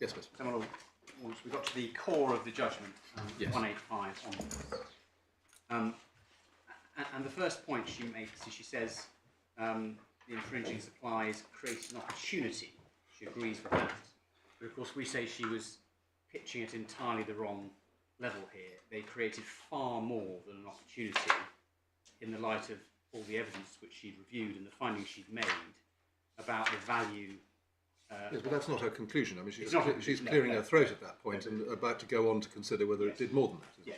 Yes, please. We got to the core of the judgment, Yes. 185 onwards. And the first point she makes is she says the infringing supplies created an opportunity. She agrees with that. But of course we say she was pitching at entirely the wrong level here. They created far more than an opportunity in the light of all the evidence which she'd reviewed and the findings she'd made about the value. Yes, but that's not her conclusion. I mean, she's No, clearing no, her throat at that point and about to go on to consider whether it did more than that.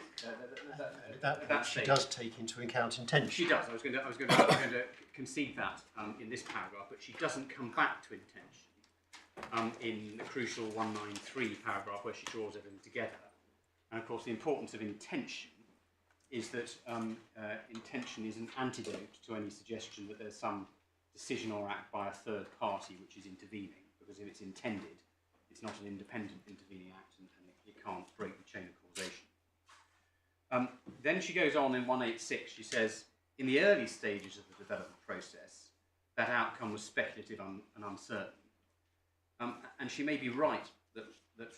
Yeah, that she does take into account intention. She does. I was going to concede that in this paragraph, but she doesn't come back to intention in the crucial 193 paragraph where she draws everything together. And of course, the importance of intention is that intention is an antidote to any suggestion that there's some decision or act by a third party which is intervening, because if it's intended, it's not an independent intervening act and it can't break the chain of causation. Then she goes on in 186, she says, in the early stages of the development process, that outcome was speculative and uncertain. And she may be right that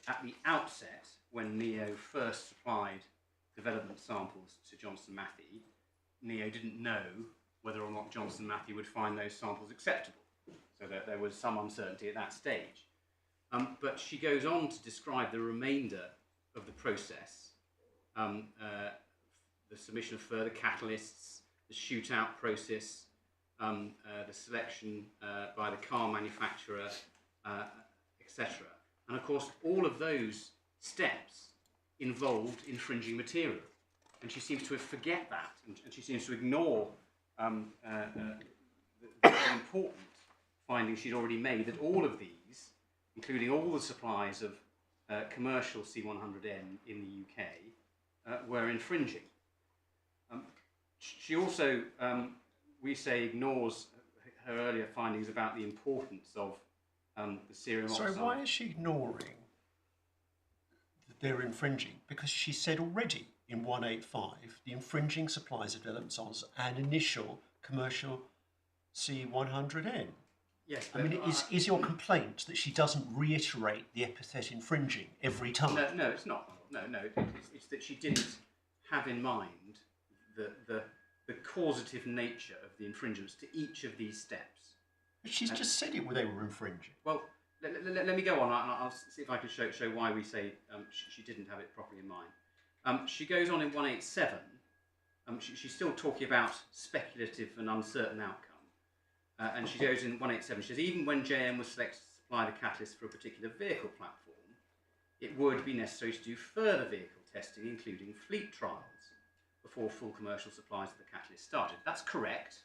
at the outset, when Neo first supplied development samples to Johnson Matthey, Neo didn't know whether or not Johnson Matthey would find those samples acceptable. So that there was some uncertainty at that stage. But she goes on to describe the remainder of the process, the submission of further catalysts, the shootout process, the selection by the car manufacturer, etc. And of course, all of those steps involved infringing material. And she seems to forget that, and she seems to ignore the very important findings she'd already made, that all of these, including all the supplies of commercial C100N in the UK, were infringing. She also, we say, ignores her earlier findings about the importance of the cerium oxide. Sorry, why is she ignoring that they're infringing? Because she said already in 185, the infringing supplies of development samples and initial commercial C100N. Yes, I mean, is your complaint that she doesn't reiterate the epithet infringing every time? No, it's not. No, it's that she didn't have in mind the causative nature of the infringements to each of these steps. But she's just said they were infringing. Well, let me go on, and I'll see if I can show why we say she didn't have it properly in mind. She goes on in 187. She's still talking about speculative and uncertain outcome. And she goes in 187, she says, even when JM was selected to supply the catalyst for a particular vehicle platform, it would be necessary to do further vehicle testing, including fleet trials, before full commercial supplies of the catalyst started. That's correct,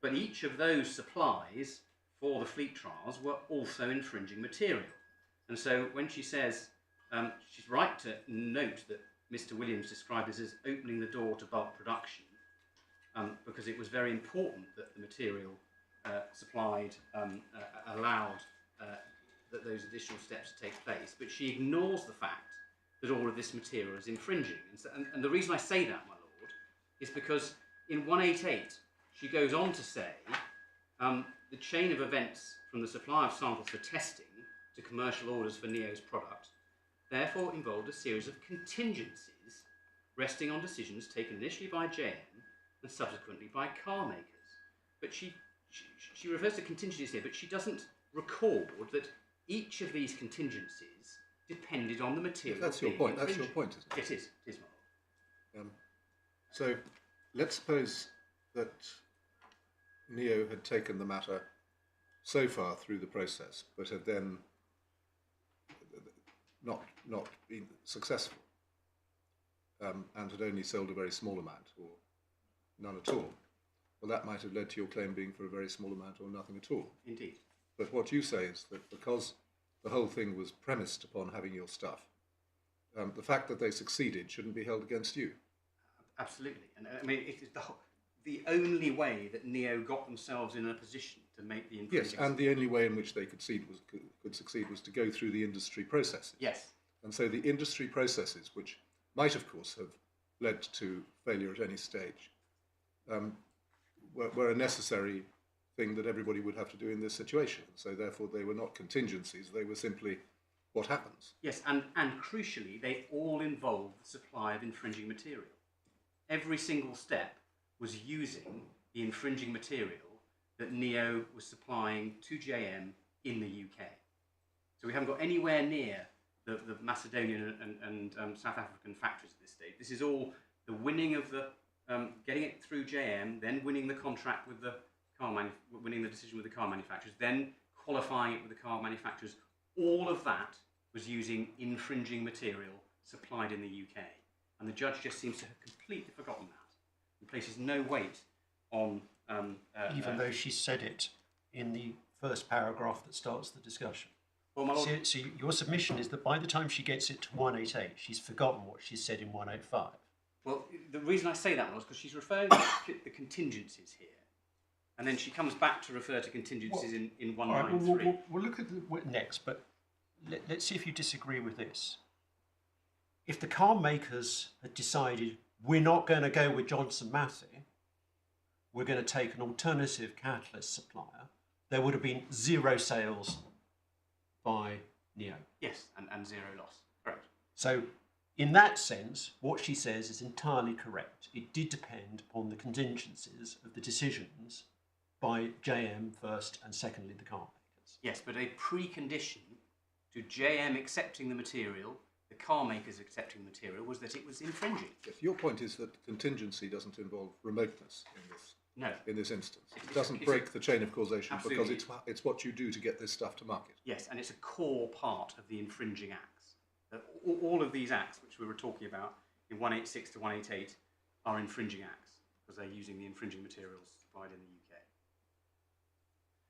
but each of those supplies for the fleet trials were also infringing material. And so when she says, she's right to note that Mr. Williams described this as opening the door to bulk production, because it was very important that the material supplied allowed that those additional steps to take place, but she ignores the fact that all of this material is infringing. And the reason I say that, my lord, is because in 188 she goes on to say the chain of events from the supply of samples for testing to commercial orders for Neo's product therefore involved a series of contingencies resting on decisions taken initially by JM and subsequently by car makers. But she refers to contingencies here, but she doesn't record that each of these contingencies depended on the material. That's your point. That's your point, isn't it? It is, my lord. So let's suppose that Neo had taken the matter so far through the process, but had then not been successful, and had only sold a very small amount or none at all. Well, that might have led to your claim being for a very small amount or nothing at all. Indeed. But what you say is that because the whole thing was premised upon having your stuff, the fact that they succeeded shouldn't be held against you. Absolutely. And I mean, it is the only way that Neo got themselves in a position to make the infringing. Yes, and the only way in which they could succeed was to go through the industry processes. Yes. And so the industry processes, which might, of course, have led to failure at any stage, were a necessary thing that everybody would have to do in this situation. So therefore they were not contingencies, they were simply what happens. Yes, and crucially, they all involve the supply of infringing material. Every single step was using the infringing material that Neo was supplying to JM in the UK. So we haven't got anywhere near the Macedonian and South African factories at this stage. This is all the winning of the, getting it through JM, then winning the contract with the winning the decision with the car manufacturers, then qualifying it with the car manufacturers. All of that was using infringing material supplied in the UK. And the judge just seems to have completely forgotten that and places no weight on... even though she said it in the first paragraph that starts the discussion. Well, my lord, So your submission is that by the time she gets it to 188, she's forgotten what she said in 185. well, the reason I say that was because she's referring to the contingencies here. And then she comes back to refer to contingencies in 193. All right, we'll look at the next, but let's see if you disagree with this. If the car makers had decided we're not going to go with Johnson Matthey, we're going to take an alternative catalyst supplier, there would have been 0 sales by Neo. Yes, and 0 loss. Correct. So in that sense, what she says is entirely correct. It did depend upon the contingencies of the decisions by JM first and secondly the car makers. Yes, but a precondition to JM accepting the material, the car makers accepting the material, was that it was infringing. Yes, your point is that contingency doesn't involve remoteness in this instance. It doesn't break the chain of causation because it's what you do to get this stuff to market. Yes, and it's a core part of the infringing acts. All of these acts, which we were talking about in 186 to 188, are infringing acts because they're using the infringing materials supplied in the UK.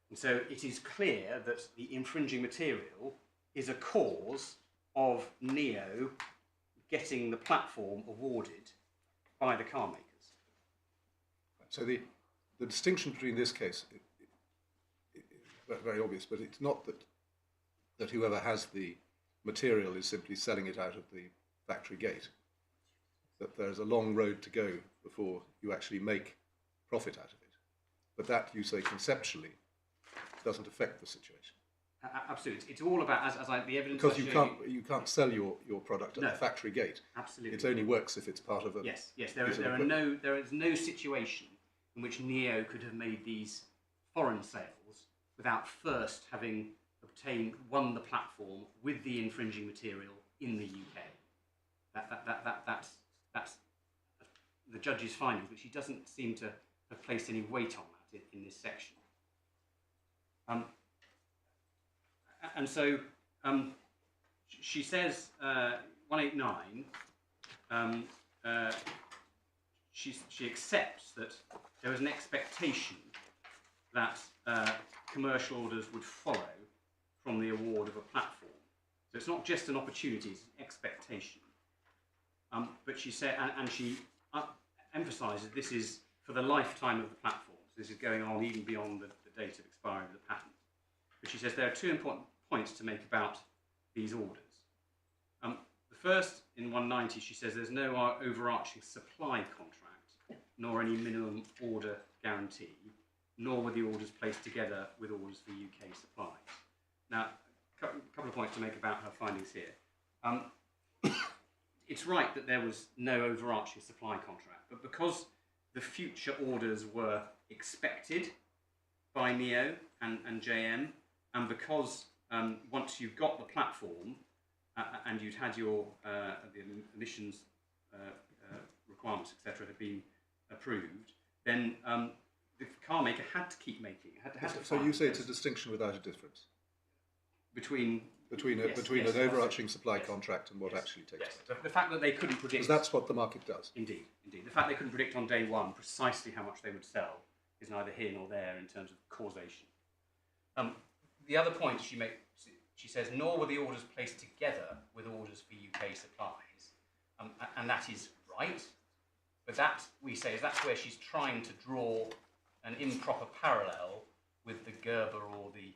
And so it is clear that the infringing material is a cause of Neo getting the platform awarded by the car makers. So the distinction between this case is very obvious, but it's not that whoever has the material is simply selling it out of the factory gate. That there's a long road to go before you actually make profit out of it. But that, you say, conceptually doesn't affect the situation. Absolutely, it's all about the evidence. Because you can't sell your product at the factory gate. Absolutely, it only works if it's part of a. Yes. There is no situation in which Neo could have made these foreign sales without first having won the platform with the infringing material in the UK. That's the judge's findings, but she doesn't seem to have placed any weight on that in this section. And so she says 189. She accepts that there was an expectation that commercial orders would follow from the award of a platform. So it's not just an opportunity; it's an expectation. But she said, and she emphasises this is for the lifetime of the platform. So this is going on even beyond the date of expiry of the patent. But she says there are 2 important points to make about these orders. The first, in 190, she says there's no overarching supply contract, nor any minimum order guarantee, nor were the orders placed together with orders for UK supplies. Now, a couple of points to make about her findings here. It's right that there was no overarching supply contract, but because the future orders were expected by Neo and JM, and because once you've got the platform and you'd had your the emissions requirements, etc., had been approved, then the car maker had to keep making. So you say it's a distinction without a difference between an overarching supply contract and what actually takes place. The fact that they couldn't predict. Because that's what the market does. Indeed. The fact they couldn't predict on day one precisely how much they would sell is neither here nor there in terms of causation. The other point she says, nor were the orders placed together with orders for UK supplies, and that is right. But that, we say, is that's where she's trying to draw an improper parallel with the Gerber or the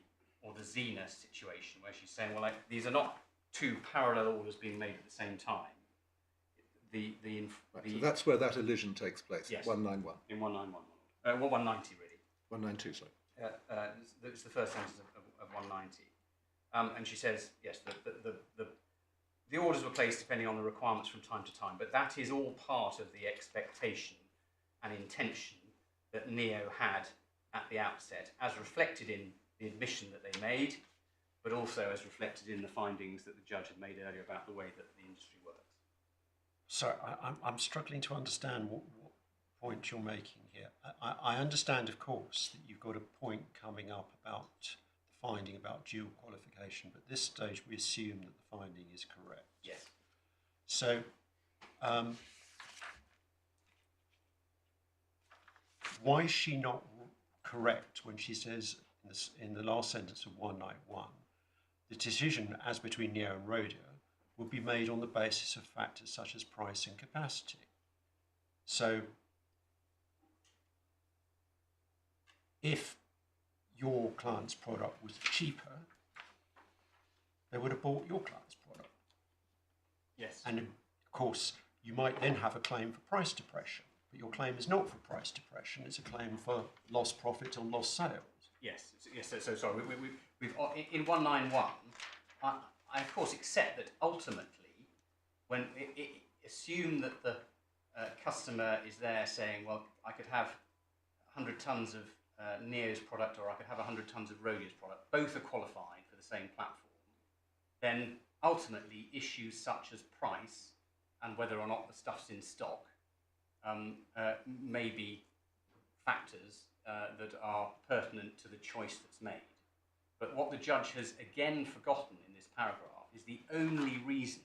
Xena situation, where she's saying, well, these are not 2 parallel orders being made at the same time. So that's where that elision takes place. Yes. 191. In 191. 190 really. 192, sorry. It's the first sentence of 190. And she says, yes, the orders were placed depending on the requirements from time to time, but that is all part of the expectation and intention that Neo had at the outset, as reflected in the admission that they made, but also as reflected in the findings that the judge had made earlier about the way that the industry works. So I'm struggling to understand what point you're making here. I understand, of course, that you've got a point coming up about the finding about dual qualification, but at this stage we assume that the finding is correct. Yes. So why is she not correct when she says in the last sentence of 191, the decision as between Neo and Rhodia would be made on the basis of factors such as price and capacity? So if your client's product was cheaper, they would have bought your client's product. Yes. And of course, you might then have a claim for price depression, but your claim is not for price depression, it's a claim for lost profit on lost sales. Yes, yes. So sorry, we've in 191, I of course accept that ultimately, when assume that the customer is there saying, well, I could have 100 tons of Neo's product, or I could have 100 tons of Rhodia's product, both are qualified for the same platform, then ultimately issues such as price and whether or not the stuff's in stock may be factors that are pertinent to the choice that's made. But what the judge has again forgotten in this paragraph is the only reason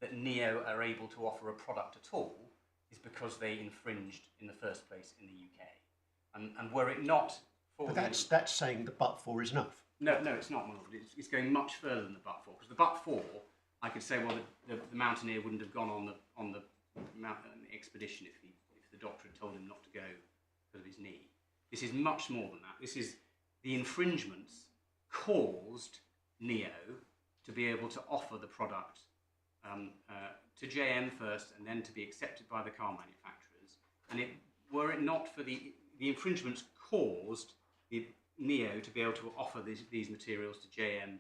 that Neo are able to offer a product at all is because they infringed in the first place in the UK. And were it not for... But that's saying the but for is enough. No, it's not, my lord. It's going much further than the but for. Because the but for, I could say, well, the mountaineer wouldn't have gone on the expedition if the doctor had told him not to go because of his knee. This is much more than that. This is the infringements caused Neo to be able to offer the product to JM first and then to be accepted by the car manufacturers. And were it not for the infringements caused Neo to be able to offer these materials to JM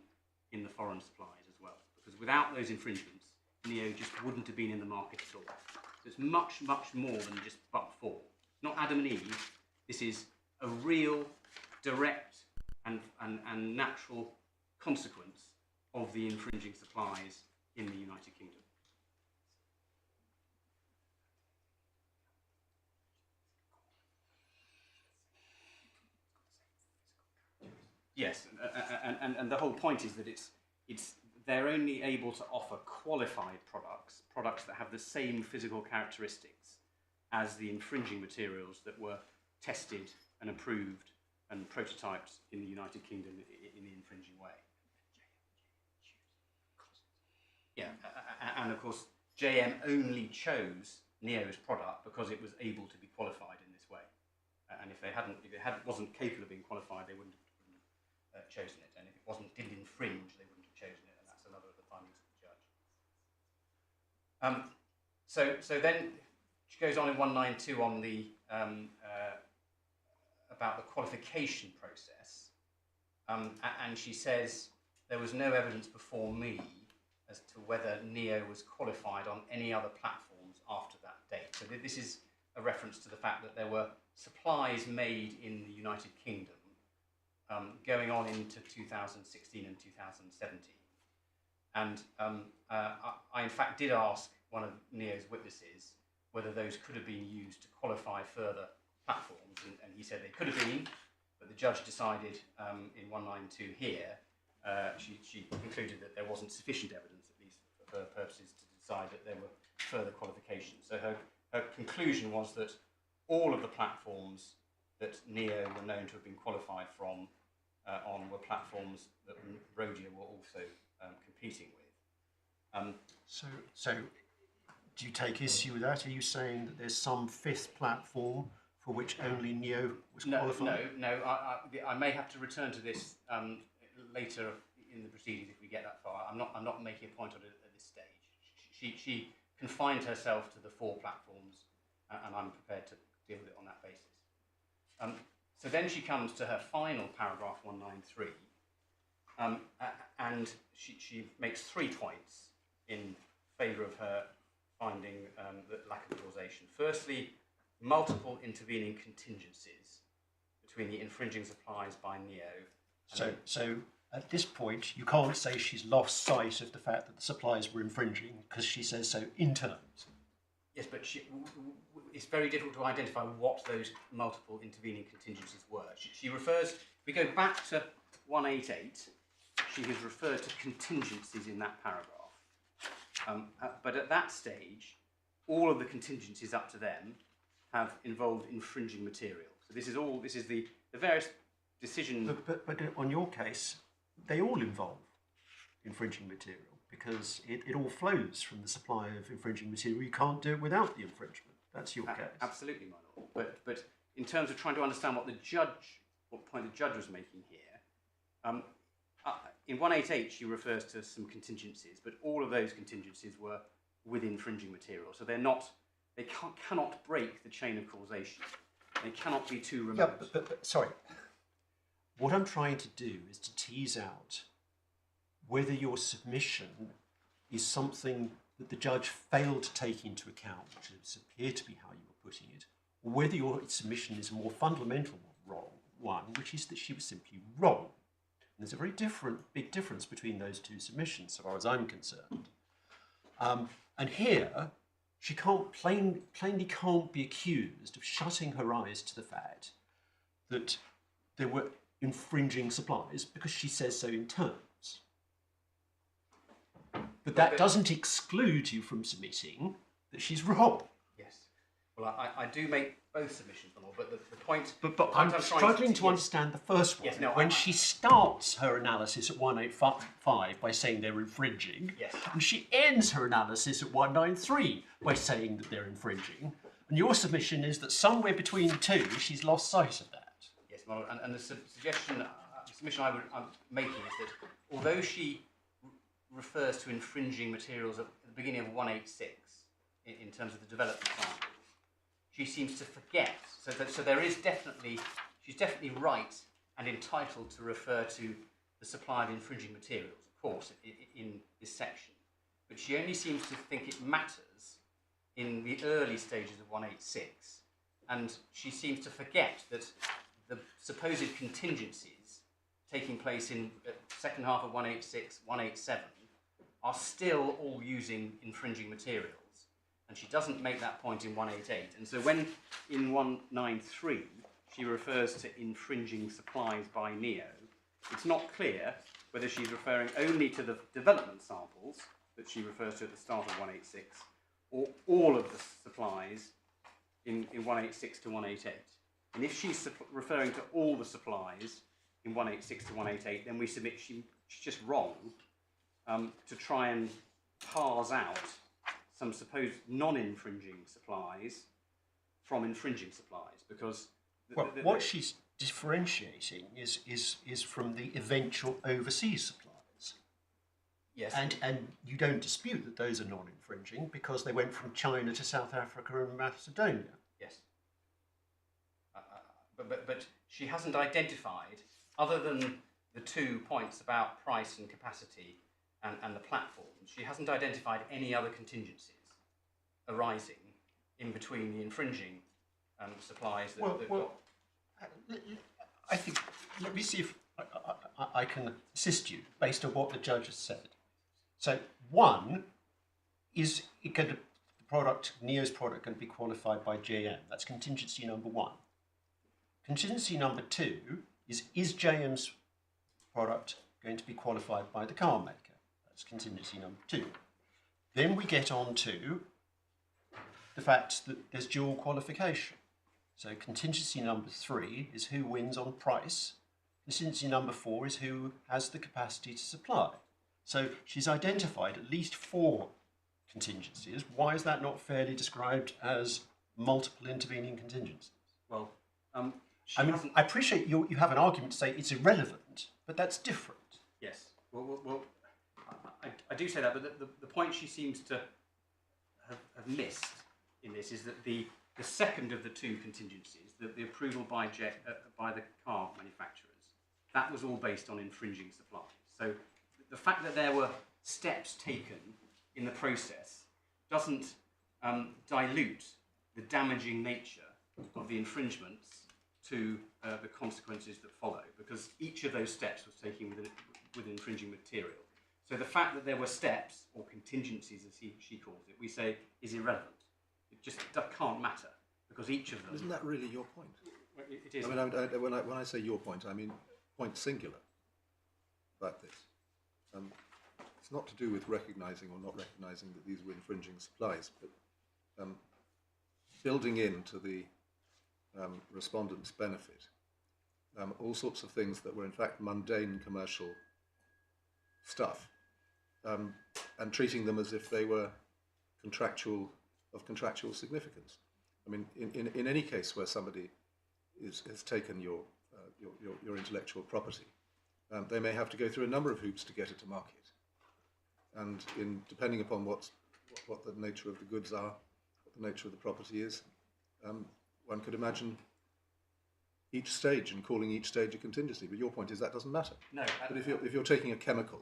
in the foreign supplies as well. Because without those infringements, Neo just wouldn't have been in the market at all. So it's much, much more than just but for. Not Adam and Eve. This is a real, direct and natural consequence of the infringing supplies in the United Kingdom. Yes, and the whole point is that they're only able to offer qualified products that have the same physical characteristics as the infringing materials that were tested and approved and prototyped in the United Kingdom in the infringing way. Yeah, and of course JM only chose Neo's product because it was able to be qualified in this way. And if it wasn't capable of being qualified, they wouldn't have chosen it. And if it didn't infringe, they wouldn't have chosen it. And that's another of the findings of the judge. So then she goes on in 192 on the about the qualification process, and she says there was no evidence before me as to whether Neo was qualified on any other platforms after that date. So this is a reference to the fact that there were supplies made in the United Kingdom going on into 2016 and 2017. And I in fact did ask one of Neo's witnesses whether those could have been used to qualify further platforms, and he said they could have been, but the judge decided in 192 here, she concluded that there wasn't sufficient evidence, at least for her purposes, to decide that there were further qualifications. So her conclusion was that all of the platforms that Neo were known to have been qualified from on were platforms that Rhodia were also competing with. So do you take issue with that? Are you saying that there's some fifth platform for which only Neo was qualified? No. I may have to return to this later in the proceedings if we get that far. I'm not making a point on it at this stage. She confined herself to the 4 platforms, and I'm prepared to deal with it on that basis. So then she comes to her final paragraph 193, and she makes 3 points in favour of her finding the lack of causation. Firstly, multiple intervening contingencies between the infringing supplies by Neo. So at this point, you can't say she's lost sight of the fact that the supplies were infringing because she says so in terms. Yes, but it's very difficult to identify what those multiple intervening contingencies were. She refers, if we go back to 188, she has referred to contingencies in that paragraph. But at that stage, all of the contingencies up to then have involved infringing material. So this is the various decision... But on your case, they all involve infringing material because it all flows from the supply of infringing material. You can't do it without the infringement. That's your case. Absolutely, my lord. But in terms of trying to understand what point the judge was making here, in 188 she refers to some contingencies, but all of those contingencies were with infringing material. So they cannot break the chain of causation. They cannot be too remote. Yeah, but sorry. What I'm trying to do is to tease out whether your submission is something that the judge failed to take into account, which appeared to be how you were putting it, or whether your submission is a more fundamental one, which is that she was simply wrong. And there's a very big difference between those two submissions, so far as I'm concerned. And here, she plainly can't be accused of shutting her eyes to the fact that there were infringing supplies because she says so in terms. But that doesn't exclude you from submitting that she's wrong. Yes. Well, I do make both submissions, my lord, but the point... But I'm struggling to understand the first one. Yes, no, when she starts her analysis at 185 by saying they're infringing, yes, and she ends her analysis at 193 by saying that they're infringing, and your submission is that somewhere between the two, she's lost sight of that. Yes, my lord, and the submission I'm making is that although she refers to infringing materials at the beginning of 186 in terms of the development samples, she seems to forget. So there is she's definitely right and entitled to refer to the supply of infringing materials, of course, in this section. But she only seems to think it matters in the early stages of 186, and she seems to forget that the supposed contingencies taking place in the second half of 186, 187 are still all using infringing materials. And she doesn't make that point in 188. And so when in 193 she refers to infringing supplies by Neo, it's not clear whether she's referring only to the development samples that she refers to at the start of 186 or all of the supplies in 186 to 188. And if she's referring to all the supplies in 186 to 188, then we submit she's just wrong to try and parse out some supposed non-infringing supplies from infringing supplies, because what she's differentiating is from the eventual overseas supplies. Yes. And you don't dispute that those are non-infringing because they went from China to South Africa and Macedonia. Yes. But she hasn't identified, other than the 2 points about price and capacity and the platforms, she hasn't identified any other contingencies arising in between the infringing supplies that I think, let me see if I can assist you based on what the judge has said. So one, is the product, Neo's product, going to be qualified by JM? That's contingency number 1. Contingency number 2 is JM's product going to be qualified by the car maker? That's contingency number 2. Then we get on to the fact that there's dual qualification. So contingency number 3 is who wins on price. Contingency number 4 is who has the capacity to supply. So she's identified at least 4 contingencies. Why is that not fairly described as multiple intervening contingencies? Well, I appreciate you have an argument to say it's irrelevant, but that's different. Yes. Well, I do say that, but the point she seems to have missed in this is that the second of the 2 contingencies, the approval by the car manufacturers, that was all based on infringing supplies. So the fact that there were steps taken in the process doesn't dilute the damaging nature of the infringements to the consequences that follow, because each of those steps was taken with infringing material. So the fact that there were steps, or contingencies as she calls it, we say is irrelevant. It just can't matter, because each of them... Isn't that really your point? It is. I mean, when I say your point, I mean point singular about this. It's not to do with recognising or not recognising that these were infringing supplies, but building into the respondent's benefit all sorts of things that were in fact mundane commercial stuff, and treating them as if they were of contractual significance. I mean, in any case where somebody has taken your intellectual property, they may have to go through a number of hoops to get it to market, and depending upon what the nature of the goods are, what the nature of the property is, one could imagine each stage and calling each stage a contingency. But your point is that doesn't matter. No. But if you're taking a chemical,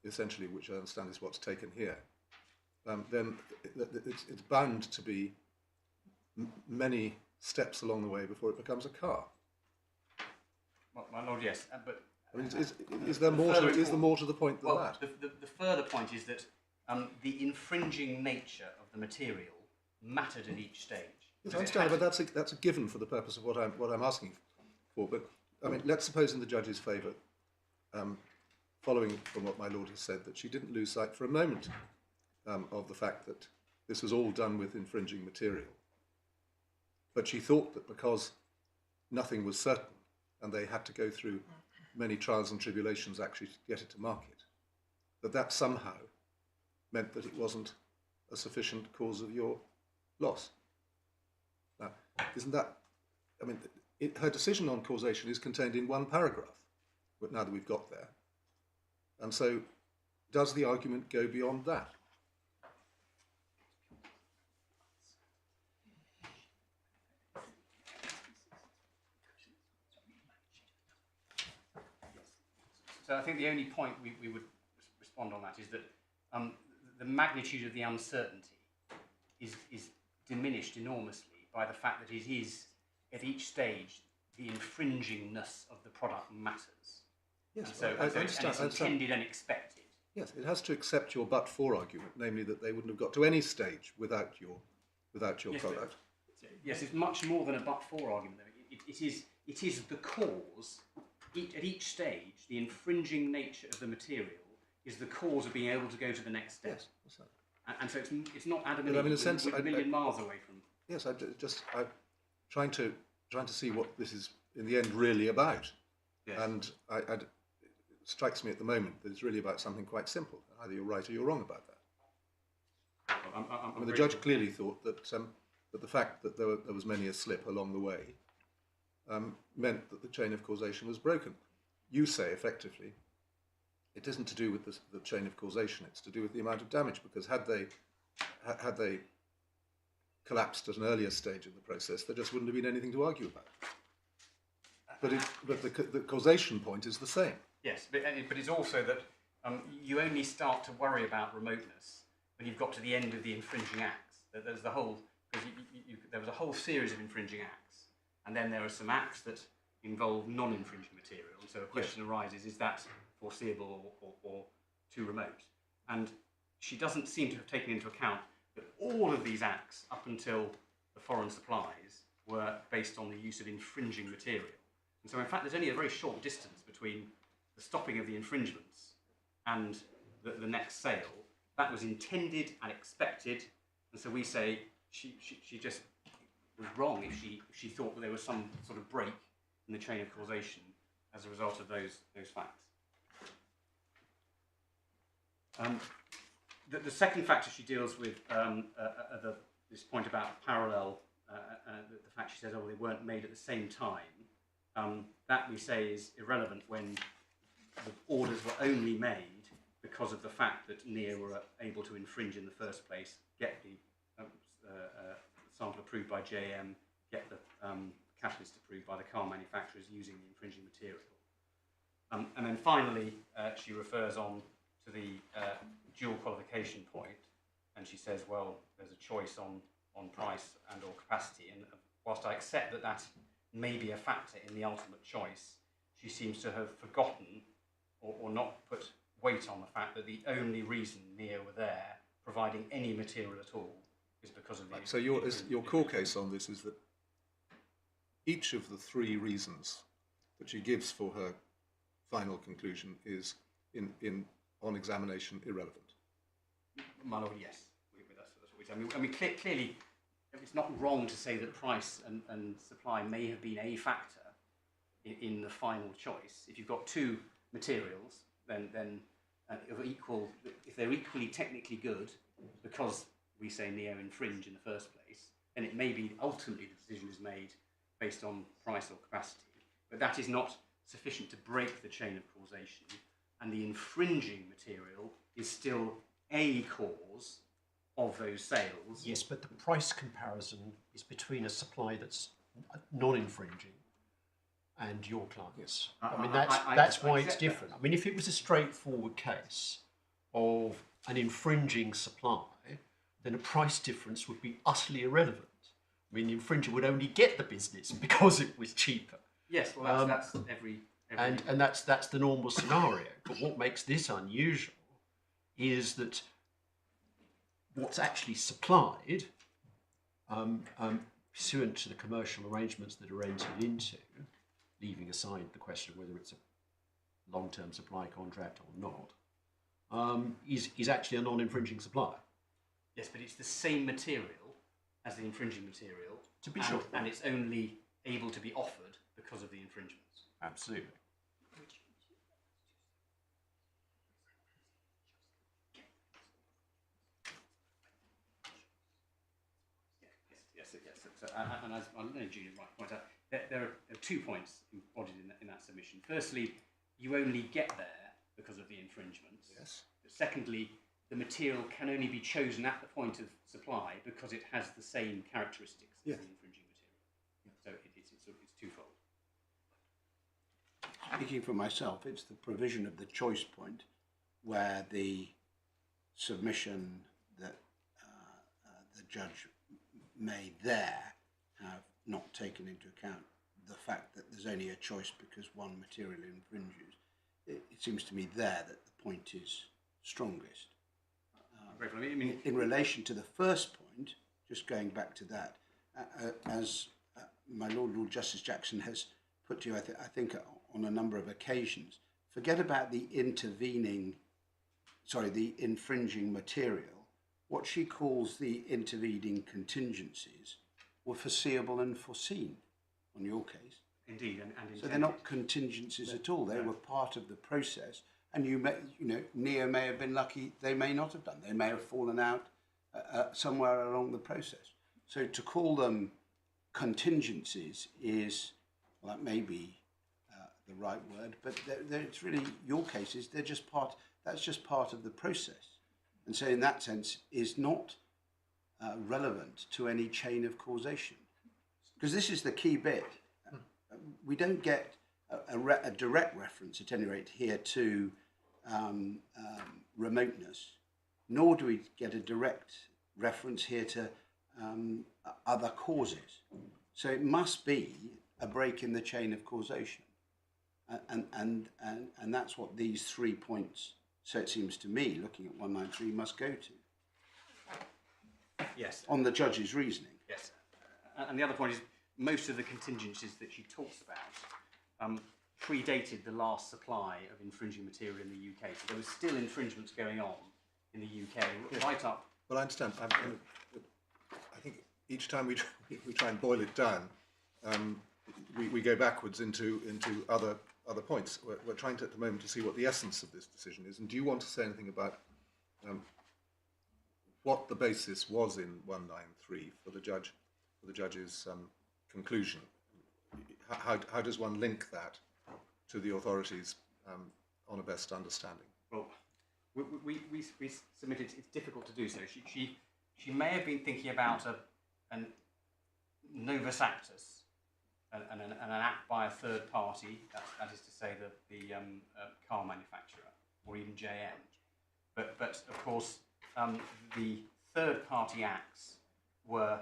essentially, which I understand is what's taken here, then it's bound to be many steps along the way before it becomes a car. Well, my lord, yes, but I mean, is there more to the point than that? The further point is that the infringing nature of the material mattered at each stage. Yes, I understand, but that's a given for the purpose of what I'm asking for. But I mean, let's suppose in the judge's favour, following from what my lord has said, that she didn't lose sight for a moment of the fact that this was all done with infringing material. But she thought that because nothing was certain and they had to go through many trials and tribulations actually to get it to market, that somehow meant that it wasn't a sufficient cause of your loss. Now, isn't that, I mean, her decision on causation is contained in one paragraph, but now that we've got there. And so, does the argument go beyond that? So I think the only point we would respond on that is that the magnitude of the uncertainty is diminished enormously by the fact that it is, at each stage, the infringingness of the product matters. Yes, and it's intended and expected. Yes, it has to accept your but-for argument, namely that they wouldn't have got to any stage without your product. Yes, it's much more than a but-for argument. It is the cause. At each stage, the infringing nature of the material is the cause of being able to go to the next step. Yes, that's right. And so it's not Adam and But I mean, Eve, in a sense, we're a million miles away from. Yes, I'm trying to see what this is in the end really about. Yes. And it strikes me at the moment that it's really about something quite simple. Either you're right or you're wrong about that. Well, I mean, the judge clearly thought that the fact that there was many a slip along the way meant that the chain of causation was broken. You say, effectively, it isn't to do with the chain of causation, it's to do with the amount of damage, because had they collapsed at an earlier stage in the process, there just wouldn't have been anything to argue about. But the causation point is the same. Yes, but it's also that you only start to worry about remoteness when you've got to the end of the infringing acts. There was a whole series of infringing acts, and then there are some acts that involve non-infringing material. And so a question arises: is that foreseeable or too remote? And she doesn't seem to have taken into account that all of these acts, up until the foreign supplies, were based on the use of infringing material. And so, in fact, there's only a very short distance between the stopping of the infringements and the next sale. That was intended and expected, and so we say she just was wrong if she thought that there was some sort of break in the chain of causation as a result of those facts. The second factor she deals with, this point about parallel, the fact she says, oh, they weren't made at the same time, that we say is irrelevant when the orders were only made because of the fact that Neo were able to infringe in the first place, get the sample approved by JM, get the catalyst approved by the car manufacturers using the infringing material. And then finally, she refers on to the dual qualification point, and she says, well, there's a choice on price and or capacity. And whilst I accept that that may be a factor in the ultimate choice, she seems to have forgotten or not put weight on the fact that the only reason Neo were there, providing any material at all, is because of the... So your core case on this is that each of the three reasons that she gives for her final conclusion is, on examination, irrelevant. My lord, yes. That's what we say. I mean, clearly, it's not wrong to say that price and supply may have been a factor in the final choice. If you've got two materials, then if they're equally technically good, because we say Neo infringe in the first place, then it may be ultimately the decision is made based on price or capacity. But that is not sufficient to break the chain of causation, and the infringing material is still a cause of those sales. Yes, but the price comparison is between a supply that's non-infringing and your clients. Yes. I mean, that's why it's different. I mean, if it was a straightforward case of an infringing supply, then a price difference would be utterly irrelevant. I mean, the infringer would only get the business because it was cheaper. Yes, well, that's every... And that's the normal scenario. But what makes this unusual is that what's actually supplied, pursuant to the commercial arrangements that are entered into, leaving aside the question of whether it's a long-term supply contract or not, is actually a non-infringing supplier. Yes, but it's the same material as the infringing material. To be sure. And it's only able to be offered because of the infringements. Absolutely. Yes. So, and as Julia might point out, there are 2 points embodied in that submission. Firstly, you only get there because of the infringements. Yes. But secondly, the material can only be chosen at the point of supply because it has the same characteristics as the infringing material. So it's twofold. Speaking for myself, it's the provision of the choice point where the submission that the judge may there have not taken into account the fact that there's only a choice because one material infringes. It seems to me there that the point is strongest. In relation to the first point, just going back to that, as my Lord Justice Jackson has put to you, I think on a number of occasions, forget about the infringing material. What she calls the intervening contingencies were foreseeable and foreseen on your case. Indeed, and intended. So they're not contingencies at all. They were part of the process. And Neo may have been lucky. They may not have done. They may have fallen out somewhere along the process. So to call them contingencies is, well, that may be the right word, but it's really your cases. They're just part. That's just part of the process, and so in that sense is not relevant to any chain of causation, because this is the key bit. We don't get a direct reference, at any rate here, to remoteness, nor do we get a direct reference here to other causes. So it must be a break in the chain of causation, and that's what these 3 points, so it seems to me, looking at 193, must go to. Yes. On the judge's reasoning. Yes. And the other point is, most of the contingencies that she talks about predated the last supply of infringing material in the UK. So there was still infringements going on in the UK, right up. Well, I understand. I think each time we try and boil it down, we go backwards into other points. We're trying to, at the moment, to see what the essence of this decision is. And do you want to say anything about what the basis was in 193 for the judge's conclusion? How does one link that to the authorities on a best understanding? Well, we submitted. It's difficult to do so. She may have been thinking about an novus actus an act by a third party, that is to say the car manufacturer or even JM. But of course, the third party acts were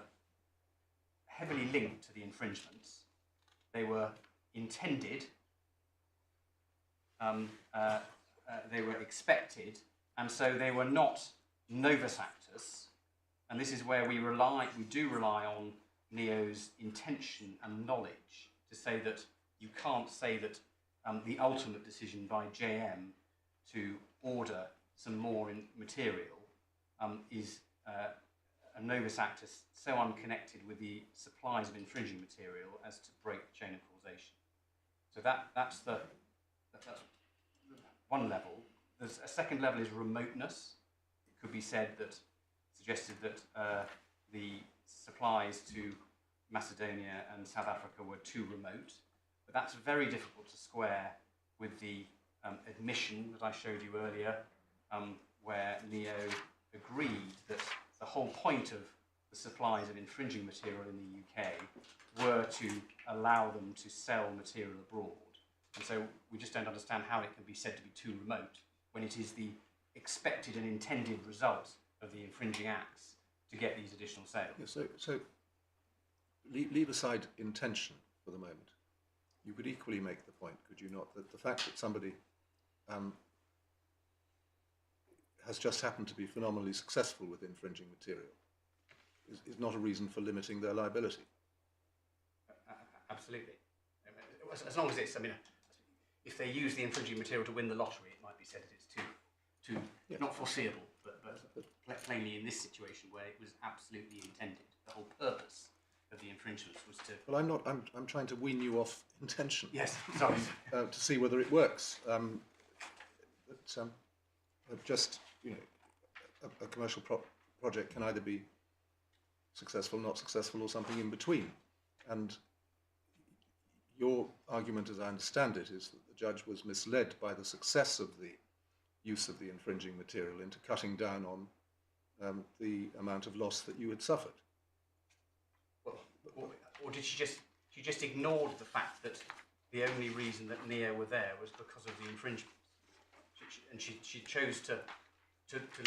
heavily linked to the infringements. They were intended, they were expected, and so they were not novus actus. And this is where we do rely on Neo's intention and knowledge to say that you can't say that the ultimate decision by JM to order some more material is a novus actus so unconnected with the supplies of infringing material as to break the chain of causation. So that's one level. There's a second level is remoteness. It could be suggested that the supplies to Macedonia and South Africa were too remote, but that's very difficult to square with the admission that I showed you earlier, where Neo agreed that the whole point of the supplies of infringing material in the UK were to allow them to sell material abroad. And so we just don't understand how it can be said to be too remote when it is the expected and intended result of the infringing acts to get these additional sales. Yeah, so leave aside intention for the moment. You could equally make the point, could you not, that the fact that somebody has just happened to be phenomenally successful with infringing material is not a reason for limiting their liability. Absolutely. As long as it's, if they use the infringing material to win the lottery, it might be said that it's too Yeah. not foreseeable, but plainly in this situation where it was absolutely intended. The whole purpose of the infringements was to... Well, I'm trying to wean you off intention. Yes, sorry. To see whether it works. Just, a commercial project can either be successful, not successful, or something in between. And your argument, as I understand it, is that the judge was misled by the success of the use of the infringing material into cutting down on the amount of loss that you had suffered. Or did she just ignored the fact that the only reason that Neo were there was because of the infringements? And she chose to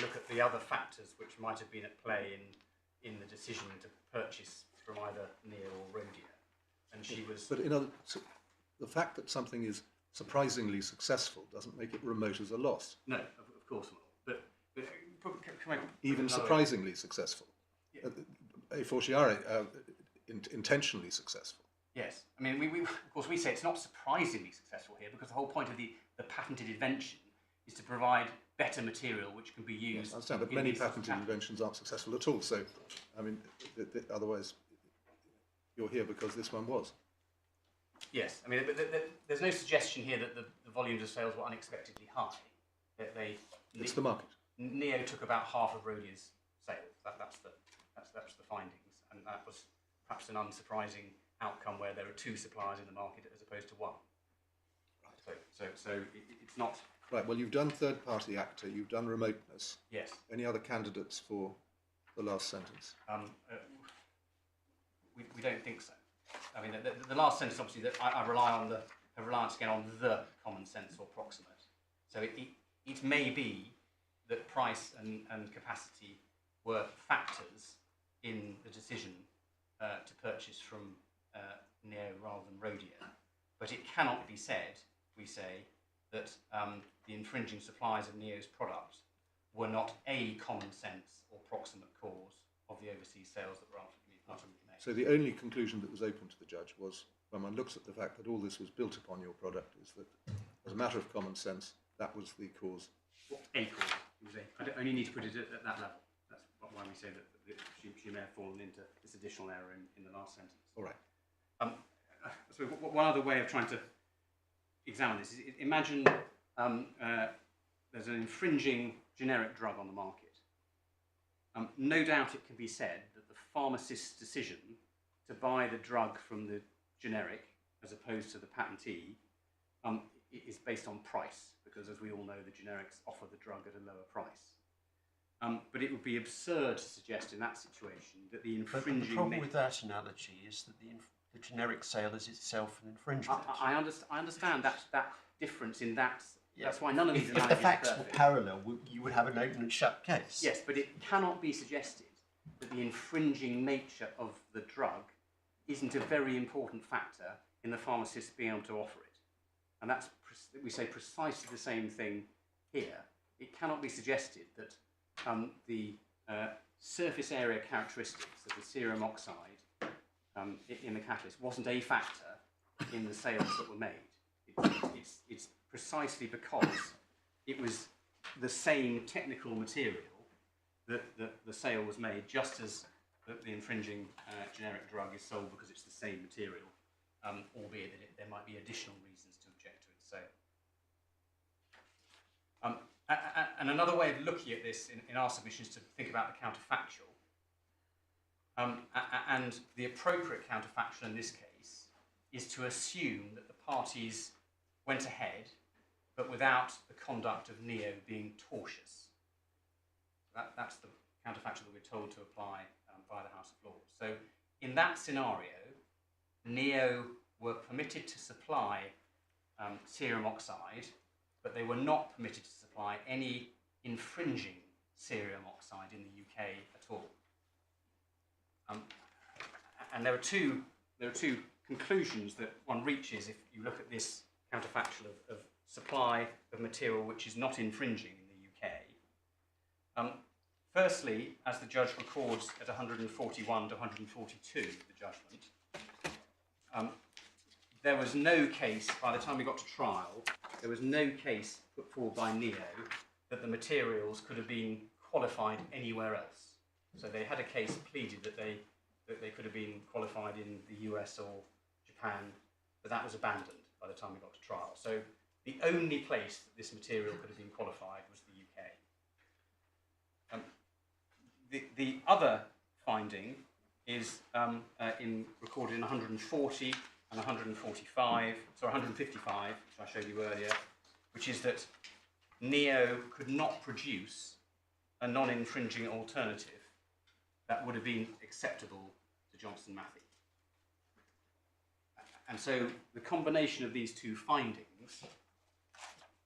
look at the other factors which might have been at play in the decision to purchase from either Neo or Rhodia. And she was... But the fact that something is surprisingly successful doesn't make it remote as a loss. No, of course not. But can I even surprisingly successful. Yeah. A fortiori, intentionally successful. Yes. We of course we say it's not surprisingly successful here because the whole point of the patented invention is to provide better material which can be used. Yes, I understand, but many patented inventions aren't successful at all. So, otherwise, you're here because this one was. Yes, there's no suggestion here that the volumes of sales were unexpectedly high. It's the market. Neo took about half of Rhodia's sales. That's the findings, and that was perhaps an unsurprising outcome where there are two suppliers in the market as opposed to one. Right. So it's not. Right. Well, you've done third-party actor. You've done remoteness. Yes. Any other candidates for the last sentence? We don't think so. The last sentence, obviously, that I rely on the reliance again on the common sense or proximate. So it may be that price and capacity were factors in the decision to purchase from Neo rather than Rhodia, but it cannot be said, we say, that the infringing supplies of Neo's product were not a common sense or proximate cause of the overseas sales that were ultimately made. So the only conclusion that was open to the judge was, when one looks at the fact that all this was built upon your product, is that, as a matter of common sense, that was the cause. A cause. It was I don't only need to put it at that level. That's why we say that she may have fallen into this additional error in the last sentence. All right. So one other way of trying to examine this is imagine there's an infringing generic drug on the market. No doubt it can be said that the pharmacist's decision to buy the drug from the generic as opposed to the patentee is based on price, because as we all know, the generics offer the drug at a lower price. But it would be absurd to suggest in that situation that the infringing... But the problem with that analogy is that the generic sale is itself an infringement. I understand that difference in that. Yeah. That's why none of these If the analogies facts are were perfect. parallel, you would have an open and shut case. Yes, but it cannot be suggested that the infringing nature of the drug isn't a very important factor in the pharmacist being able to offer it. And that's, we say precisely the same thing here. It cannot be suggested that the surface area characteristics of the cerium oxide in the catalyst wasn't a factor in the sales that were made. It's precisely because it was the same technical material that the sale was made, just as the infringing generic drug is sold because it's the same material, albeit that there might be additional reasons to object to its sale. And another way of looking at this in our submission is to think about the counterfactual. And the appropriate counterfactual in this case is to assume that the parties went ahead, but without the conduct of Neo being tortious. That's the counterfactual that we're told to apply by the House of Lords. So in that scenario, Neo were permitted to supply cerium oxide, but they were not permitted to supply any infringing cerium oxide in the UK at all. And there are two conclusions that one reaches if you look at this counterfactual of supply of material which is not infringing in the UK. Firstly, as the judge records at 141 to 142, the judgment, there was no case, by the time we got to trial, there was no case put forward by Neo that the materials could have been qualified anywhere else. So they had a case pleaded that they could have been qualified in the US or Japan, but that was abandoned by the time we got to trial. So the only place that this material could have been qualified was the UK. The other finding is recorded in 140 and 145, sorry, 155, which I showed you earlier, which is that Neo could not produce a non-infringing alternative that would have been acceptable to Johnson Matthey. And so the combination of these two findings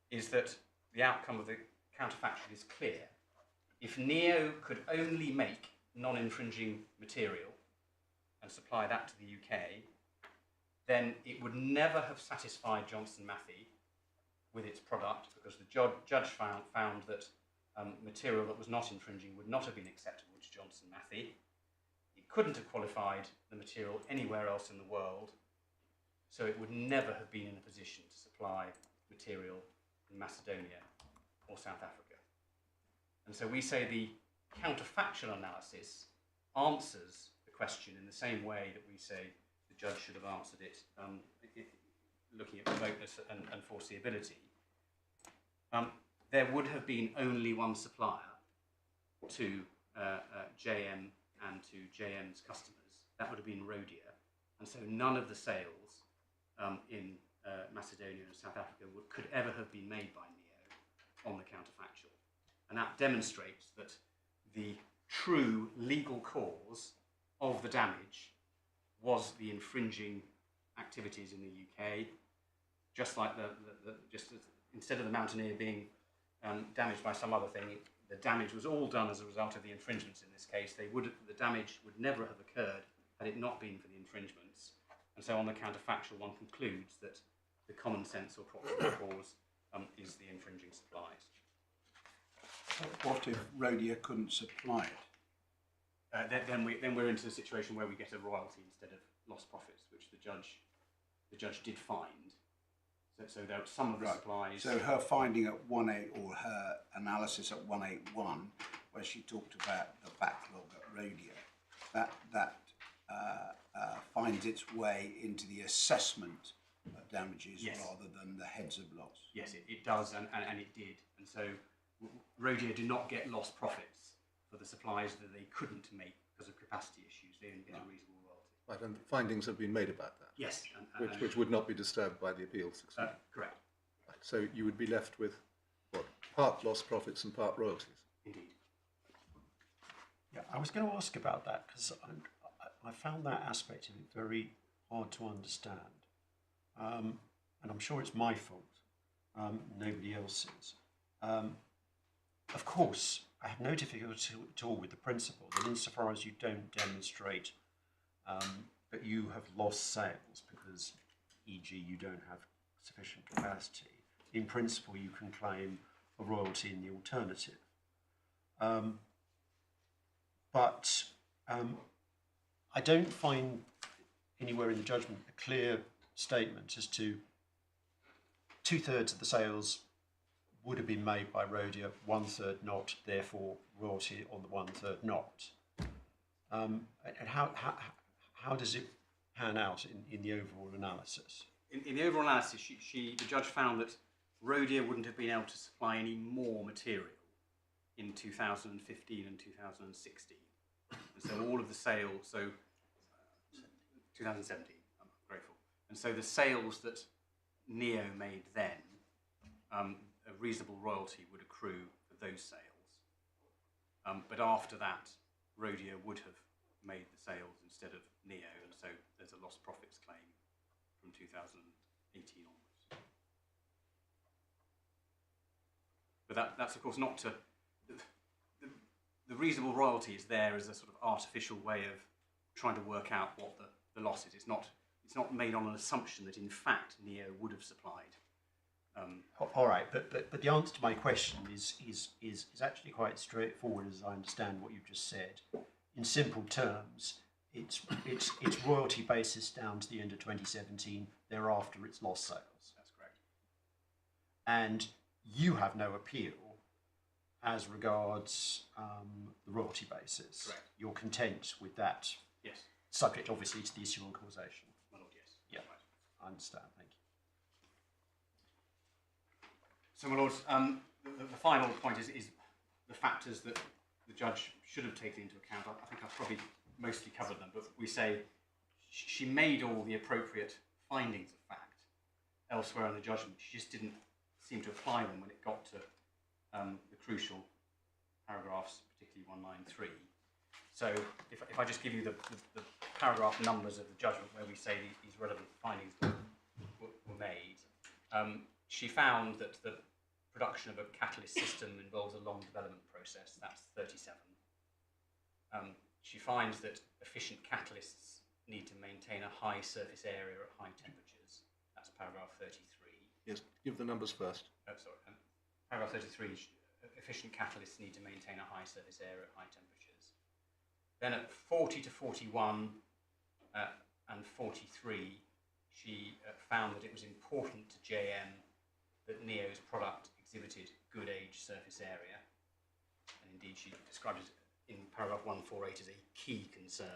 is that the outcome of the counterfactual is clear. If Neo could only make non-infringing material and supply that to the UK, then it would never have satisfied Johnson Matthey with its product, because the judge found that material that was not infringing would not have been acceptable to Johnson Matthey. It couldn't have qualified the material anywhere else in the world, so it would never have been in a position to supply material in Macedonia or South Africa. And so we say the counterfactual analysis answers the question in the same way that we say the judge should have answered it, looking at remoteness and foreseeability. There would have been only one supplier to JM and to JM's customers. That would have been Rhodia. And so none of the sales in Macedonia and South Africa could ever have been made by Neo on the counterfactual. And that demonstrates that the true legal cause of the damage was the infringing activities in the UK, just like instead of the Mountaineer being damaged by some other thing, the damage was all done as a result of the infringements in this case. The damage would never have occurred had it not been for the infringements. And so on the counterfactual, one concludes that the common sense or proximate cause is the infringing supplies. What if Rhodia couldn't supply it? Then we're into a situation where we get a royalty instead of lost profits, which the judge did find. So there are some of the supplies. So her finding at 18, or her analysis at 181, where she talked about the backlog at Rhodia, that finds its way into the assessment of damages, yes, rather than the heads of loss. Yes, it does, and it did. And so Rhodia did not get lost profits for the supplies that they couldn't make because of capacity issues. They didn't get a reasonable royalty. Right, and findings have been made about that. Yes. Which would not be disturbed by the appeal succeeding. Correct. Right, so you would be left with, what, part lost profits and part royalties? Indeed. Yeah, I was going to ask about that because I found that aspect of it very hard to understand. And I'm sure it's my fault, nobody else's. Of course, I have no difficulty at all with the principle that insofar as you don't demonstrate that you have lost sales because, e.g., you don't have sufficient capacity, in principle you can claim a royalty in the alternative. But I don't find anywhere in the judgment a clear statement as to 2/3 of the sales would have been made by Rhodia, 1/3 not, therefore royalty on the 1/3 not. And how does it pan out in the overall analysis? In the overall analysis, the judge found that Rhodia wouldn't have been able to supply any more material in 2015 and 2016. And so all of the sales, 2017, I'm grateful. And so the sales that Neo made then, a reasonable royalty would accrue for those sales. But after that, Rhodia would have made the sales instead of Neo, and so there's a lost profits claim from 2018 onwards. But that's of course not to... The reasonable royalty is there as a sort of artificial way of trying to work out what the loss is. It's not made on an assumption that in fact Neo would have supplied. All right, but the answer to my question is actually quite straightforward, as I understand what you've just said. In simple terms, it's royalty basis down to the end of 2017. Thereafter, it's lost sales. That's correct. And you have no appeal as regards the royalty basis. Correct. You're content with that. Yes. Subject, obviously, to the issue on causation. My lord, yes. Yeah, Right. I understand. Thank you. So, my lords, the final point is the factors that the judge should have taken into account. I think I've probably mostly covered them, but we say she made all the appropriate findings of fact elsewhere in the judgment. She just didn't seem to apply them when it got to the crucial paragraphs, particularly 193. So if I just give you the paragraph numbers of the judgment where we say these relevant findings were made, she found that the production of a catalyst system involves a long development process. That's 37. She finds that efficient catalysts need to maintain a high surface area at high temperatures. That's paragraph 33. Yes, give the numbers first. Paragraph 33, efficient catalysts need to maintain a high surface area at high temperatures. Then at 40 to 41 and 43, she found that it was important to JM that Neo's product exhibited good age surface area. And indeed, she described it in paragraph 148 as a key concern.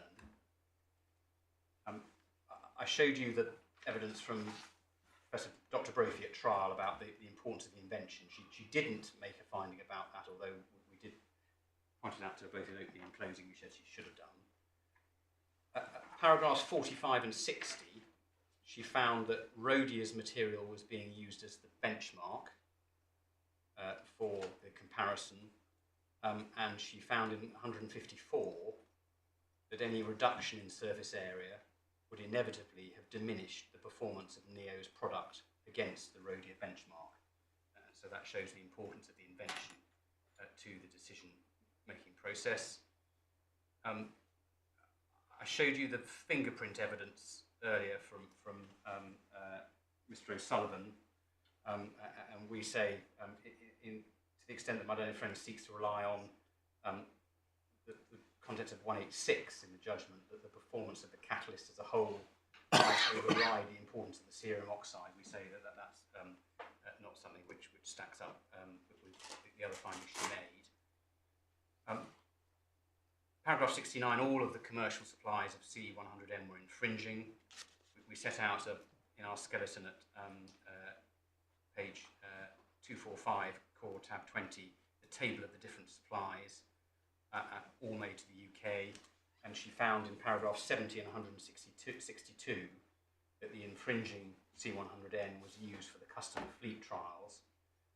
I showed you the evidence from Professor Dr. Brophy at trial about the importance of the invention. She didn't make a finding about that, although we did point it out to her both in opening and closing. We said she should have done. Paragraphs 45 and 60, she found that Rhodia's material was being used as the benchmark for the comparison, and she found in 154 that any reduction in surface area would inevitably have diminished the performance of Neo's product against the Rhodia benchmark. So that shows the importance of the invention to the decision-making process. I showed you the fingerprint evidence earlier from Mr. O'Sullivan, and we say, to the extent that my learned friend seeks to rely on the contents of 186 in the judgment, that the performance of the catalyst as a whole might override the importance of the cerium oxide, we say that's not something which stacks up with the other findings she made. Paragraph 69, all of the commercial supplies of C100M were infringing. We set out in our skeleton at page 245, core tab 20, the table of the different supplies, all made to the UK, and she found in paragraph 70 and 162 that the infringing C100N was used for the customer fleet trials,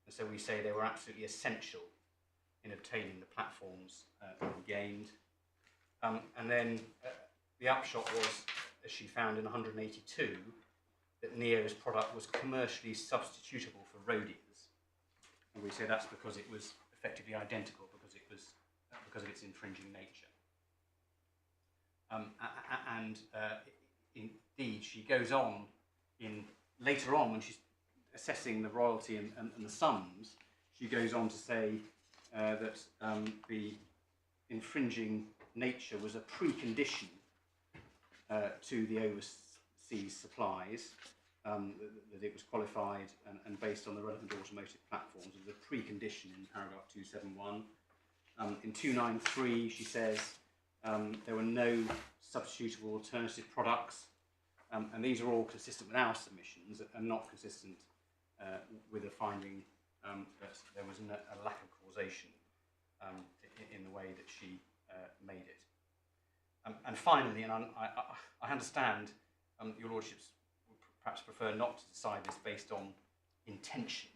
and so we say they were absolutely essential in obtaining the platforms that we gained. And then the upshot was as she found in 182, that Neo's product was commercially substitutable for Rhodia's, and we say that's because it was effectively identical because of its infringing nature. Indeed, she goes on later on when she's assessing the royalty and the sums. She goes on to say that the infringing nature was a precondition to the overseas supplies, that it was qualified and based on the relevant automotive platforms. It was a precondition in paragraph 271. In 293, she says there were no substitutable alternative products, and these are all consistent with our submissions and not consistent with a finding that there was a lack of causation in the way that she made it. And finally, and I understand your lordships would perhaps prefer not to decide this based on intention,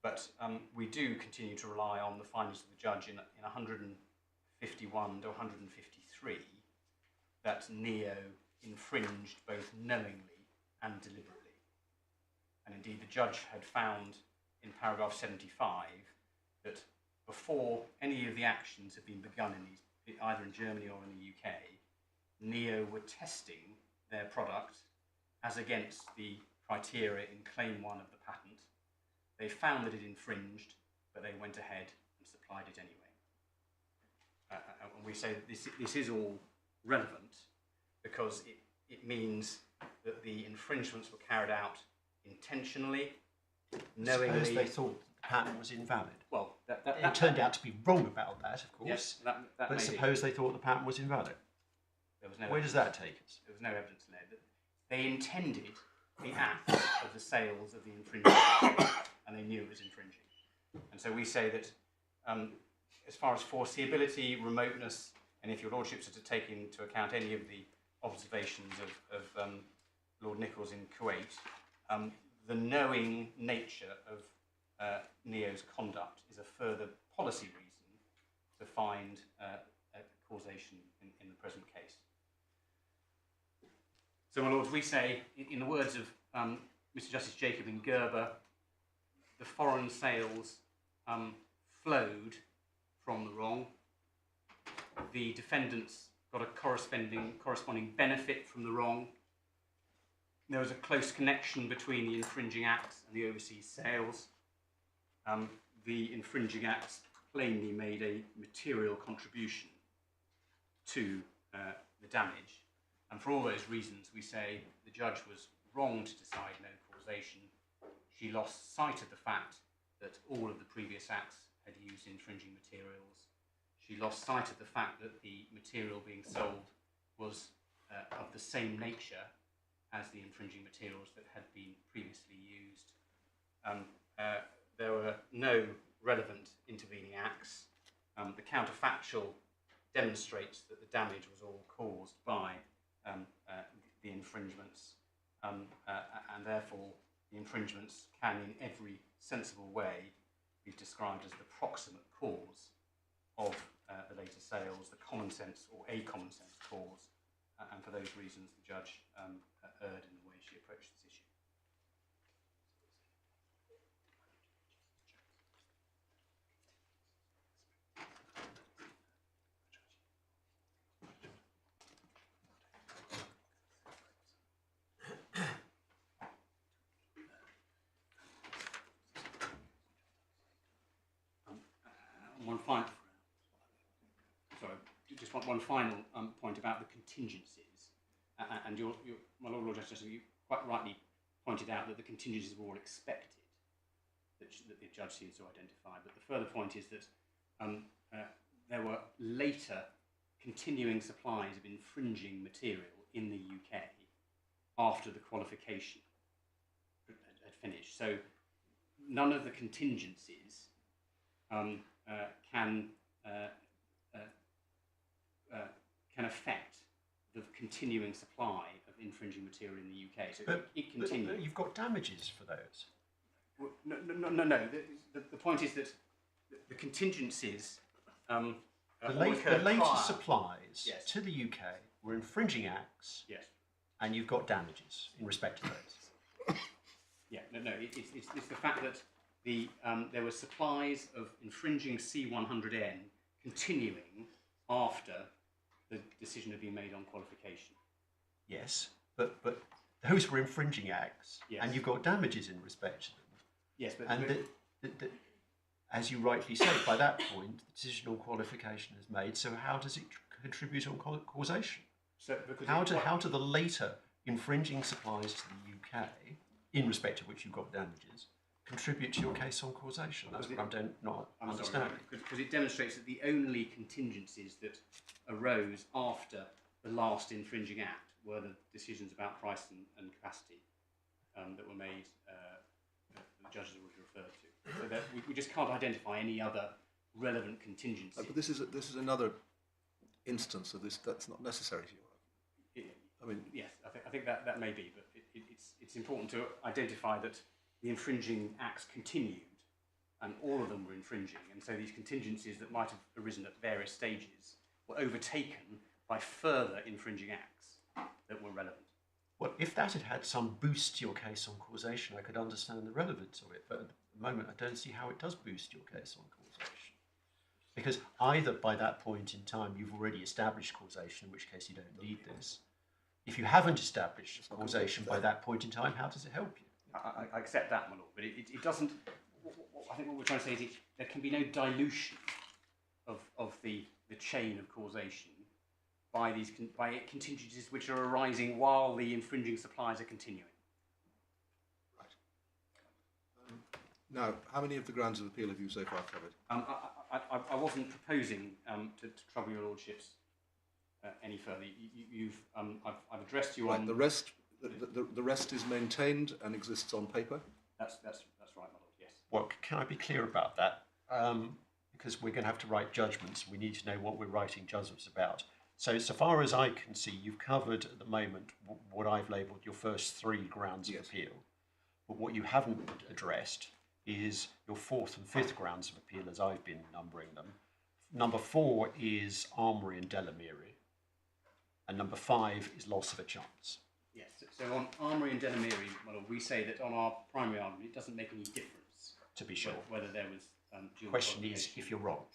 but we do continue to rely on the findings of the judge in 151 to 153 that Neo infringed both knowingly and deliberately. And indeed, the judge had found in paragraph 75 that before any of the actions had been begun either in Germany or in the UK, Neo were testing their product as against the criteria in Claim 1 of the patent. They found that it infringed, but they went ahead and supplied it anyway. And we say that this is all relevant because it means that the infringements were carried out intentionally, knowingly. Suppose they thought the patent was invalid. Well, it turned out to be wrong about that, of course. Yes, but suppose they thought the patent was invalid. There was no Where does that take us? There was no evidence in there. They intended the act of the sales of the infringement, and they knew it was infringing. And so we say that as far as foreseeability, remoteness, and if your lordships are to take into account any of the observations of Lord Nichols in Kuwait, the knowing nature of Neo's conduct is a further policy reason to find causation in the present case. So, my lords, we say, in the words of Mr. Justice Jacob in Gerber, the foreign sales flowed from the wrong. The defendants got a corresponding benefit from the wrong. There was a close connection between the infringing acts and the overseas sales. The infringing acts plainly made a material contribution to the damage. And for all those reasons, we say the judge was wrong to decide no causation. She lost sight of the fact that all of the previous acts had used infringing materials. She lost sight of the fact that the material being sold was of the same nature as the infringing materials that had been previously used. There were no relevant intervening acts. The counterfactual demonstrates that the damage was all caused by the infringements, and therefore the infringements can in every sensible way be described as the proximate cause of the later sales, the common sense or a common sense cause, and for those reasons the judge erred in the way she approached this issue. One final point about the contingencies, and my Lord Justice, you quite rightly pointed out that the contingencies were all expected, that the judge seems to identify. But the further point is that there were later continuing supplies of infringing material in the UK after the qualification had finished. So none of the contingencies can affect the continuing supply of infringing material in the UK. So it continues. But you've got damages for those. Well, no. The point is that the contingencies. The later supplies yes. to the UK were infringing acts. Yes. and you've got damages in respect to those. Yeah, no, it's the fact that there were supplies of infringing C100N continuing after the decision had been made on qualification. Yes, but those were infringing acts, Yes. and you've got damages in respect to them. Yes, but And as you rightly say, by that point, the decision on qualification is made. So how does it contribute on causation? so because How do the later infringing supplies to the UK, in respect to which you've got damages, contribute to your case on causation? That's what I'm not understanding. Because it demonstrates that the only contingencies that arose after the last infringing act were the decisions about price and capacity that were made, the judges already referred to. So that we just can't identify any other relevant contingencies. But this is another instance of this that's not necessary. I mean, yes, I think that may be, but it's important to identify that the infringing acts continued, and all of them were infringing, and so these contingencies that might have arisen at various stages were overtaken by further infringing acts that were relevant. Well, if that had had some boost to your case on causation, I could understand the relevance of it. But at the moment, I don't see how it does boost your case on causation. Because either by that point in time, you've already established causation, in which case you don't need this. If you haven't established causation by that point in time, how does it help you? I accept that, my lord, but it doesn't. I think what we're trying to say is there can be no dilution of the chain of causation by contingencies which are arising while the infringing supplies are continuing. right. Now, how many of the grounds of appeal have you so far covered? I wasn't proposing to trouble your lordships any further. I've addressed you Right. on The rest. The rest is maintained and exists on paper. That's right, my lord. Yes. Well, can I be clear about that? Because we're going to have to write judgments. We need to know what we're writing judgments about. So far as I can see, you've covered at the moment what I've labelled your first 3 grounds of appeal. But what you haven't addressed is your 4th and 5th grounds of appeal, as I've been numbering them. Number 4 is Armoury and Delamere, and number 5 is loss of a chance. Yes. So on Armoury and Delamere, my lord, we say that on our primary argument, it doesn't make any difference. To be sure. Whether there was dual Question is qualification. if you're wrong.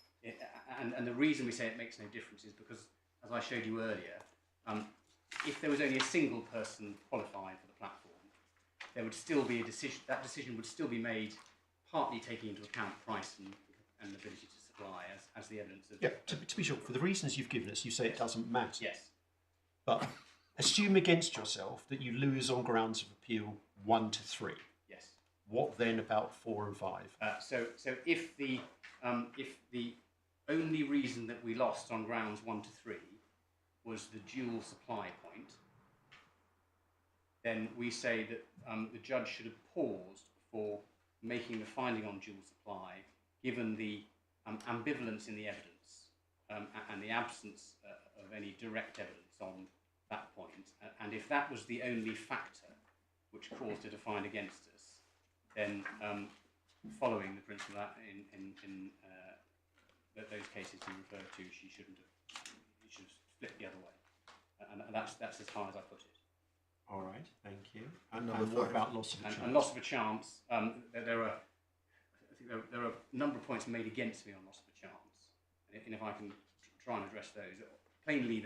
And the reason we say it makes no difference is because, as I showed you earlier, if there was only a single person qualified for the platform, there would still be a decision. That decision would still be made, partly taking into account price and ability to supply as the evidence of. Yeah, to be sure, for the reasons you've given us, you say it doesn't matter. Yes. But assume against yourself that you lose on grounds of appeal 1 to 3. Yes. What then about 4 and 5? So if the only reason that we lost on grounds 1 to 3 was the dual supply point, then we say that the judge should have paused before making the finding on dual supply, given the ambivalence in the evidence and the absence of any direct evidence on that point. And if that was the only factor which caused her to find against us, then following the principle that in those cases you referred to, she should have flipped the other way. And that's as far as I put it. All right, thank you. And And number what 5. about loss of a chance? And loss of a chance, there are a number of points made against me on loss of a chance. And if I can try and address those. Plainly,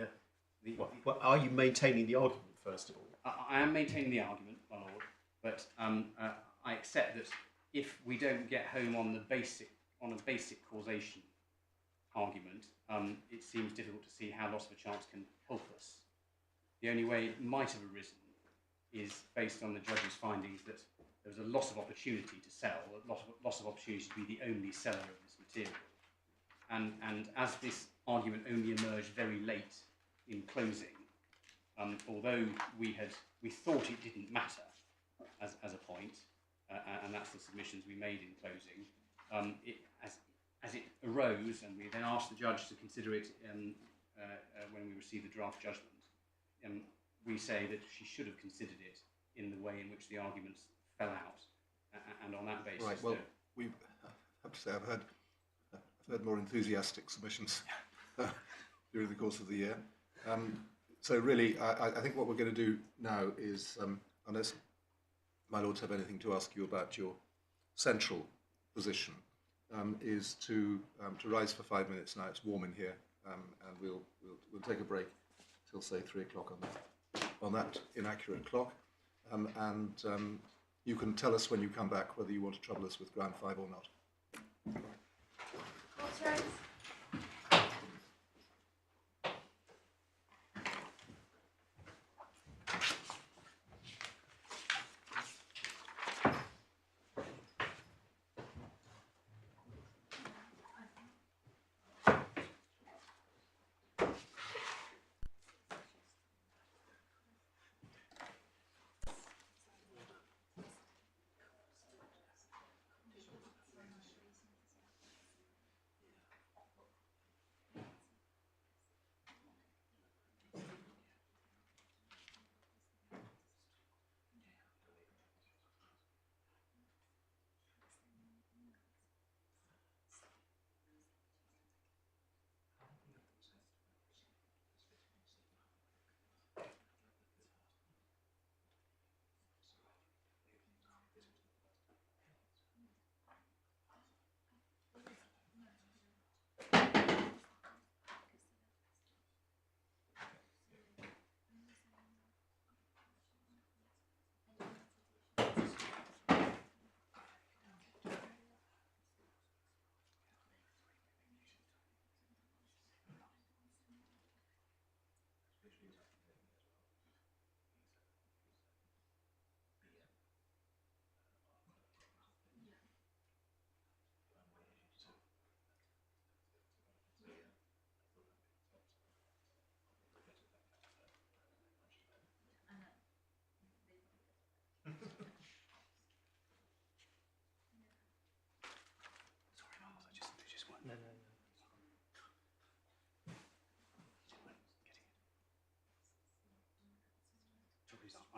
Well, are you maintaining the argument, first of all? I am maintaining the argument, my lord, but I accept that if we don't get home on a basic causation argument, it seems difficult to see how loss of a chance can help us. The only way it might have arisen is based on the judge's findings that there was a loss of opportunity to sell, a loss of opportunity to be the only seller of this material. And as this argument only emerged very late in closing, although we thought it didn't matter as a point, and that's the submissions we made in closing, as it arose, and we then asked the judge to consider it when we received the draft judgment, we say that she should have considered it in the way in which the arguments fell out, and on that basis. Right. Well, I have to say I've heard more enthusiastic submissions during the course of the year. So really, I think what we're going to do now is, unless my lords have anything to ask you about your central position, is to rise for 5 minutes now. It's warm in here, and we'll take a break till say 3 o'clock on that inaccurate clock, and you can tell us when you come back whether you want to trouble us with ground 5 or not. What's right?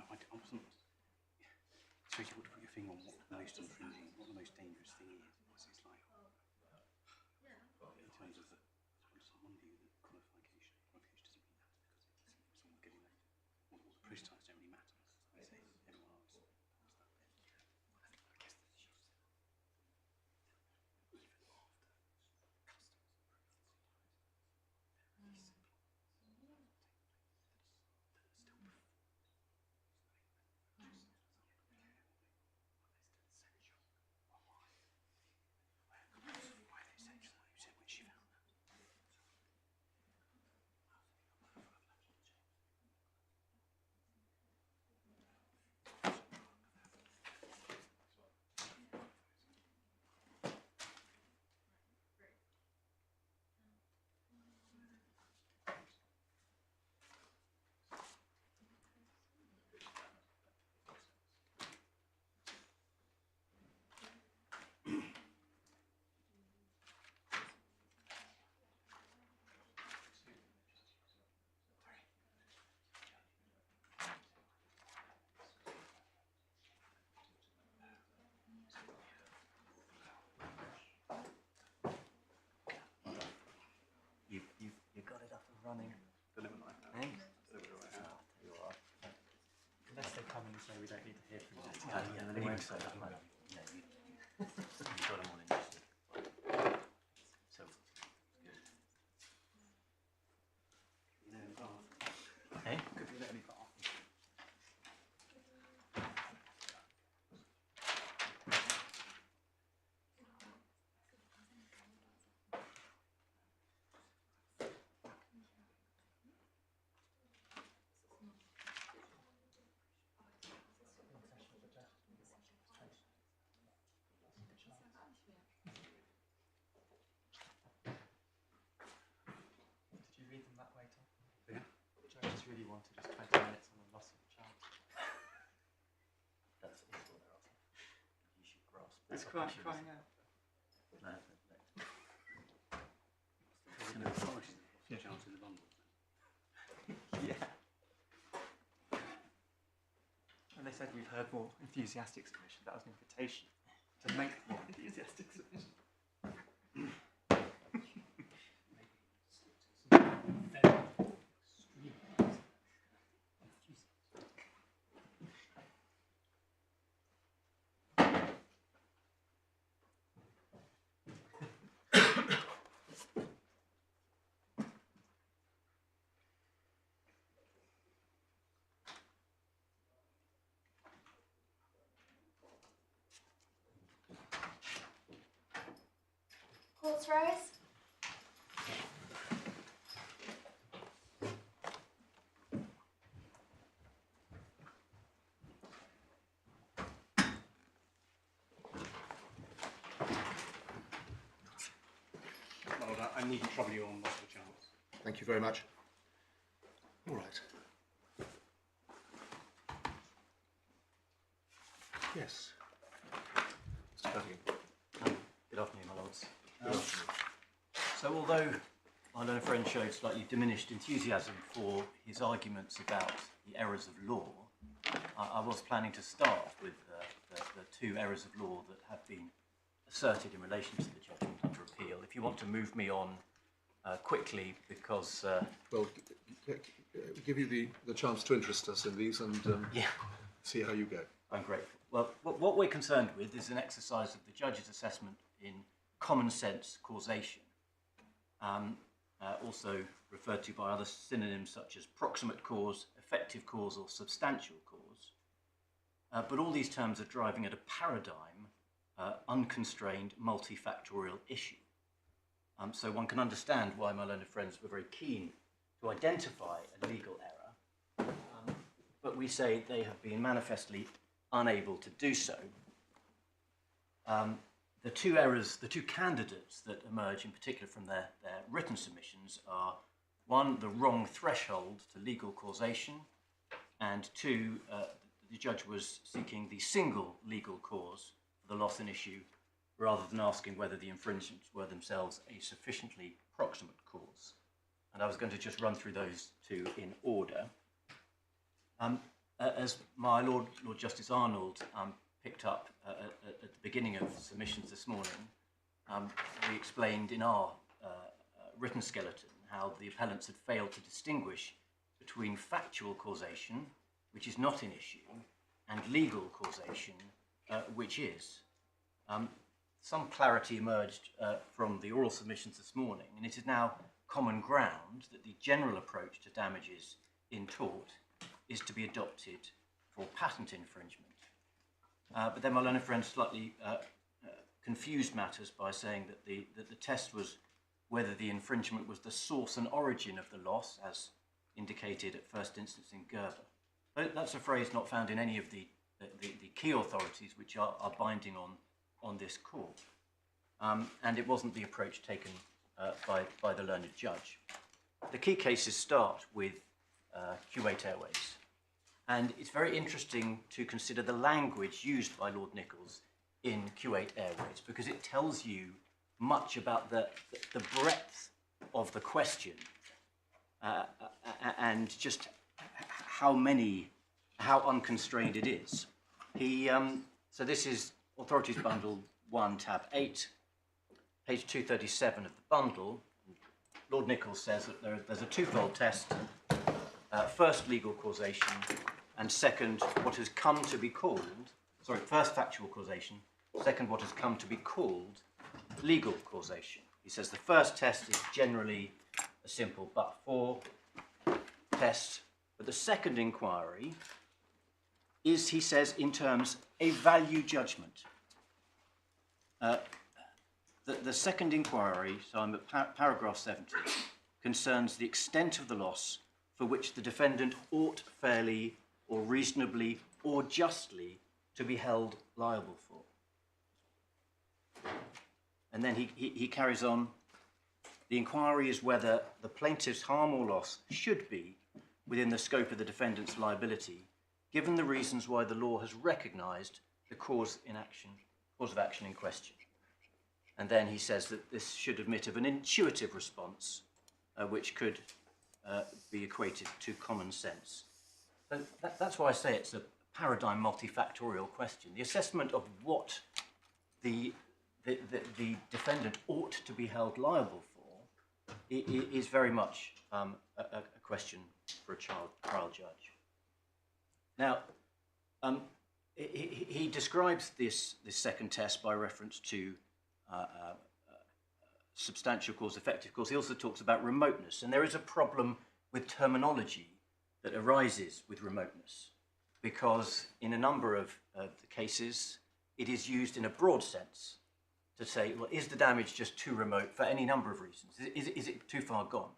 I wasn't so able to put your finger on what the most infringing, what the most dangerous thing is. Because it's like, in terms of the, someone view the qualification doesn't really matter because someone's getting that. All the prototypes don't really matter. They say everyone else past that bit. I guess the issues even after customs You got it up and running. deliver like that. Hey? Deliver like that. You are. Unless they come and say we don't need to hear from you. Yeah, and then they won't say that. Yeah, you got them all interested. So, good. You know, the bath. Hey? Could be let any bath. Did you read them that way, Tom? Yeah. Joe just really wanted just 20 minutes on the loss of a child. That's equal there, Arthur. You should grasp that. It's crying out. No, no. You know, the forest is the chance in the bundle. Yeah. And they said we've heard more enthusiastic submission. That was an invitation to make more enthusiastic submission. Court's rise. Well, I needn't trouble you on loss of a chance. Thank you very much. All right. Yes. Mr. Cutting. Good afternoon, my lords. So although my learned friend showed slightly diminished enthusiasm for his arguments about the errors of law, I was planning to start with the two errors of law that have been asserted in relation to the judgment under appeal. If you want to move me on quickly, because... Well, give you the chance to interest us in these and yeah. see how you go. I'm grateful. Well, what we're concerned with is an exercise of the judge's assessment in common sense causation, also referred to by other synonyms such as proximate cause, effective cause, or substantial cause. But all these terms are driving at a paradigm, unconstrained, multifactorial issue. So one can understand why my learned friends were very keen to identify a legal error, but we say they have been manifestly unable to do so. The two errors, the two candidates that emerge in particular from their written submissions are, one, the wrong threshold to legal causation, and two, the judge was seeking the single legal cause for the loss in issue rather than asking whether the infringements were themselves a sufficiently proximate cause. And I was going to just run through those two in order. As my Lord Justice Arnold picked up at the beginning of submissions this morning, we explained in our written skeleton how the appellants had failed to distinguish between factual causation, which is not in issue, and legal causation, which is. Some clarity emerged from the oral submissions this morning, and it is now common ground that the general approach to damages in tort is to be adopted for patent infringement. But then my learned friend slightly confused matters by saying that the test was whether the infringement was the source and origin of the loss, as indicated at first instance in Gerber. But that's a phrase not found in any of the key authorities which are binding on this court. And it wasn't the approach taken by the learned judge. The key cases start with Q8 Airways. And it's very interesting to consider the language used by Lord Nichols in Q8 Airways, because it tells you much about the breadth of the question and just how unconstrained it is. So this is Authorities Bundle 1, tab 8, page 237 of the bundle. Lord Nichols says that there's a twofold test. First, legal causation, and second, what has come to be called, first, factual causation, second, what has come to be called legal causation. He says the first test is generally a simple but-for test, but the second inquiry is, he says, in terms, a value judgment. The second inquiry, so I'm at paragraph 70, concerns the extent of the loss for which the defendant ought fairly or reasonably or justly to be held liable for. And then he carries on, the inquiry is whether the plaintiff's harm or loss should be within the scope of the defendant's liability, given the reasons why the law has recognised the cause of action in question. And then he says that this should admit of an intuitive response, which could be equated to common sense. So that's why I say it's a paradigm multifactorial question. The assessment of what the defendant ought to be held liable for is very much a question for a trial judge. Now, he describes this second test by reference to substantial cause, effective cause. He also talks about remoteness, and there is a problem with terminology that arises with remoteness, because in a number of the cases it is used in a broad sense, to say, well, is the damage just too remote for any number of reasons? Is it too far gone?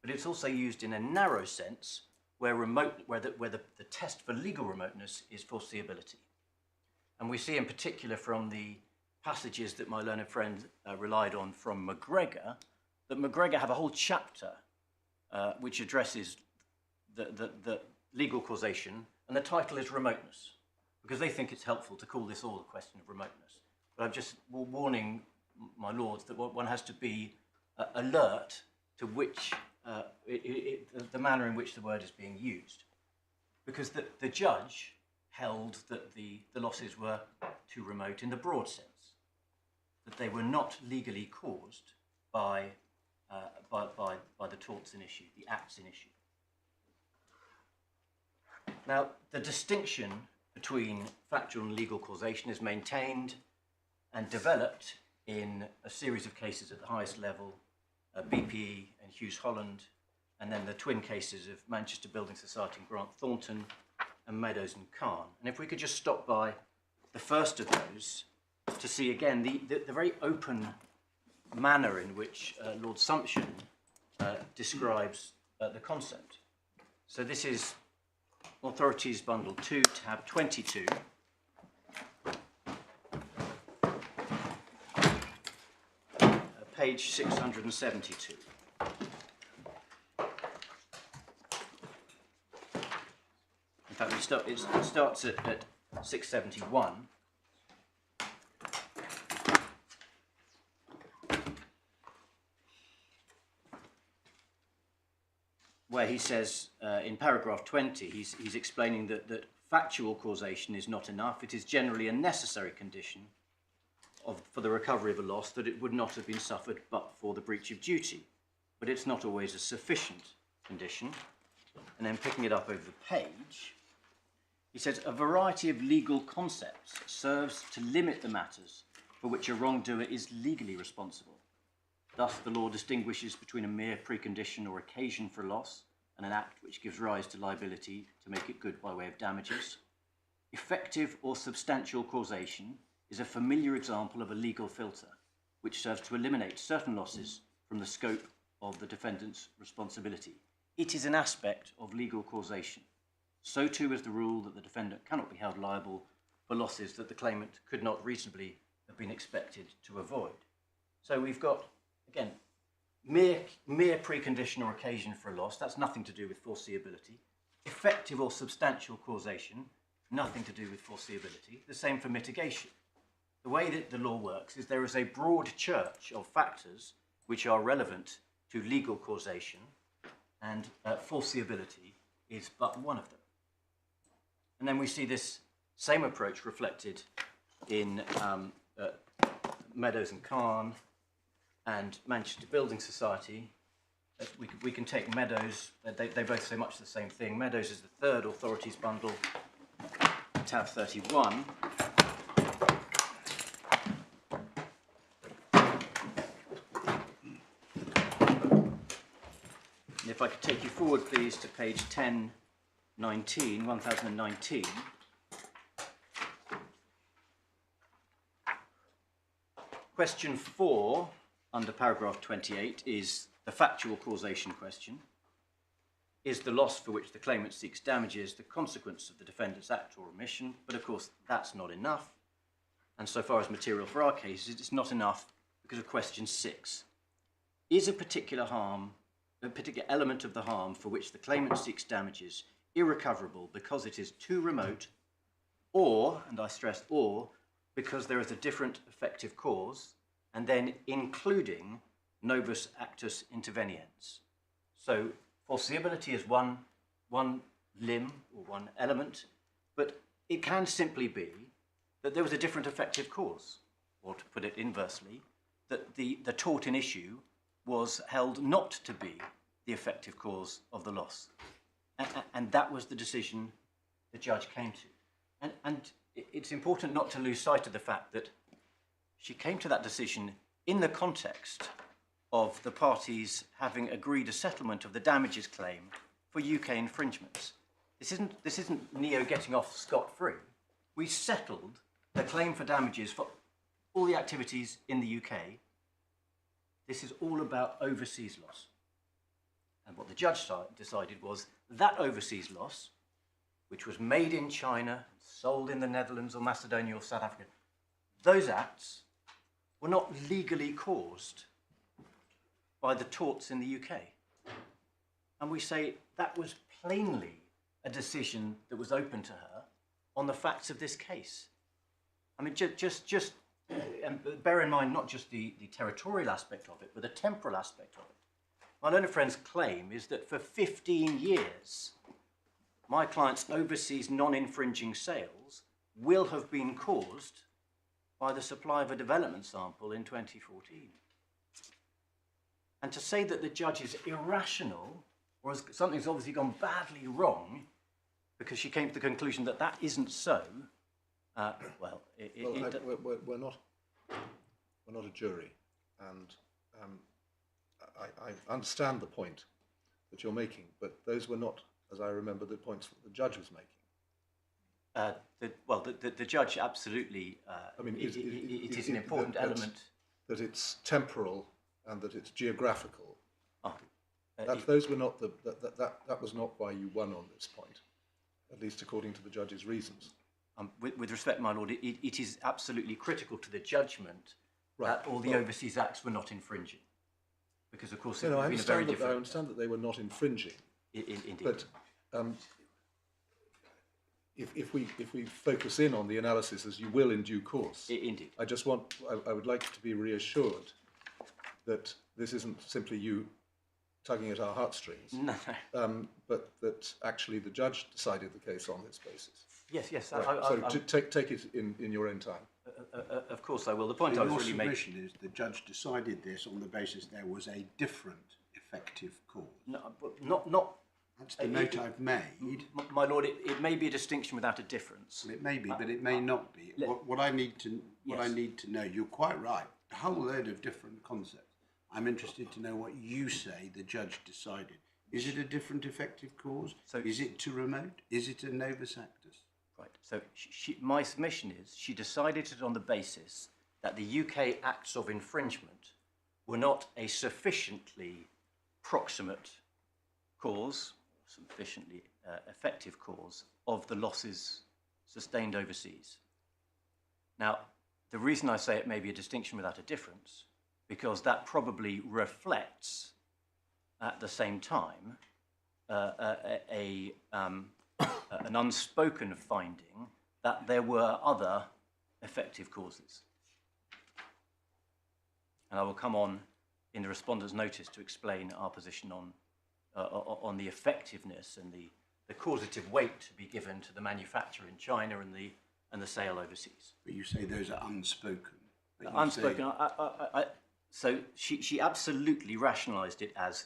But it's also used in a narrow sense where the test for legal remoteness is foreseeability. And we see in particular from the passages that my learned friend relied on from McGregor, that McGregor have a whole chapter which addresses the legal causation, and the title is remoteness, because they think it's helpful to call this all a question of remoteness. But I'm just warning my lords that one has to be alert to which the manner in which the word is being used, because the judge held that the losses were too remote in the broad sense, that they were not legally caused by the torts in issue, the acts in issue. Now, the distinction between factual and legal causation is maintained and developed in a series of cases at the highest level, BPE and Hughes Holland, and then the twin cases of Manchester Building Society and Grant Thornton, and Meadows and Kahn. And if we could just stop by the first of those to see again the very open manner in which Lord Sumption describes the concept. So this is Authorities Bundle 2, tab 22. Page 672. In fact, it starts at 671. Where he says, in paragraph 20, he's explaining that factual causation is not enough. It is generally a necessary condition for the recovery of a loss that it would not have been suffered but for the breach of duty. But it's not always a sufficient condition. And then picking it up over the page, he says, a variety of legal concepts serves to limit the matters for which a wrongdoer is legally responsible. Thus, the law distinguishes between a mere precondition or occasion for a loss and an act which gives rise to liability to make it good by way of damages. Effective or substantial causation is a familiar example of a legal filter, which serves to eliminate certain losses from the scope of the defendant's responsibility. It is an aspect of legal causation. So too is the rule that the defendant cannot be held liable for losses that the claimant could not reasonably have been expected to avoid. So we've got, again, mere precondition or occasion for a loss, that's nothing to do with foreseeability. Effective or substantial causation, nothing to do with foreseeability. The same for mitigation. The way that the law works is there is a broad church of factors which are relevant to legal causation, and foreseeability is but one of them. And then we see this same approach reflected in Meadows and Kahn and Manchester Building Society. We can take Meadows, they both say much the same thing. Meadows is the third authorities bundle, tab 31. And if I could take you forward, please, to page 1019. Question 4, under paragraph 28, is the factual causation question. Is the loss for which the claimant seeks damages the consequence of the defendant's act or omission? But of course, that's not enough. And so far as material for our cases, it's not enough because of question 6. Is a particular element of the harm for which the claimant seeks damages irrecoverable because it is too remote, or, and I stress or, because there is a different effective cause, and then including novus actus interveniens. So foreseeability is one limb or one element, but it can simply be that there was a different effective cause, or to put it inversely, that the tort in issue was held not to be the effective cause of the loss. And that was the decision the judge came to. And it's important not to lose sight of the fact that she came to that decision in the context of the parties having agreed a settlement of the damages claim for UK infringements. This isn't Neo getting off scot-free. We settled the claim for damages for all the activities in the UK. This is all about overseas loss. And what the judge decided was that overseas loss, which was made in China, sold in the Netherlands or Macedonia or South Africa, those acts were not legally caused by the torts in the UK. And we say that was plainly a decision that was open to her on the facts of this case. I mean, and bear in mind not just the territorial aspect of it, but the temporal aspect of it. My learned friend's claim is that for 15 years, my client's overseas non-infringing sales will have been caused by the supply of a development sample in 2014. And to say that the judge is irrational, or something's obviously gone badly wrong, because she came to the conclusion that that isn't so, we're not a jury, and I understand the point that you're making, but those were not, as I remember, the points that the judge was making. The judge absolutely. I mean, it is an important element that it's temporal and that it's geographical. That was not why you won on this point, at least according to the judge's reasons. With respect, my lord, it is absolutely critical to the judgment that all the overseas acts were not infringing, because of course it would have been a very different. I understand that they were not infringing. Indeed. But if we focus in on the analysis, as you will in due course, indeed, I would like to be reassured that this isn't simply you tugging at our heartstrings, but that actually the judge decided the case on this basis. Yes. Right. Take it in your own time. Of course I will. The point I was really making... Your submission is the judge decided this on the basis there was a different effective cause. No, but not. That's the note I've made. My lord, it may be a distinction without a difference. Well, it may be, but it may not be. What I need to know, you're quite right, a whole load of different concepts. I'm interested to know what you say the judge decided. Is it a different effective cause? Is it too remote? Is it a novus actus? Right. So my submission is she decided it on the basis that the UK acts of infringement were not a sufficiently proximate cause, sufficiently effective cause of the losses sustained overseas. Now, the reason I say it may be a distinction without a difference, because that probably reflects at the same time an unspoken finding that there were other effective causes. And I will come on in the respondent's notice to explain our position on the effectiveness and the causative weight to be given to the manufacture in China and the sale overseas. But you say those are unspoken. Unspoken. So she absolutely rationalised it as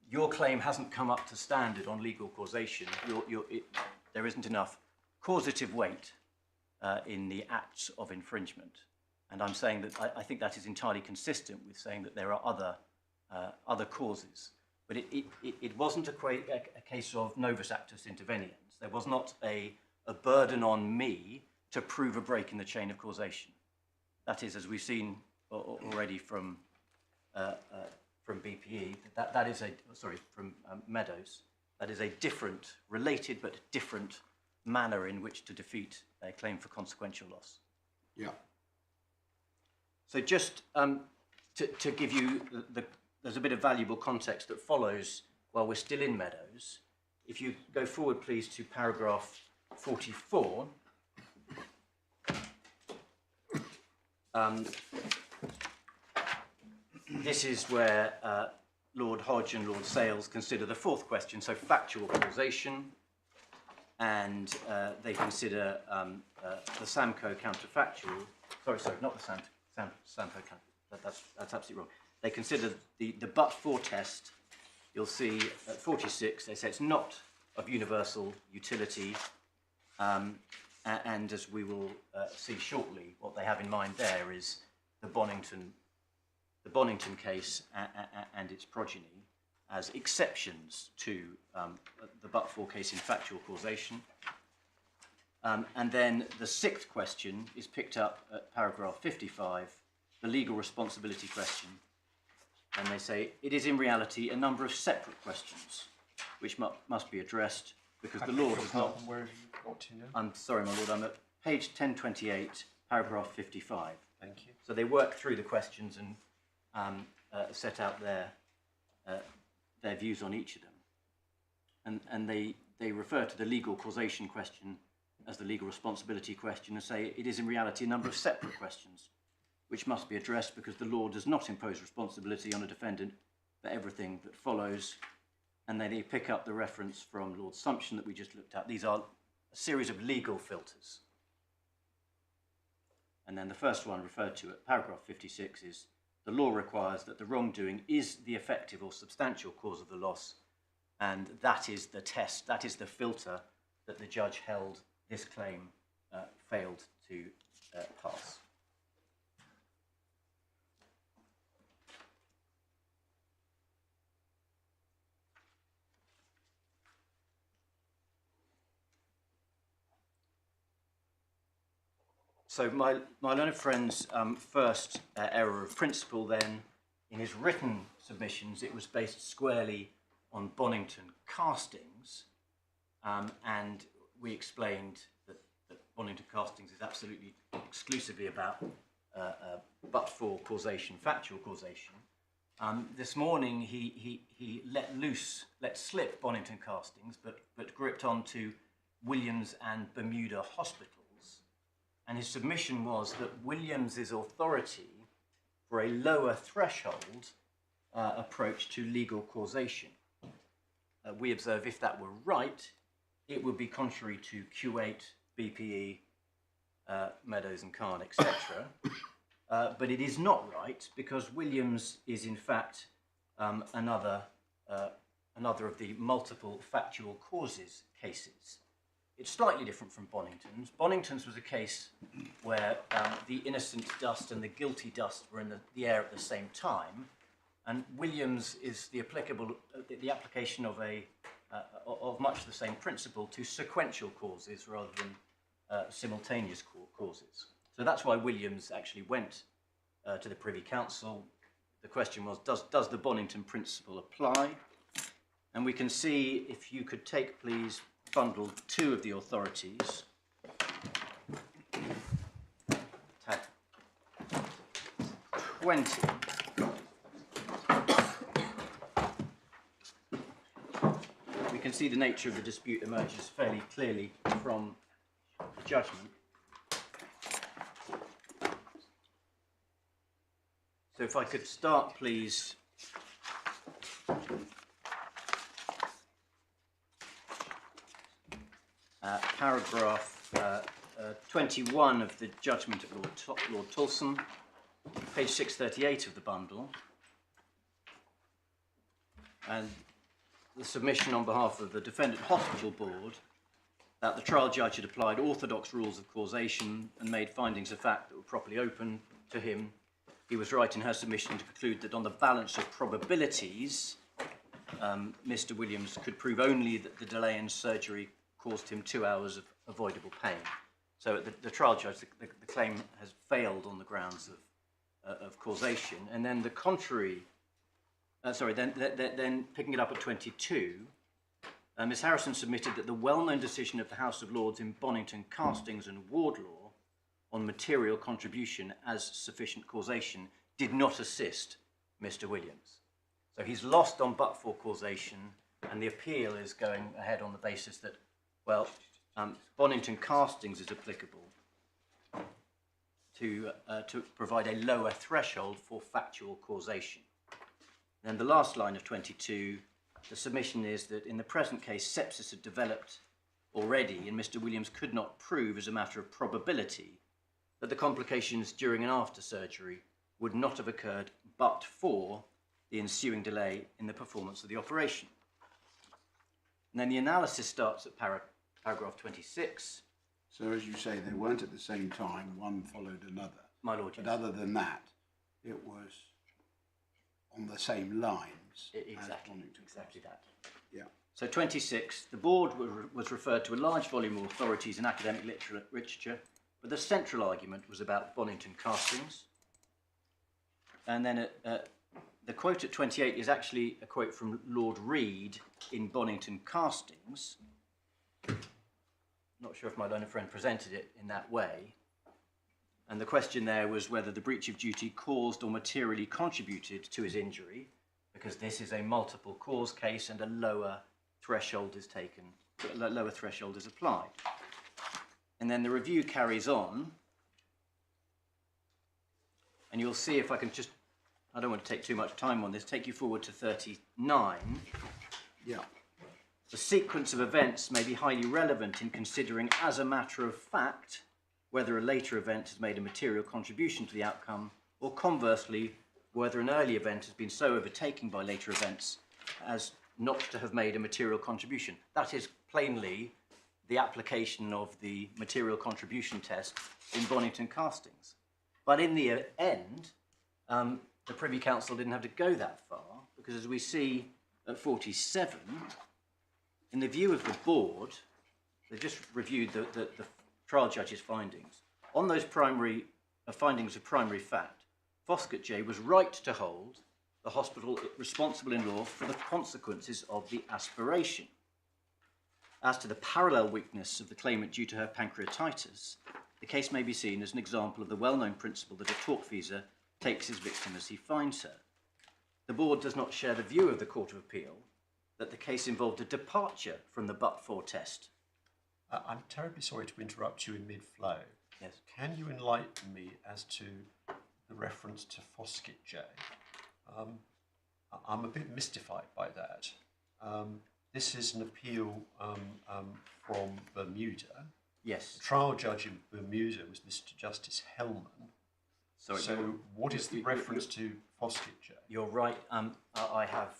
your claim hasn't come up to standard on legal causation. There isn't enough causative weight in the acts of infringement. And I'm saying that I think that is entirely consistent with saying that there are other causes. But it wasn't a case of novus actus interveniens. There was not a burden on me to prove a break in the chain of causation. That is, as we've seen already from BPE, from Meadows, that is a different, related but different manner in which to defeat a claim for consequential loss. Yeah. So just to give you there's a bit of valuable context that follows while we're still in Meadows. If you go forward, please, to paragraph 44. This is where Lord Hodge and Lord Sales consider the fourth question, so factual causation, and they consider the Samco counterfactual. Sorry, not the Samco counter. That's absolutely wrong. They consider the but-for test. You'll see at 46, they say it's not of universal utility, and as we will see shortly, what they have in mind there is the Bonington case and its progeny as exceptions to the but-for case in factual causation. And then the sixth question is picked up at paragraph 55, the legal responsibility question. And they say, it is in reality a number of separate questions which must be addressed because the law does not... Where have you got to now? I'm sorry, my lord, I'm at page 1028, paragraph 55. Thank you. So they work through the questions and set out their views on each of them. And they refer to the legal causation question as the legal responsibility question and say it is in reality a number of separate questions which must be addressed because the law does not impose responsibility on a defendant for everything that follows. And then they pick up the reference from Lord Sumption that we just looked at. These are a series of legal filters. And then the first one referred to at paragraph 56 is the law requires that the wrongdoing is the effective or substantial cause of the loss, and that is the test, that is the filter that the judge held this claim failed to pass. So my learned friend's first error of principle then, in his written submissions, it was based squarely on Bonington castings, and we explained that Bonington castings is absolutely exclusively about but-for causation, factual causation. This morning he let slip Bonington castings, but gripped onto Williams and Bermuda hospitals. And his submission was that Williams's authority for a lower threshold approach to legal causation. We observe if that were right, it would be contrary to Q8, BPE, Meadows and Kahn, etc. But it is not right because Williams is in fact another of the multiple factual causes cases. It's slightly different from Bonington's. Bonington's was a case where the innocent dust and the guilty dust were in the air at the same time, and Williams is the application of of much the same principle to sequential causes rather than simultaneous causes. So that's why Williams actually went to the Privy Council. The question was, does the Bonington principle apply? And we can see, if you could take, please, bundle 2 of the authorities. Tab 20. We can see the nature of the dispute emerges fairly clearly from the judgment. So if I could start, please, paragraph 21 of the judgment of Lord Coulson, page 638 of the bundle, and the submission on behalf of the Defendant Hospital Board that the trial judge had applied orthodox rules of causation and made findings of fact that were properly open to him. He was right in her submission to conclude that on the balance of probabilities, Mr. Williams could prove only that the delay in surgery caused him 2 hours of avoidable pain. So the trial judge, the claim has failed on the grounds of causation. And then the contrary, then picking it up at 22, Ms. Harrison submitted that the well-known decision of the House of Lords in Bonington Castings and Wardlaw on material contribution as sufficient causation did not assist Mr. Williams. So he's lost on but-for causation, and the appeal is going ahead on the basis that, well, Bonington Castings is applicable to provide a lower threshold for factual causation. Then the last line of 22, the submission is that in the present case, sepsis had developed already, and Mr. Williams could not prove as a matter of probability that the complications during and after surgery would not have occurred but for the ensuing delay in the performance of the operation. And then the analysis starts at paragraph 26. So as you say, they weren't at the same time, one followed another. My lord, But yes. other than that, it was on the same lines. Exactly, as Bonington exactly that. Yeah. So 26, the board was referred to a large volume of authorities in academic literature, but the central argument was about Bonington castings. And then the quote at 28 is actually a quote from Lord Reed in Bonington Castings. Not sure if my learned friend presented it in that way. And the question there was whether the breach of duty caused or materially contributed to his injury, because this is a multiple cause case and a lower threshold is taken, lower threshold is applied. And then the review carries on, and you'll see if I can just, I don't want to take too much time on this, take you forward to 39. Yeah. The sequence of events may be highly relevant in considering as a matter of fact whether a later event has made a material contribution to the outcome, or conversely, whether an early event has been so overtaken by later events as not to have made a material contribution. That is plainly the application of the material contribution test in Bonington Castings. But in the end, the Privy Council didn't have to go that far, because as we see at 47, in the view of the board, they just reviewed the trial judge's findings. On those findings of primary fact, Foskett J was right to hold the hospital responsible in law for the consequences of the aspiration. As to the parallel weakness of the claimant due to her pancreatitis, the case may be seen as an example of the well-known principle that a tortfeasor takes his victim as he finds her. The board does not share the view of the Court of Appeal that the case involved a departure from the but-for test. I'm terribly sorry to interrupt you in mid-flow. Yes. Can you enlighten me as to the reference to Foskett J? I'm a bit mystified by that. This is an appeal from Bermuda. Yes. The trial judge in Bermuda was Mr. Justice Hellman. Sorry, so what is the reference to Foskett J? You're right. I have.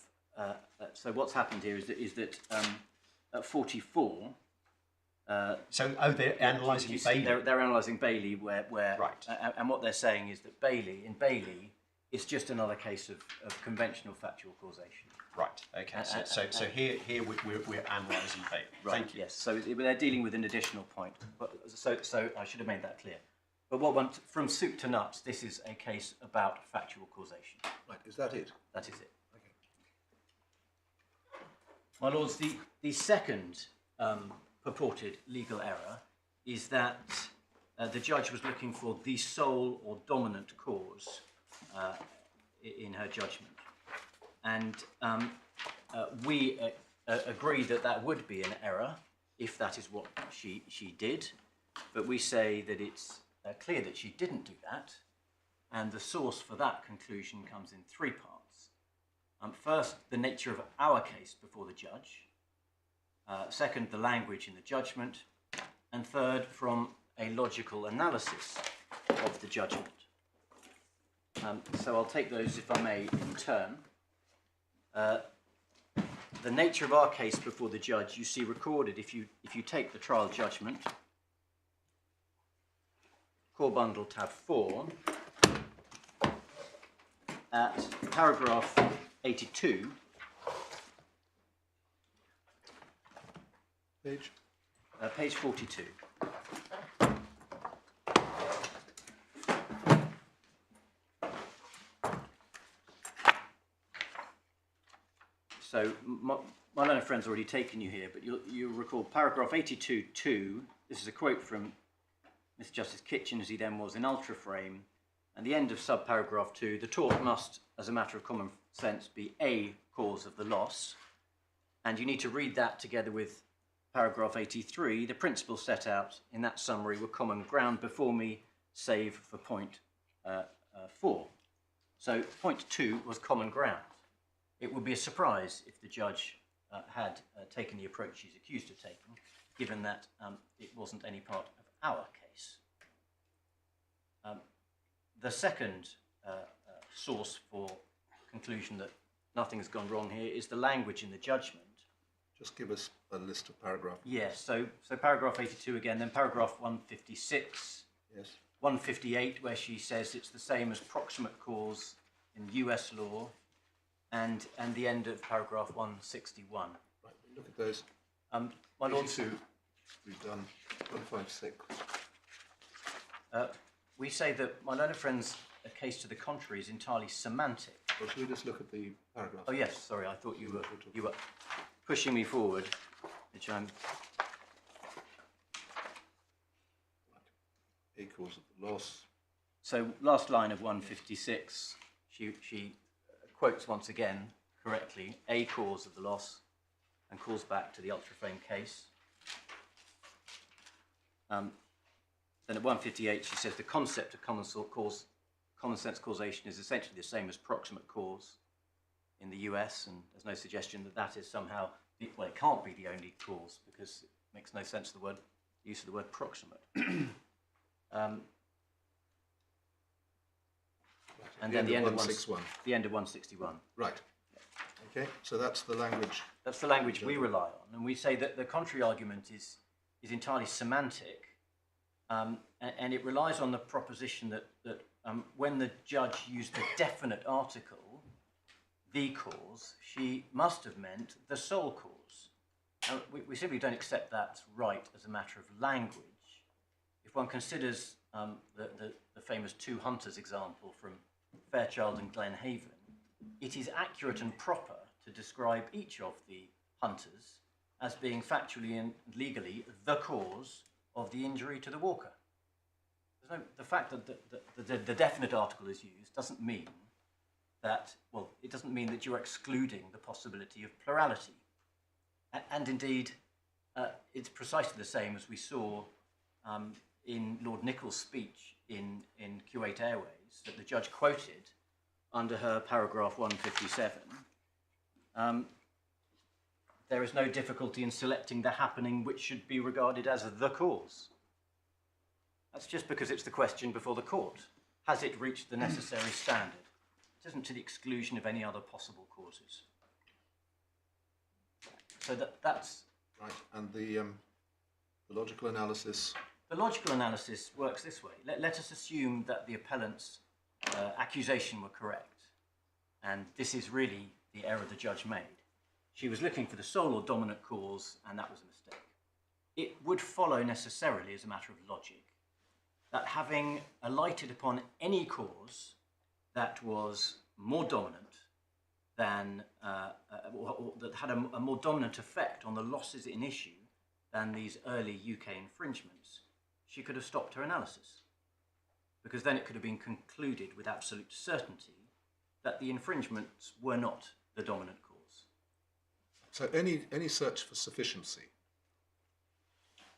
So what's happened here is that at 44. They're analysing Bailey. They're analysing Bailey, where right. And what they're saying is that Bailey is just another case of conventional factual causation. Right. Okay. So here we're analysing Bailey. Right. Thank you. Yes. So they're dealing with an additional point. So I should have made that clear. But from soup to nuts, this is a case about factual causation. Right, is that it? That is it. Okay. My lords, the second purported legal error is that the judge was looking for the sole or dominant cause in her judgment. And we agree that that would be an error if that is what she did. But we say that it's clear that she didn't do that. And the source for that conclusion comes in three parts. First, the nature of our case before the judge. Second, the language in the judgment. And third, from a logical analysis of the judgment. So I'll take those, if I may, in turn. The nature of our case before the judge you see recorded if you take the trial judgment, core bundle tab 4, at paragraph 82. Page? Page 42. So my learned friend's already taken you here, but you'll recall paragraph 82.2. This is a quote from Mr. Justice Kitchen, as he then was in ultraframe. And the end of subparagraph 2, the tort must, as a matter of common sense, be a cause of the loss. And you need to read that together with paragraph 83. The principles set out in that summary were common ground before me, save for point 4. So point 2 was common ground. It would be a surprise if the judge had taken the approach she's accused of taking, given that it wasn't any part of our case. The second source for conclusion that nothing has gone wrong here is the language in the judgment. Just give us a list of paragraphs. Yes, so paragraph 82 again, then paragraph 156. Yes. 158, where she says it's the same as proximate cause in US law, and the end of paragraph 161. Right. look at those. My Lord, 82, we've done 156. we say that my learned friend's case to the contrary is entirely semantic. Well, should we just look at the paragraph? Oh yes, sorry, I thought you were pushing me forward, which I'm. A cause of the loss. So last line of 156, she quotes once again correctly a cause of the loss, and calls back to the ultraframe case. Then at 158, she says the concept of common sense causation is essentially the same as proximate cause in the US, and there's no suggestion that that is somehow, well, it can't be the only cause because it makes no sense the use of the word proximate. And then the end of 161. The end of 161. Right. Okay, so that's the language. That's the language we rely on, and we say that the contrary argument is entirely semantic, and it relies on the proposition that when the judge used the definite article, the cause, she must have meant the sole cause. Now, we simply don't accept that right as a matter of language. If one considers the famous two hunters example from Fairchild and Glenhaven, it is accurate and proper to describe each of the hunters as being factually and legally the cause of the injury to the walker. The fact that the definite article is used doesn't mean that, well, it doesn't mean that you're excluding the possibility of plurality. And indeed, it's precisely the same as we saw in Lord Nichols' speech in Kuwait Airways that the judge quoted under her paragraph 157. There is no difficulty in selecting the happening which should be regarded as the cause. That's just because it's the question before the court. Has it reached the necessary standard? It isn't to the exclusion of any other possible causes. So that's... Right, and the logical analysis... The logical analysis works this way. Let us assume that the appellant's accusation were correct, and this is really the error the judge made. She was looking for the sole or dominant cause, and that was a mistake. It would follow necessarily, as a matter of logic, that having alighted upon any cause that was more dominant than, or that had a more dominant effect on the losses in issue than these early UK infringements, she could have stopped her analysis, because then it could have been concluded with absolute certainty that the infringements were not the dominant cause. So any search for sufficiency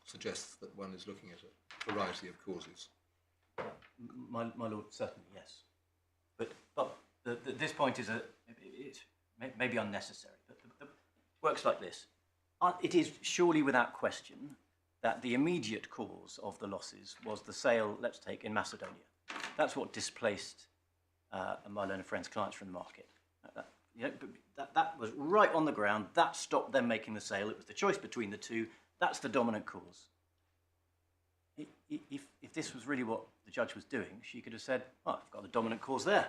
suggests that one is looking at a variety of causes. My lord, certainly, yes. But this point is it may be unnecessary, but it works like this. It is surely without question that the immediate cause of the losses was the sale, let's take, in Macedonia. That's what displaced my learned friend's clients from the market. That was right on the ground. That stopped them making the sale. It was the choice between the two. That's the dominant cause. If this was really what the judge was doing, she could have said, "Oh, I've got the dominant cause there."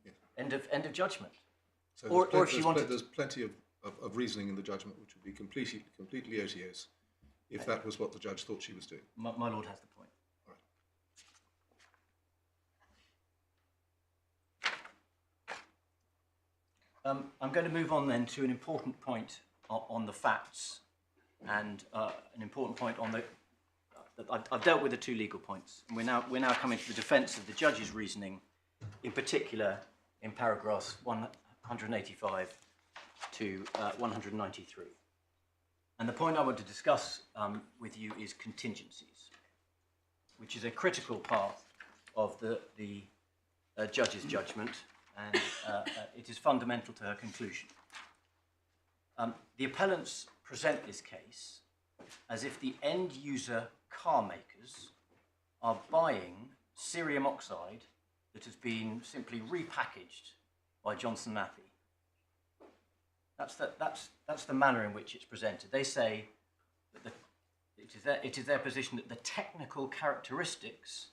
Yes. End of judgment. So or if she wanted, there's plenty of reasoning in the judgment which would be completely OTAs if that was what the judge thought she was doing. My lord has the point. All right. I'm going to move on then to an important point on the facts, and an important point on the. I've dealt with the two legal points, and we're now coming to the defence of the judge's reasoning, in particular in paragraphs 185 to 193. And the point I want to discuss with you is contingencies, which is a critical part of the judge's judgment, and it is fundamental to her conclusion. The appellants present this case as if the end user car makers are buying cerium oxide that has been simply repackaged by Johnson Matthey. That's the manner in which it's presented. They say that it is their position that the technical characteristics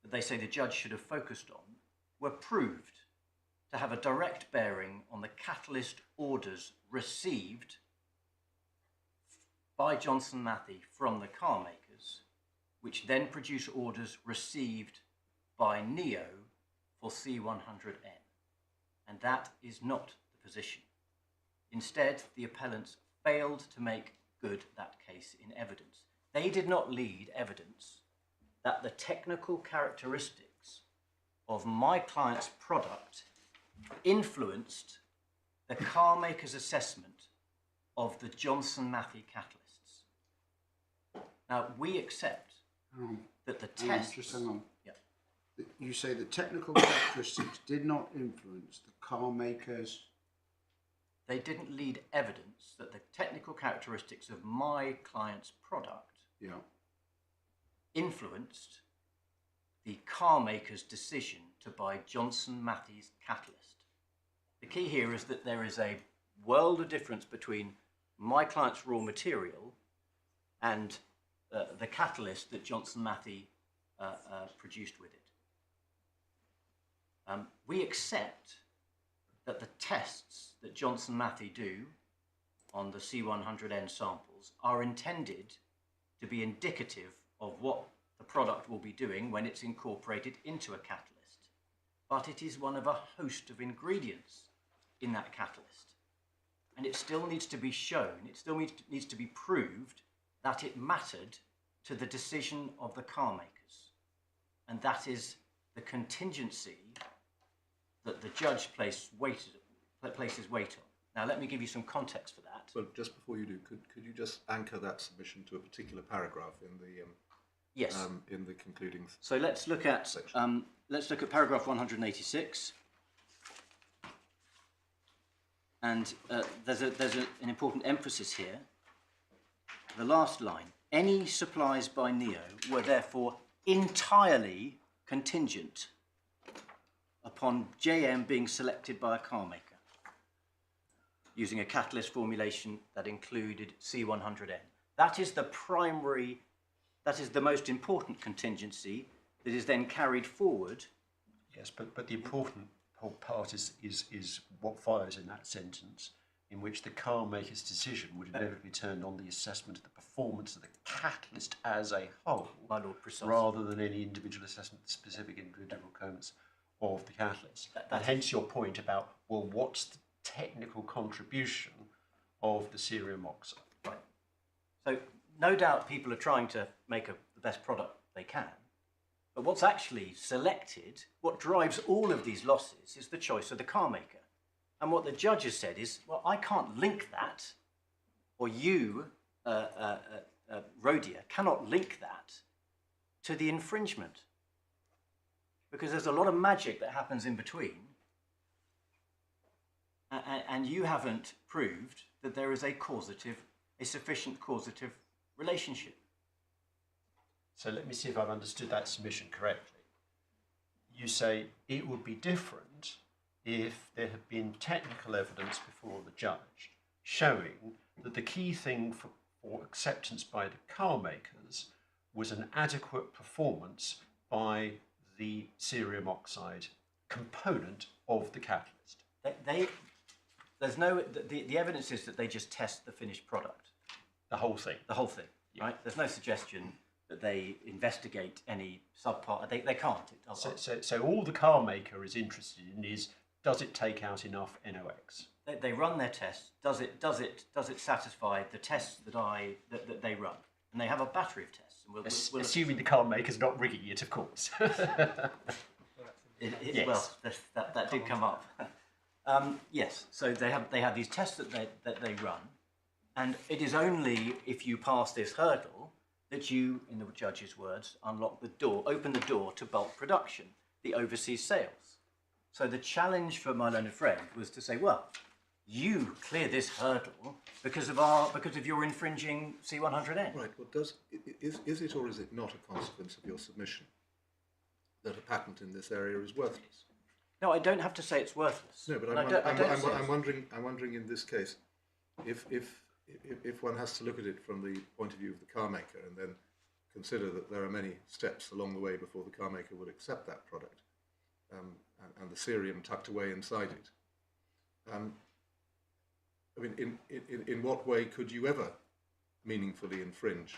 that they say the judge should have focused on were proved to have a direct bearing on the catalyst orders received by Johnson Matthey from the car makers, which then produce orders received by Neo for C100N. And that is not the position. Instead, the appellants failed to make good that case in evidence. They did not lead evidence that the technical characteristics of my client's product influenced the car maker's assessment of the Johnson Matthey catalysts. Now, we accept that the tests... Just hang on. Yeah. You say the technical characteristics did not influence the car makers. They didn't lead evidence that the technical characteristics of my client's product influenced the car maker's decision to buy Johnson Matthey's catalyst. The key here is that there is a world of difference between my client's raw material and the catalyst that Johnson Matthey produced with it. We accept that the tests that Johnson Matthey do on the C100N samples are intended to be indicative of what the product will be doing when it's incorporated into a catalyst. But it is one of a host of ingredients in that catalyst. And it still needs to be shown, it still needs to be proved that it mattered to the decision of the car makers. And that is the contingency that the judge places weight on. Now, let me give you some context for that. So just before you do, could you just anchor that submission to a particular paragraph in the yes. In the concluding? So let's look at paragraph 186, and there's an important emphasis here. The last line: any supplies by Neo were therefore entirely contingent upon JM being selected by a car maker using a catalyst formulation that included C100N. That is the primary, that is the most important contingency that is then carried forward. Yes, but the important part is what follows in that sentence, in which the car maker's decision would inevitably be turned on the assessment of the performance of the catalyst as a whole, My lord, precisely. rather than any individual assessment of the specific individual components of the catalyst. And hence your point about, well, what's the technical contribution of the cerium oxide? Right. So no doubt people are trying to make the best product they can, but what's actually selected, what drives all of these losses, is the choice of the car maker. And what the judge has said is, well, I can't link that, or you, Rhodia, cannot link that to the infringement, because there's a lot of magic that happens in between, and you haven't proved that there is a sufficient causative relationship. So let me see if I've understood that submission correctly. You say it would be different if there had been technical evidence before the judge showing that the key thing for acceptance by the car makers was an adequate performance by the cerium oxide component of the catalyst. The evidence is that they just test the finished product. The whole thing. The whole thing, Yeah. right? There's no suggestion that they investigate any subpart. They can't. So all the car maker is interested in is, does it take out enough NOx? They run their tests. Does it satisfy the tests that they run? And they have a battery of tests. And we'll assuming the car maker's not rigging it, of course. Yes. Well, that did come up. Yes. So they have these tests that they run, and it is only if you pass this hurdle that you, in the judge's words, open the door to bulk production, the overseas sales. So the challenge for my learned friend was to say, well, you clear this hurdle because of your infringing C100N. Right. Well, is it or is it not a consequence of your submission that a patent in this area is worthless? No, I don't have to say it's worthless. No, but I'm wondering in this case, if one has to look at it from the point of view of the car maker and then consider that there are many steps along the way before the car maker would accept that product, and the cerium tucked away inside it. I mean, in what way could you ever meaningfully infringe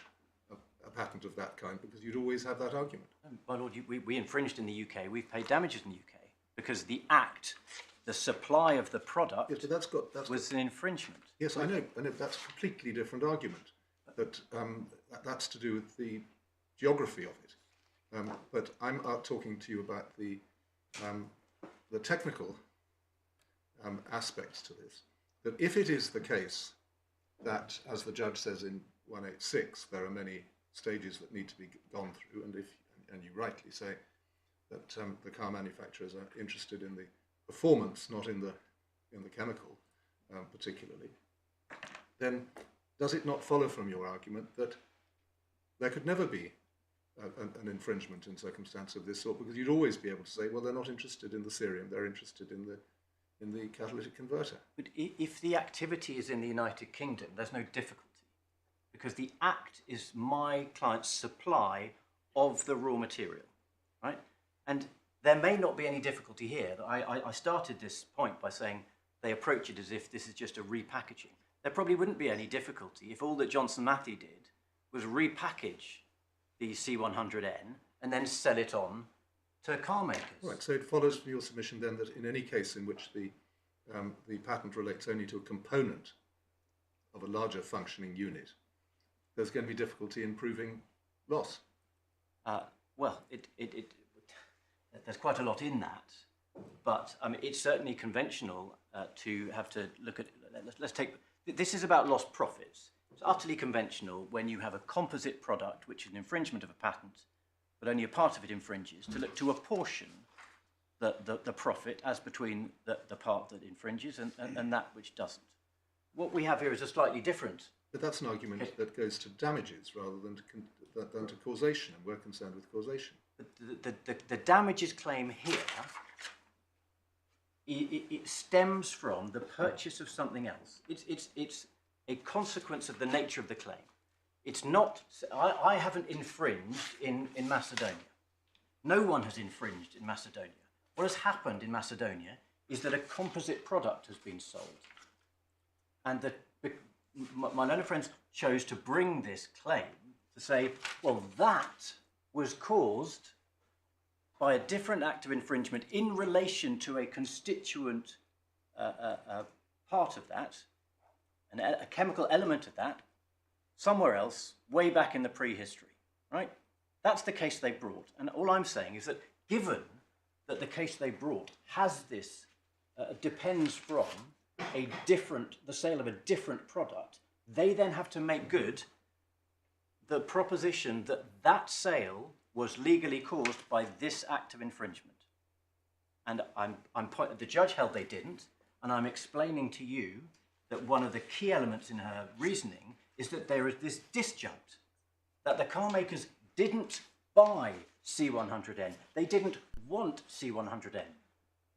a patent of that kind, because you'd always have that argument. My lord, we infringed in the UK. We've paid damages in the UK because the act, the supply of the product, Yes, but that's was an infringement. Yes, I know, and that's a completely different argument. That's to do with the geography of it. But I'm talking to you about the technical aspects to this. That if it is the case that, as the judge says in 186, there are many stages that need to be gone through, and you rightly say that the car manufacturers are interested in the performance, not in the chemical, particularly, then does it not follow from your argument that there could never be an infringement in circumstance of this sort, because you'd always be able to say, well, they're not interested in the cerium, they're interested in the catalytic converter. But if the activity is in the United Kingdom, there's no difficulty, because the act is my client's supply of the raw material, right? And there may not be any difficulty here. I started this point by saying they approach it as if this is just a repackaging. There probably wouldn't be any difficulty if all that Johnson Matthey did was repackage the C100N and then sell it on to car makers. Right, so it follows from your submission then that in any case in which the patent relates only to a component of a larger functioning unit, there's going to be difficulty in proving loss. Well, there's quite a lot in that, but it's certainly conventional to have to look at. Let's take. This is about lost profits. It's utterly conventional when you have a composite product, which is an infringement of a patent, but only a part of it infringes, to look to apportion the profit as between the part that infringes and that which doesn't. What we have here is a slightly different. But that's an argument that goes to damages rather than to causation, and we're concerned with causation. The damages claim here, it stems from the purchase of something else. It's a consequence of the nature of the claim. It's not, I haven't infringed in Macedonia. No one has infringed in Macedonia. What has happened in Macedonia is that a composite product has been sold. And my learned friends chose to bring this claim to say, well, that was caused by a different act of infringement in relation to a constituent part of that, a chemical element of that, somewhere else, way back in the prehistory, right? That's the case they brought. And all I'm saying is that given that the case they brought has this, depends from the sale of a different product, they then have to make good the proposition that that sale was legally caused by this act of infringement. And the judge held they didn't, and I'm explaining to you that one of the key elements in her reasoning is that there is this disjunct, that the car makers didn't buy C100N. They didn't want C100N.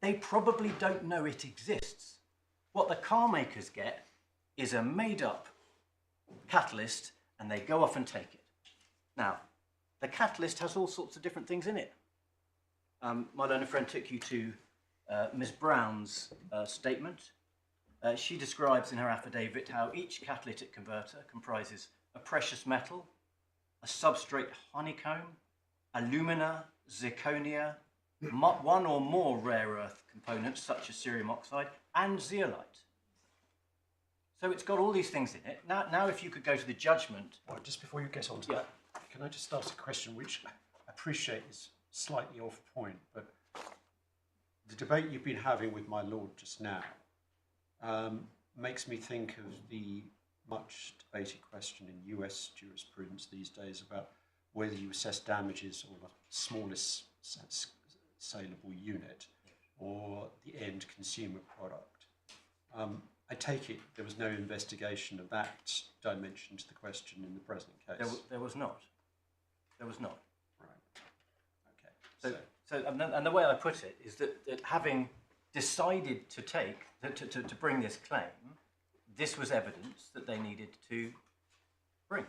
They probably don't know it exists. What the car makers get is a made-up catalyst, and they go off and take it. Now, the catalyst has all sorts of different things in it. My learned friend took you to Ms. Brown's statement. She describes in her affidavit how each catalytic converter comprises a precious metal, a substrate honeycomb, alumina, zirconia, one or more rare earth components such as cerium oxide, and zeolite. So it's got all these things in it. Now if you could go to the judgment. Right, just before you get on to that, can I just ask a question which I appreciate is slightly off point, but the debate you've been having with my lord just now makes me think of the much debated question in US jurisprudence these days about whether you assess damages on the smallest saleable unit or the end consumer product. I take it there was no investigation of that dimension to the question in the present case. There was not. There was not. Right. Okay. So and the way I put it is that having decided to bring this claim, this was evidence that they needed to bring,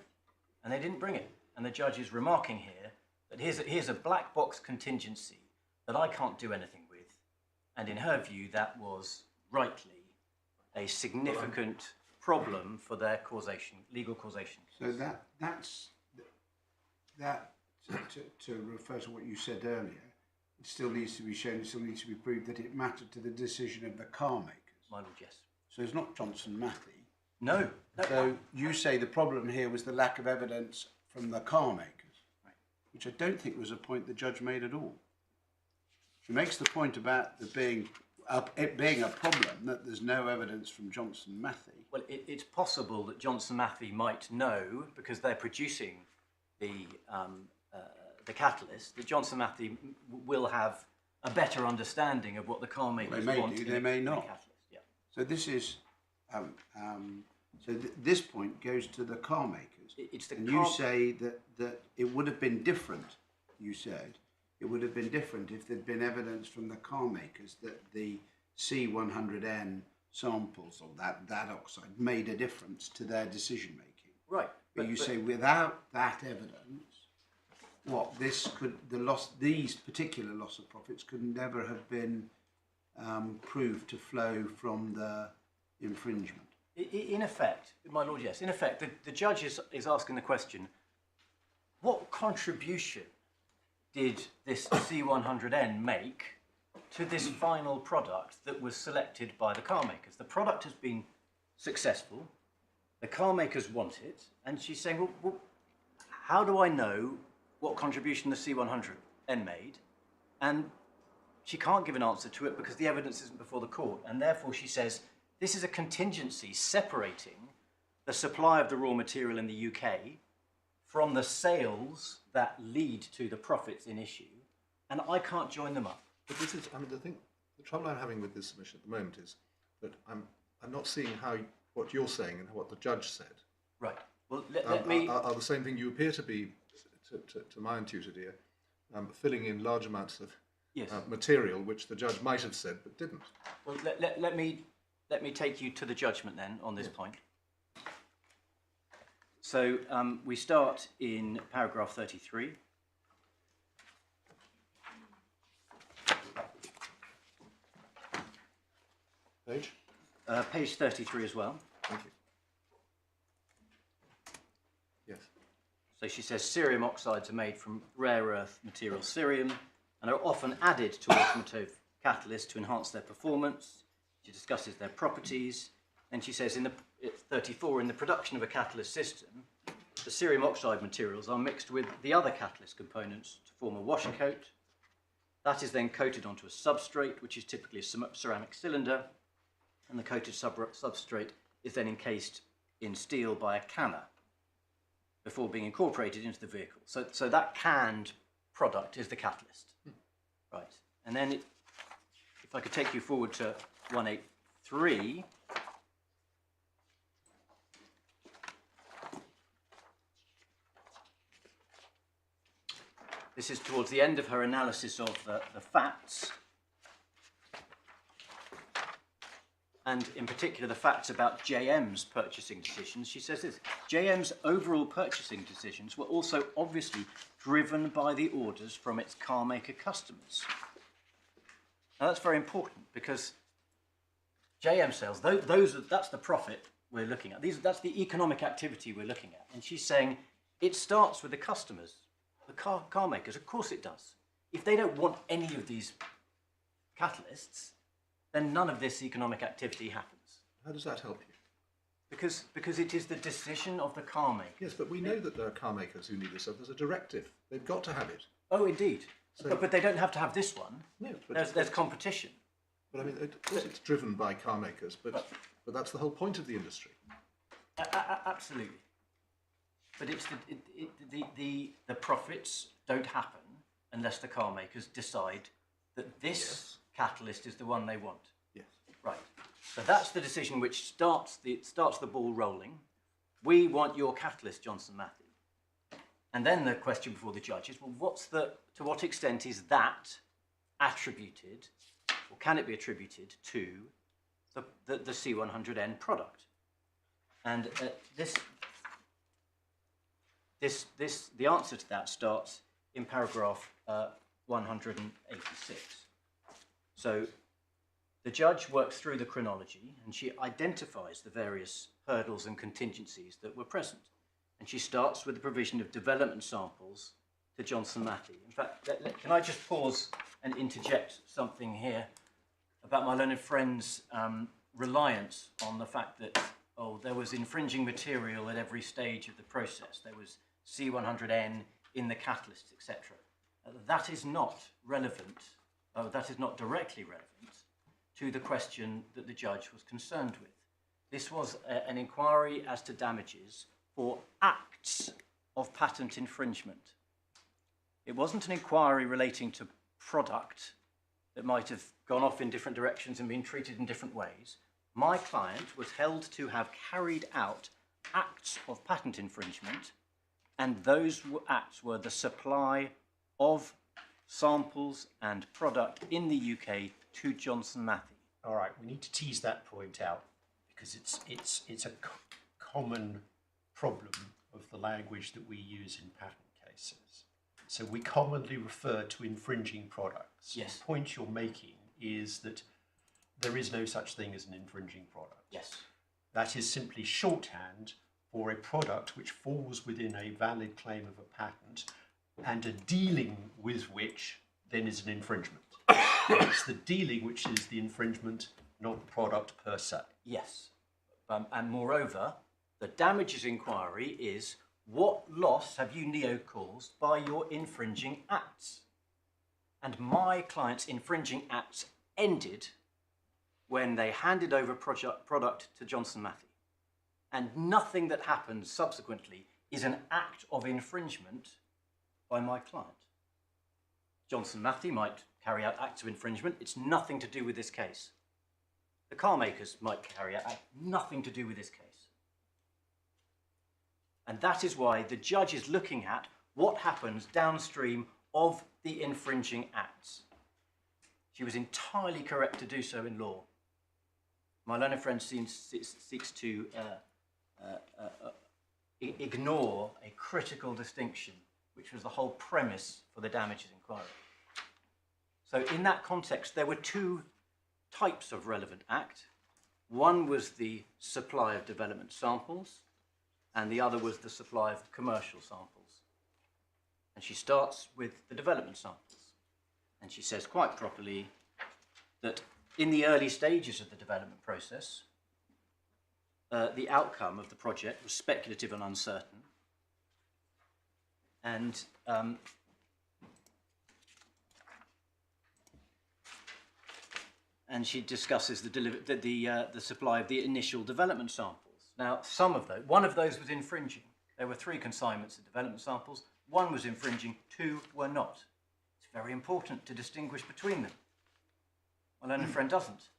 and they didn't bring it. And the judge is remarking here that here's a black box contingency that I can't do anything with, and in her view, that was rightly a significant problem for their causation, legal causation. So to refer to what you said earlier, it still needs to be shown, it still needs to be proved that it mattered to the decision of the car makers. My lord, yes. So it's not Johnson Matthey. No. So you say the problem here was the lack of evidence from the car makers, Right. which I don't think was a point the judge made at all. She makes the point about it being a problem that there's no evidence from Johnson Matthey. Well, it's possible that Johnson Matthey might know, because they're producing the catalyst, that Johnson Matthey will have a better understanding of what the car makers They may want do, in they may a not. catalyst. Yeah. So this is, this point goes to the car makers. It's the and car... you say that it would have been different, you said, it would have been different if there'd been evidence from the car makers that the C100N samples or that oxide made a difference to their decision making. Right. But you say without that evidence, these particular loss of profits could never have been proved to flow from the infringement. In effect, my lord, yes. In effect, the judge is asking the question: what contribution did this C100N make to this final product that was selected by the car makers? The product has been successful. The car makers want it, and she's saying, well, how do I know what contribution the C100N made? And she can't give an answer to it because the evidence isn't before the court, and therefore she says this is a contingency separating the supply of the raw material in the UK from the sales that lead to the profits in issue, and I can't join them up. But this is, I mean, the trouble I'm having with this submission at the moment is that I'm not seeing how what you're saying and what the judge said Right. Well, let me... are the same thing you appear to be, to my intuited ear, filling in large amounts of Yes. material which the judge might have said but didn't. Well, let me take you to the judgment then on this point. So we start in paragraph 33. Page? Page 33 as well. Thank you. Yes. So she says cerium oxides are made from rare earth material cerium and are often added to automotive catalysts to enhance their performance. She discusses their properties. And she says in 34, in the production of a catalyst system, the cerium oxide materials are mixed with the other catalyst components to form a washcoat. That is then coated onto a substrate, which is typically a ceramic cylinder, and the coated substrate is then encased in steel by a canner before being incorporated into the vehicle. So that canned product is the catalyst. Right. And then if I could take you forward to 183. This is towards the end of her analysis of the facts, and in particular the facts about JM's purchasing decisions. She says this: JM's overall purchasing decisions were also obviously driven by the orders from its car maker customers. Now that's very important because JM sales, that's the profit we're looking at. That's the economic activity we're looking at. And she's saying it starts with the customers, the car makers. Of course it does. If they don't want any of these catalysts, then none of this economic activity happens. How does that help you? Because it is the decision of the car maker. Yes, but we know that there are car makers who need this stuff. There's a directive. They've got to have it. Oh, indeed. So, but they don't have to have this one. No, but There's competition. But I mean, of course it's driven by car makers, but that's the whole point of the industry. Absolutely. But it's the profits don't happen unless the car makers decide that this catalyst is the one they want. Yes. Right. So that's the decision which starts the ball rolling. We want your catalyst, Johnson Matthey. And then the question before the judge is, well, to what extent is that attributed, or can it be attributed to the C100N product? And the answer to that starts in paragraph 186. So the judge works through the chronology and she identifies the various hurdles and contingencies that were present. And she starts with the provision of development samples to Johnson Matthey. In fact, can I just pause and interject something here about my learned friend's reliance on the fact that, oh, there was infringing material at every stage of the process. There was C100N in the catalyst, etc. That is not relevant, that is not directly relevant to the question that the judge was concerned with. This was an inquiry as to damages for acts of patent infringement. It wasn't an inquiry relating to product that might have gone off in different directions and been treated in different ways. My client was held to have carried out acts of patent infringement, and those acts were the supply of samples and product in the UK to Johnson Matthey. All right, we need to tease that point out because it's a common problem of the language that we use in patent cases. So we commonly refer to infringing products. Yes. The point you're making is that there is no such thing as an infringing product. Yes. That is simply shorthand for a product which falls within a valid claim of a patent and a dealing with which then is an infringement. It's the dealing which is the infringement, not the product per se. Yes. And moreover, the damages inquiry is, what loss have you, Neo, caused by your infringing acts? And my client's infringing acts ended when they handed over product to Johnson Matthey. And nothing that happens subsequently is an act of infringement by my client. Johnson Matthey might carry out acts of infringement. It's nothing to do with this case. The car makers might carry out nothing to do with this case. And that is why the judge is looking at what happens downstream of the infringing acts. She was entirely correct to do so in law. My learned friend seeks to ignore a critical distinction, which was the whole premise for the damages inquiry. So in that context, there were two types of relevant act. One was the supply of development samples, and the other was the supply of commercial samples. And she starts with the development samples. And she says quite properly that in the early stages of the development process, the outcome of the project was speculative and uncertain. And she discusses the supply of the initial development samples. Now, one of those was infringing. There were 3 consignments of development samples. 1 was infringing, 2 were not. It's very important to distinguish between them. My learned friend doesn't.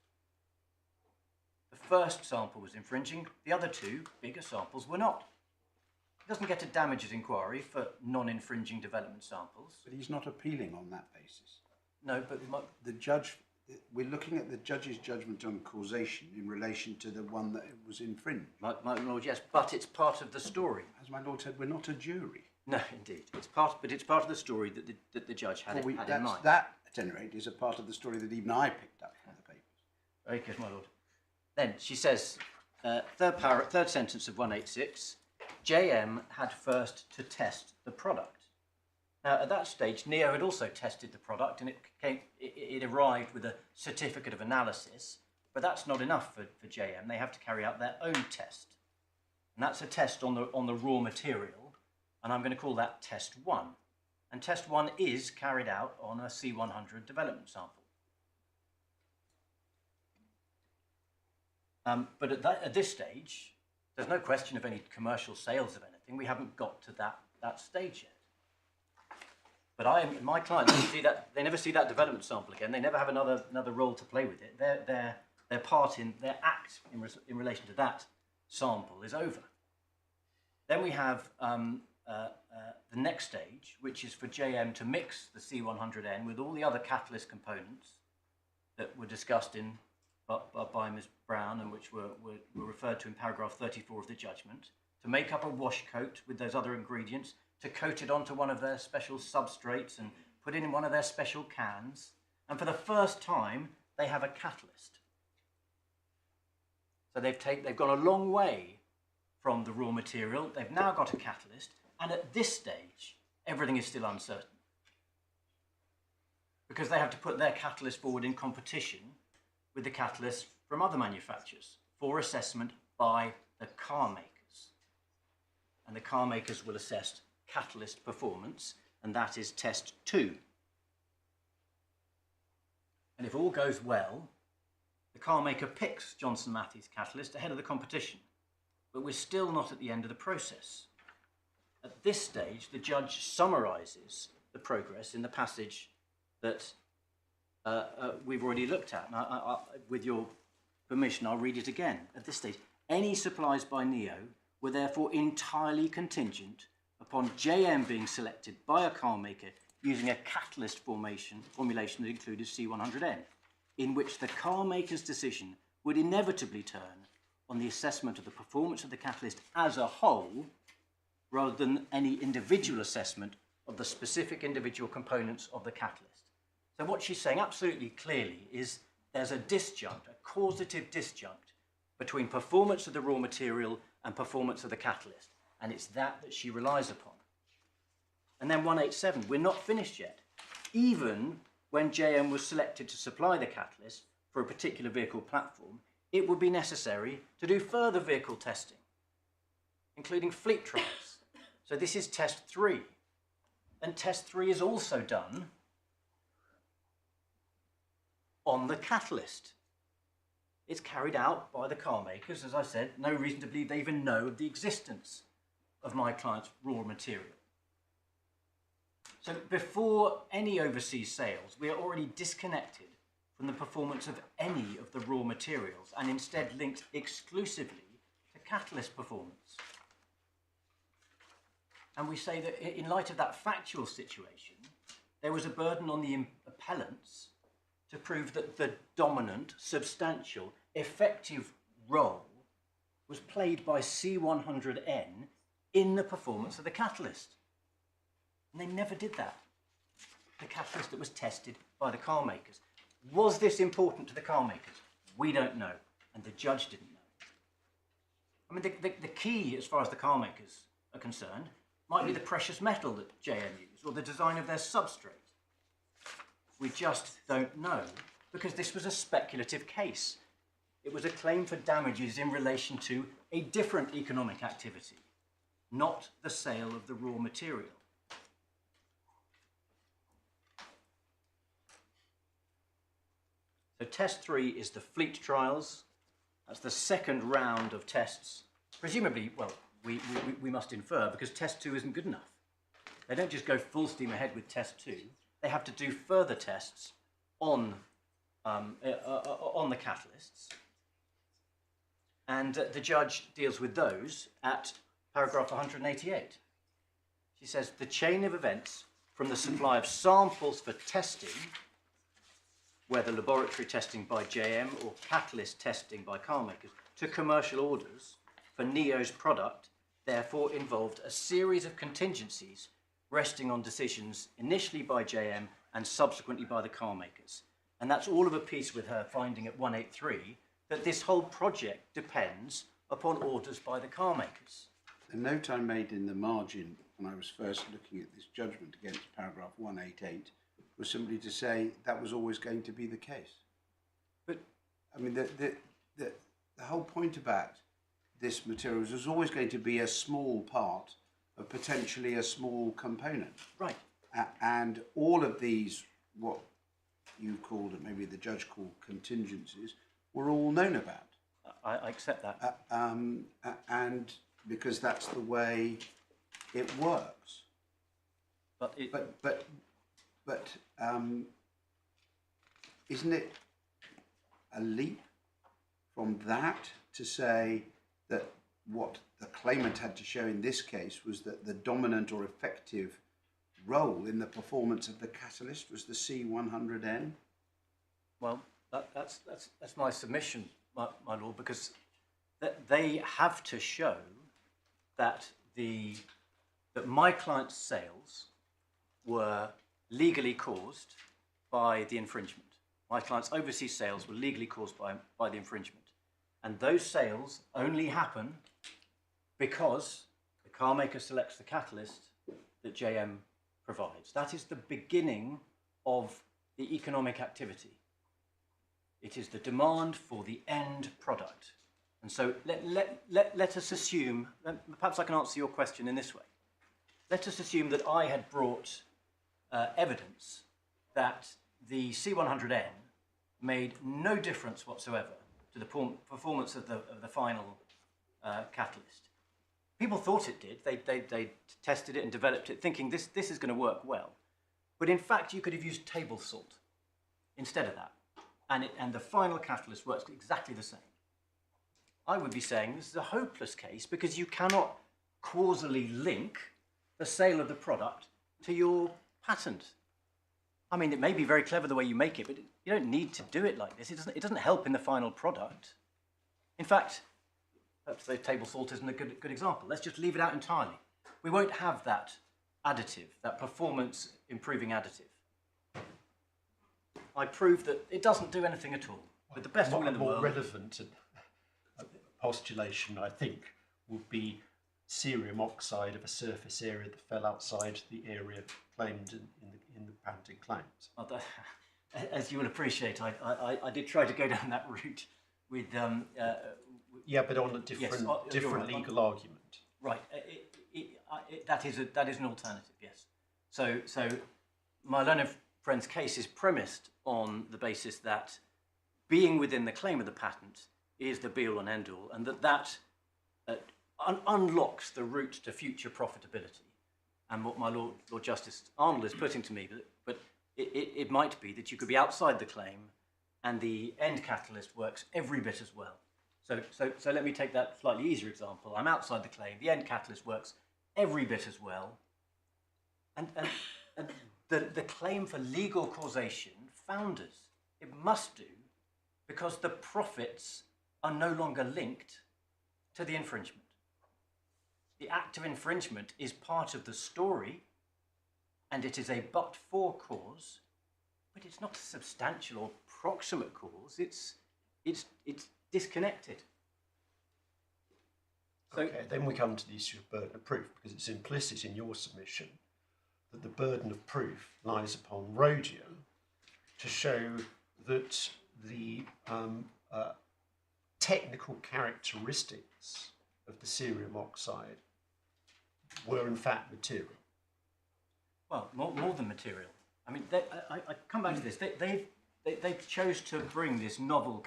The first sample was infringing. The other 2 bigger samples were not. He doesn't get a damages inquiry for non-infringing development samples. But he's not appealing on that basis. No, but the judge, we're looking at the judge's judgment on causation in relation to the one that was infringed. my lord, yes, but it's part of the story. As my lord said, we're not a jury. No, indeed, it's part of the story that the judge had in mind. That, at any rate, is a part of the story that even I picked up from the papers. Very good, my lord. Then she says, third sentence of 186, JM had first to test the product. Now, at that stage, Neo had also tested the product, and it arrived with a certificate of analysis, but that's not enough for JM. They have to carry out their own test. And that's a test on the raw material, and I'm going to call that test 1. And test 1 is carried out on a C100 development sample. But at this stage, there's no question of any commercial sales of anything. We haven't got to that stage yet. But my clients they never see that development sample again. They never have another role to play with it. Their act in relation to that sample is over. Then we have the next stage, which is for JM to mix the C100N with all the other catalyst components that were discussed by Ms. Brown and which were referred to in paragraph 34 of the judgment, to make up a wash coat with those other ingredients, to coat it onto one of their special substrates and put it in one of their special cans. And for the first time, they have a catalyst. So they've gone a long way from the raw material. They've now got a catalyst, and at this stage, everything is still uncertain, because they have to put their catalyst forward in competition with the catalyst from other manufacturers for assessment by the car makers. And the car makers will assess catalyst performance, and that is test 2. And if all goes well, the car maker picks Johnson Matthey's catalyst ahead of the competition. But we're still not at the end of the process. At this stage, the judge summarises the progress in the passage that we've already looked at. And with your permission, I'll read it again. At this stage, any supplies by Neo were therefore entirely contingent upon JM being selected by a car maker using a catalyst formulation that included C100N, in which the car maker's decision would inevitably turn on the assessment of the performance of the catalyst as a whole, rather than any individual assessment of the specific individual components of the catalyst. So what she's saying absolutely clearly is there's a disjunct, a causative disjunct, between performance of the raw material and performance of the catalyst. And it's that she relies upon. And then 187, we're not finished yet. Even when JM was selected to supply the catalyst for a particular vehicle platform, it would be necessary to do further vehicle testing, including fleet trials. So this is test 3. And test 3 is also done on the catalyst. It's carried out by the car makers. As I said, no reason to believe they even know of the existence of my client's raw material. So before any overseas sales, we are already disconnected from the performance of any of the raw materials and instead linked exclusively to catalyst performance. And we say that in light of that factual situation, there was a burden on the appellants to prove that the dominant, substantial, effective role was played by C100N in the performance of the catalyst. And they never did that. The catalyst that was tested by the car makers. Was this important to the car makers? We don't know, and the judge didn't know. I mean, the key, as far as the car makers are concerned, might be the precious metal that JM used, or the design of their substrate. We just don't know, because this was a speculative case. It was a claim for damages in relation to a different economic activity, not the sale of the raw material. So test 3 is the fleet trials. That's the second round of tests. Presumably, well, we must infer, because test 2 isn't good enough. They don't just go full steam ahead with test 2. They have to do further tests on the catalysts. And the judge deals with those at paragraph 188. She says, the chain of events from the supply of samples for testing, whether laboratory testing by JM or catalyst testing by car makers, to commercial orders for Neo's product, therefore involved a series of contingencies resting on decisions initially by JM and subsequently by the car makers. And that's all of a piece with her finding at 183 that this whole project depends upon orders by the car makers. The note I made in the margin when I was first looking at this judgment against paragraph 188 was simply to say that was always going to be the case. But I mean, the whole point about this material was always going to be a small part of potentially a small component. right, And all of these, what you called, and maybe the judge called contingencies, were all known about. I accept that. And because that's the way it works. But isn't it a leap from that to say that what the claimant had to show in this case was that the dominant or effective role in the performance of the catalyst was the C100N? Well, that's my submission, my lord, because they have to show that my client's sales were legally caused by the infringement. My client's overseas sales were legally caused by the infringement. And those sales only happen because the car maker selects the catalyst that JM provides. That is the beginning of the economic activity. It is the demand for the end product. And so let us assume, perhaps I can answer your question in this way. Let us assume that I had brought evidence that the C100N made no difference whatsoever to the performance of the final catalyst. People thought it did. They tested it and developed it thinking this is going to work well. But in fact, you could have used table salt instead of that. And the final catalyst works exactly the same. I would be saying this is a hopeless case because you cannot causally link the sale of the product to your patent. I mean, it may be very clever the way you make it, but you don't need to do it like this. It doesn't help in the final product. In fact, perhaps the table salt isn't a good example. Let's just leave it out entirely. We won't have that additive, that performance improving additive. I proved that it doesn't do anything at all. With the best will in the world. More relevant postulation, I think, would be cerium oxide of a surface area that fell outside the area claimed in the patented claims. Well, as you will appreciate, I did try to go down that route with... yeah, but on a different legal argument. Right. That is an alternative, yes. So my learned friend's case is premised on the basis that being within the claim of the patent is the be-all and end-all, and that unlocks the route to future profitability. And what my Lord Justice Arnold is putting to me, but it might be that you could be outside the claim and the end catalyst works every bit as well. So let me take that slightly easier example. I'm outside the claim, the end catalyst works every bit as well. And the claim for legal causation founders. It must do, because the profits are no longer linked to the infringement. The act of infringement is part of the story, and it is a but-for cause, but it's not a substantial or proximate cause. It's disconnected. So, okay, then we come to the issue of burden of proof, because it's implicit in your submission that the burden of proof lies upon Rhodia to show that the technical characteristics of the cerium oxide were in fact material. well, more than material. I mean, I come back to this. They chose to bring this novel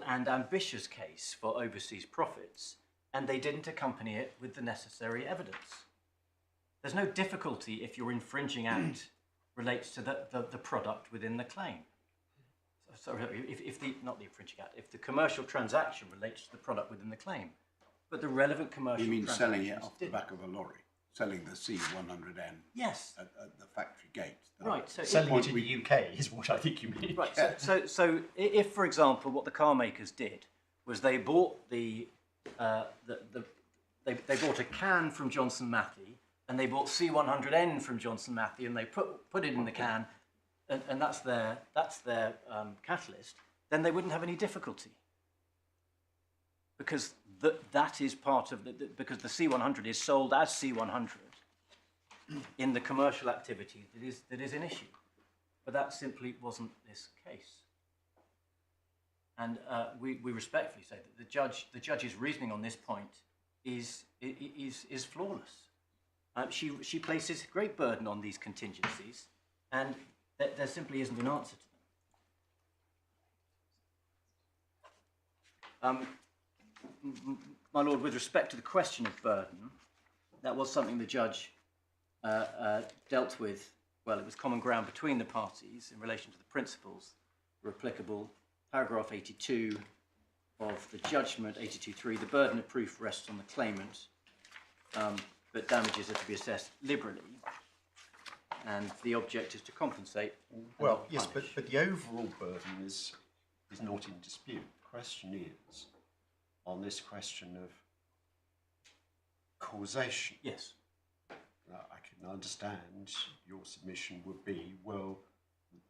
and ambitious case for overseas profits, and they didn't accompany it with the necessary evidence. There's no difficulty if your infringing act relates to the product within the claim. Sorry, not the infringing act, if the commercial transaction relates to the product within the claim. But the relevant commercial You mean selling it transactions off the back of a lorry? Selling the C100N Yes. at the factory gate? Right. So Selling it in the UK is what I think you mean. Right. So if, for example, what the car makers did was they bought they bought a can from Johnson Matthey, and they bought C100N from Johnson Matthey, and they put it in the can, and that's their catalyst, then they wouldn't have any difficulty, because that is part of because the C100 is sold as C100 in the commercial activity that is an issue. But that simply wasn't this case. And we respectfully say that the judge's reasoning on this point is flawless. She places great burden on these contingencies, and there simply isn't an answer to them. My Lord, with respect to the question of burden, that was something the judge dealt with. Well, it was common ground between the parties in relation to the principles that were applicable. Paragraph 82 of the judgment, 82.3, the burden of proof rests on the claimant, but damages are to be assessed liberally, and the object is to compensate. Well, yes, but the overall burden is not in dispute. The question is, on this question of causation. Yes. I can understand your submission would be, well,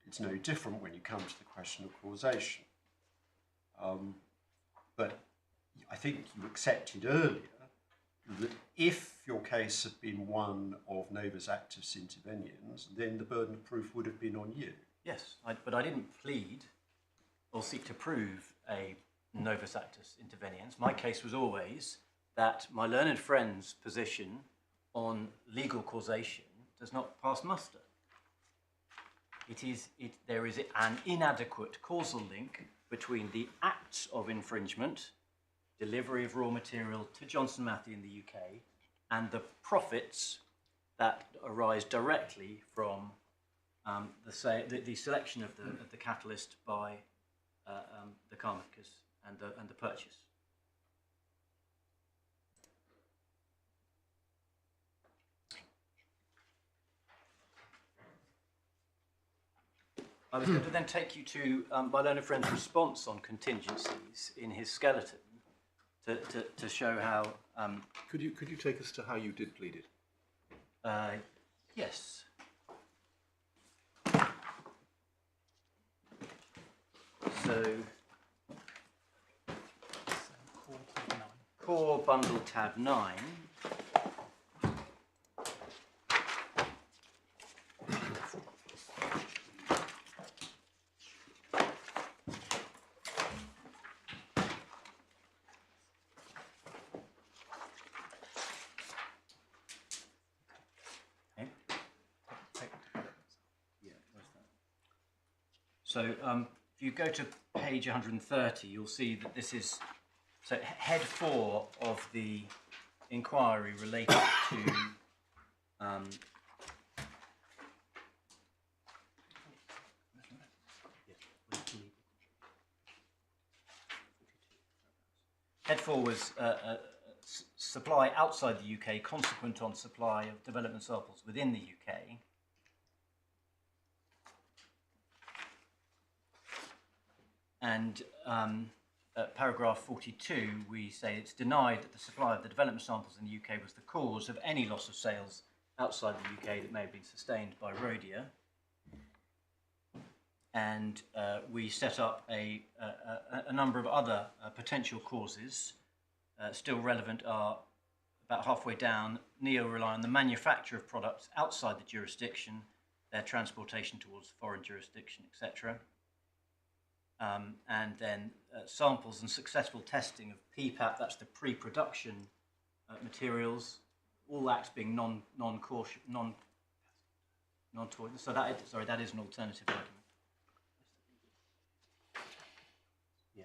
it's no different when you come to the question of causation. But I think you accepted earlier that if your case had been one of novus actus interveniens, then the burden of proof would have been on you. Yes, but I didn't plead or seek to prove a novus actus interveniens. My case was always that my learned friend's position on legal causation does not pass muster. There is an inadequate causal link between the acts of infringement, delivery of raw material to Johnson Matthey in the UK, and the profits that arise directly from the selection of the catalyst by the car makers and the purchase. I was going to then take you to my learned friend's response on contingencies in his skeleton to show how. Could you take us to how you did plead it? Yes. So, core bundle tab 9. So if you go to page 130, you'll see that this is, so head 4 of the inquiry related to head 4 was supply outside the UK consequent on supply of development samples within the UK. And paragraph 42, we say it's denied that the supply of the development samples in the UK was the cause of any loss of sales outside the UK that may have been sustained by Rhodia. And we set up a number of other potential causes. Still relevant are about halfway down. Neo rely on the manufacture of products outside the jurisdiction, their transportation towards foreign jurisdiction, etc. And then samples and successful testing of PPAP, that's the pre-production materials, all acts being non-cautious, non-tolerant. So that is, sorry, that is an alternative argument. Yeah.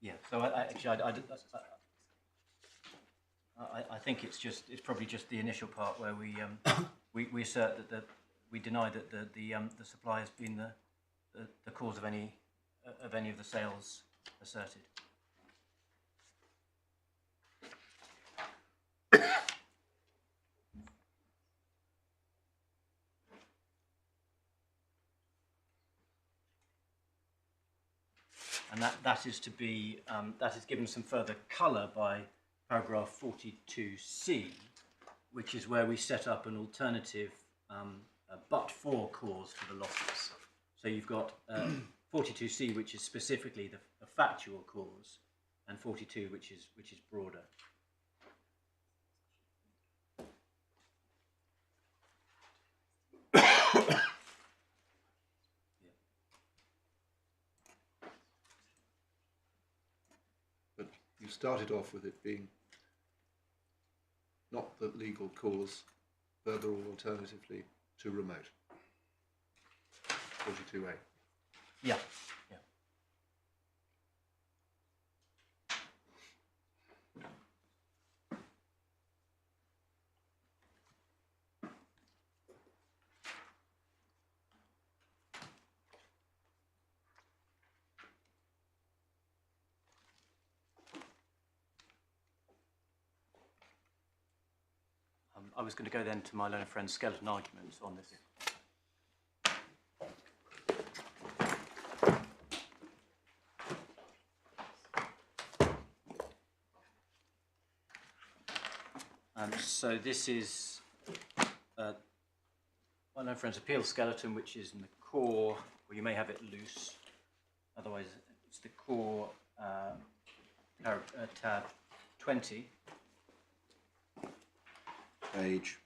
Yeah. So I think it's probably just the initial part where we assert that we deny that the supply has been the cause of any of the sales asserted. And that is to be that is given some further colour by paragraph 42C, which is where we set up an alternative but-for cause for the losses. So you've got 42C, which is specifically the factual cause, and 42, which is broader. But you started off with it being not the legal cause, further or alternatively too remote. 42A. Yeah, yeah. I was going to go then to my learned friend's skeleton arguments on this. So this is my known friend's appeal skeleton, which is in the core, or you may have it loose. Otherwise, it's the core tab 20. Page.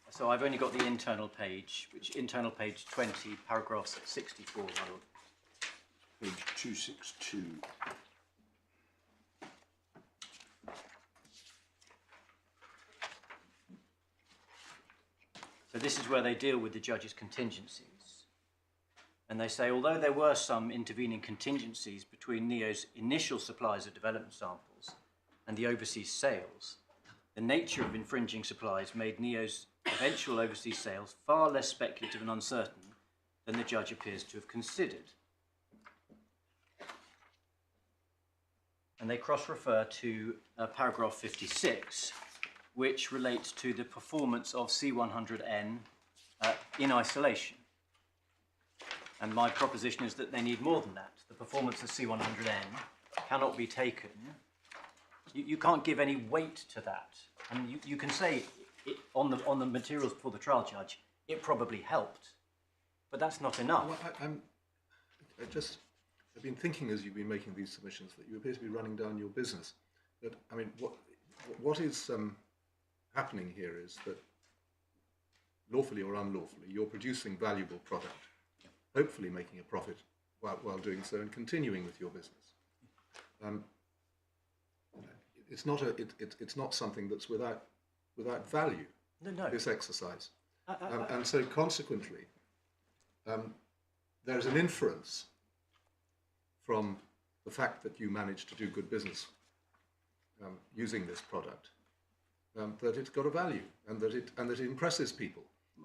So I've only got the internal page, which internal page 20, paragraphs 64, my lord. Page 262. So this is where they deal with the judge's contingencies. And they say, although there were some intervening contingencies between Neo's initial supplies of development samples and the overseas sales, the nature of infringing supplies made Neo's eventual overseas sales far less speculative and uncertain than the judge appears to have considered. And they cross-refer to paragraph 56, which relates to the performance of C100N in isolation. And my proposition is that they need more than that. The performance of C100N cannot be taken. You can't give any weight to that. And you can say it, on the materials before the trial judge, it probably helped. But that's not enough. Well, I've been thinking as you've been making these submissions that you appear to be running down your business. But I mean, what is happening here is that, lawfully or unlawfully, you're producing valuable product, hopefully making a profit while doing so and continuing with your business. It's not something that's without value. No. This exercise, and so consequently, there's an inference from the fact that you managed to do good business using this product, that it's got a value and that it impresses people.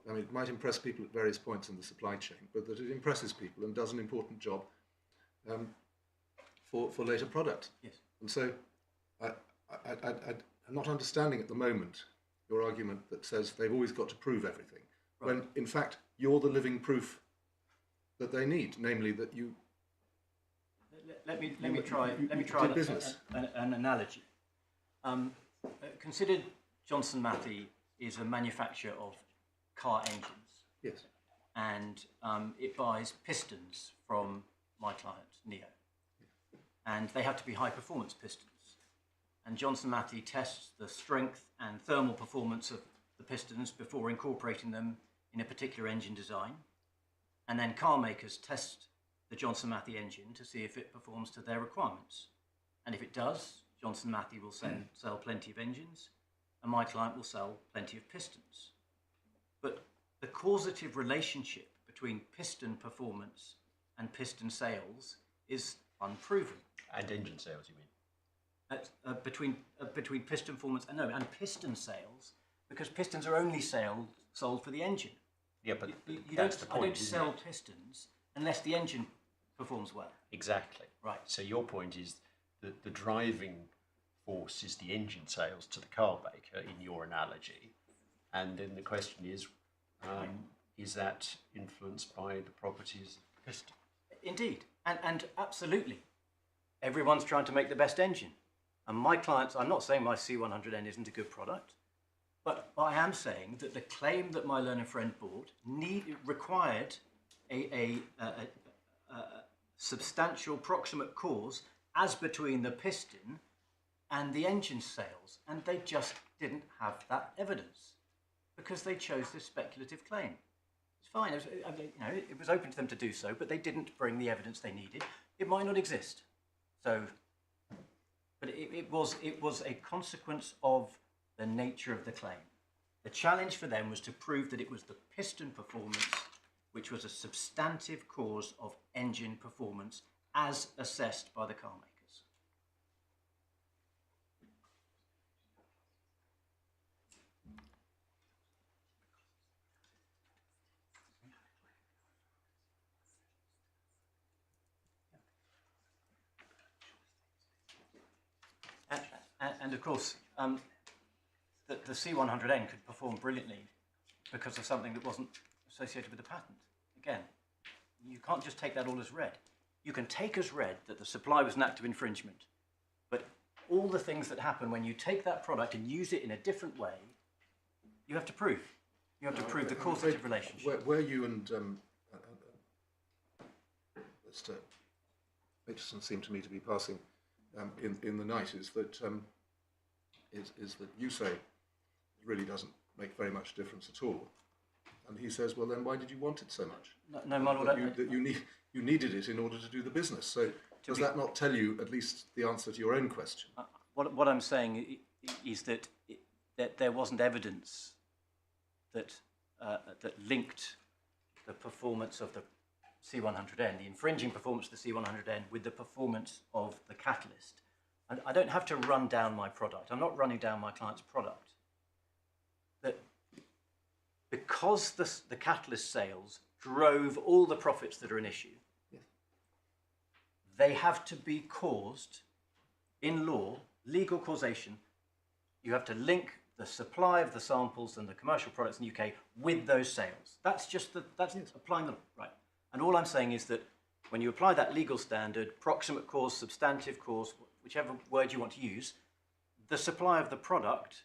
I mean, it might impress people at various points in the supply chain, but that it impresses people and does an important job for later product. Yes. And so I'm not understanding at the moment your argument that says they've always got to prove everything, right, when in fact you're the living proof that they need, namely that you. Let me try an analogy. Consider Johnson Matthey is a manufacturer of car engines. Yes. And it buys pistons from my client, Neo. And they have to be high performance pistons. And Johnson Matthey tests the strength and thermal performance of the pistons before incorporating them in a particular engine design. And then car makers test the Johnson Matthey engine to see if it performs to their requirements. And if it does, Johnson Matthey will sell plenty of engines, and my client will sell plenty of pistons. But the causative relationship between piston performance and piston sales is unproven. And engine sales, you mean? Between piston performance and piston sales, because pistons are only sold for the engine. Yeah, but I point, don't sell pistons unless the engine performs well. Exactly. Right. So your point is that the driving force is the engine sales to the car maker in your analogy, and then the question is that influenced by the properties of the piston? Indeed, and absolutely. Everyone's trying to make the best engine. And my clients, I'm not saying my C100N isn't a good product, but I am saying that the claim that my learned friend bought required a substantial proximate cause as between the piston and the engine sales, and they just didn't have that evidence because they chose this speculative claim. It's fine, it was open to them to do so, but they didn't bring the evidence they needed. It might not exist. So, but it was a consequence of the nature of the claim. The challenge for them was to prove that it was the piston performance which was a substantive cause of engine performance as assessed by the car makers. And of course, the C100N could perform brilliantly because of something that wasn't associated with the patent. Again, you can't just take that all as read. You can take as read that the supply was an act of infringement, but all the things that happen when you take that product and use it in a different way, you have to prove. You have to prove the causative relationship. Where you and Mr. Mitchison seem to me to be passing in the night is that you say it really doesn't make very much difference at all, and he says, well, then why did you want it so much? No, my lord. That you needed it in order to do the business. So does that not tell you at least the answer to your own question? What I'm saying is that there wasn't evidence that linked the performance of the C100N, the infringing performance of the C100N, with the performance of the catalyst. And I don't have to run down my product. I'm not running down my client's product. That because the catalyst sales drove all the profits that are an issue, yes, they have to be caused in law, legal causation. You have to link the supply of the samples and the commercial products in the UK with those sales. That's just that's applying them right. And all I'm saying is that when you apply that legal standard, proximate cause, substantive cause, whichever word you want to use, the supply of the product,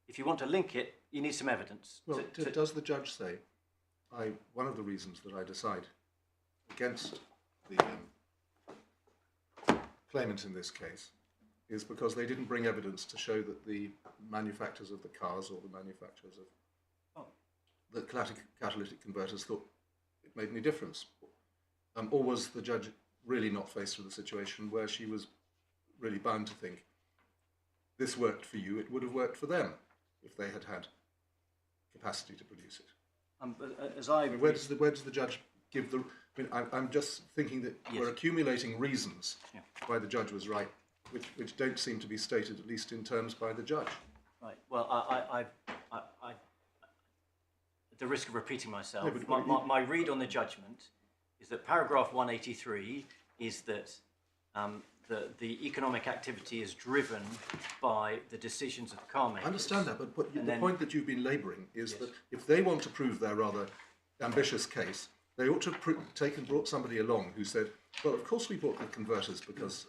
if you want to link it, you need some evidence. Well, does the judge say, one of the reasons that I decide against the claimant in this case is because they didn't bring evidence to show that the manufacturers of the cars or the manufacturers of the catalytic converters thought it made any difference? Or was the judge really not faced with a situation where she was really bound to think, this worked for you, it would have worked for them if they had had capacity to produce it? But where does the judge give the... I'm just thinking that we're accumulating reasons why the judge was right, which don't seem to be stated, at least in terms by the judge. Right. Well, I at the risk of repeating myself, my read on the judgment is that paragraph 183 is that the economic activity is driven by the decisions of the car makers. I understand that, but the point that you've been labouring is that if they want to prove their rather ambitious case, they ought to have brought somebody along who said, well, of course we bought the converters because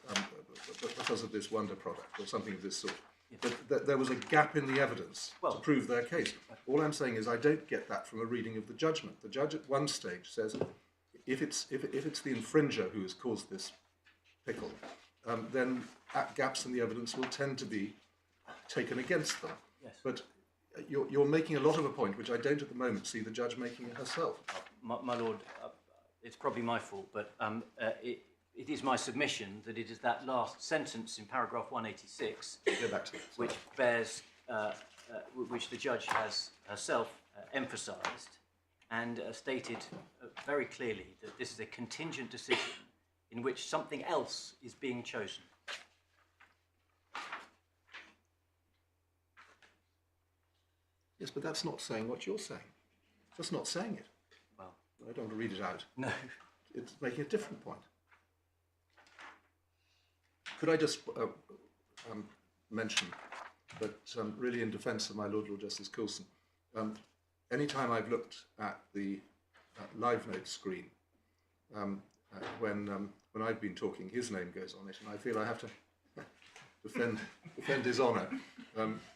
of this wonder product or something of this sort. But there was a gap in the evidence to prove their case. All I'm saying is I don't get that from a reading of the judgment. The judge at one stage says, if it's the infringer who has caused this pickle, then gaps in the evidence will tend to be taken against them. Yes. But you're making a lot of a point which I don't at the moment see the judge making herself. My lord, it's probably my fault, but it is my submission that it is that last sentence in paragraph 186 Go back to that. which bears, which the judge has herself emphasised and stated very clearly that this is a contingent decision in which something else is being chosen. Yes, but that's not saying what you're saying. It's just not saying it. Well, I don't want to read it out. no. It's making a different point. Could I just mention that really in defence of my Lord Justice Coulson, any time I've looked at the live note screen, when I've been talking, his name goes on it, and I feel I have to defend his honour,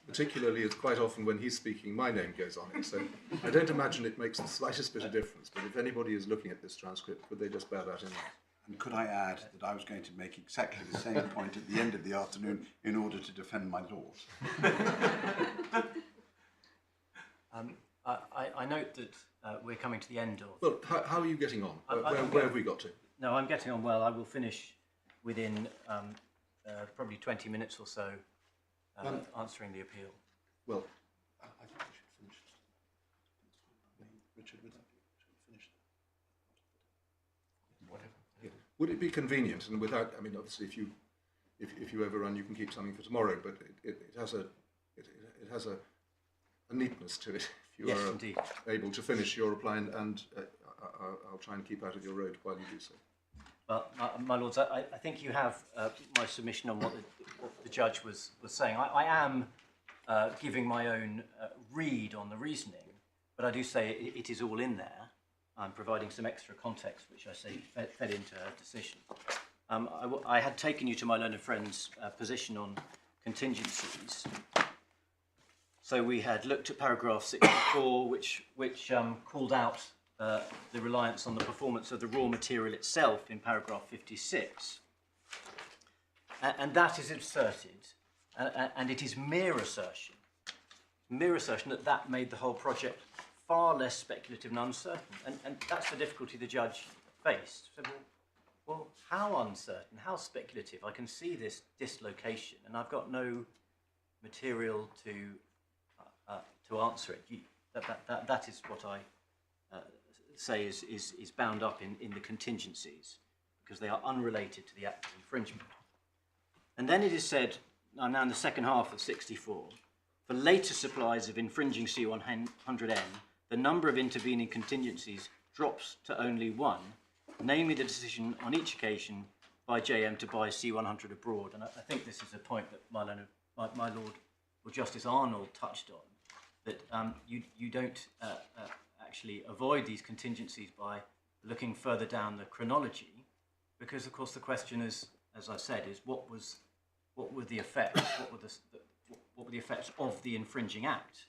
particularly as quite often when he's speaking, my name goes on it. So I don't imagine it makes the slightest bit of difference, but if anybody is looking at this transcript, could they just bear that in mind? And could I add that I was going to make exactly the same point at the end of the afternoon in order to defend my lord? I note that we're coming to the end of... Well, how are you getting on? Where have we got to? No, I'm getting on well. I will finish within probably 20 minutes or so answering the appeal. Well, I think we should finish. Richard, would you finish? Whatever. Yeah. Would it be convenient, and without, I mean, obviously, if you overrun, you can keep something for tomorrow, but it has a neatness to it. If you are indeed. able to finish your reply, and I'll try and keep out of your road while you do so. Well, my lords, I think you have my submission on what the judge was saying. I am giving my own read on the reasoning, but I do say it is all in there. I'm providing some extra context, which I say fed into her decision. I had taken you to my learned friend's position on contingencies. So we had looked at paragraph 64, which called out the reliance on the performance of the raw material itself in paragraph 56. And that is asserted, and it is mere assertion that that made the whole project far less speculative and uncertain. And that's the difficulty the judge faced. So, well, how uncertain, how speculative? I can see this dislocation, and I've got no material to answer it. That is what I say is bound up in the contingencies, because they are unrelated to the act of infringement. And then it is said, now in the second half of 64, for later supplies of infringing C100N, the number of intervening contingencies drops to only one, namely the decision on each occasion by JM to buy C100 abroad. And I think this is a point that my Lord or Justice Arnold touched on, that you don't actually avoid these contingencies by looking further down the chronology, because of course the question is, as I said, is what were the effects? What were the effects of the infringing act?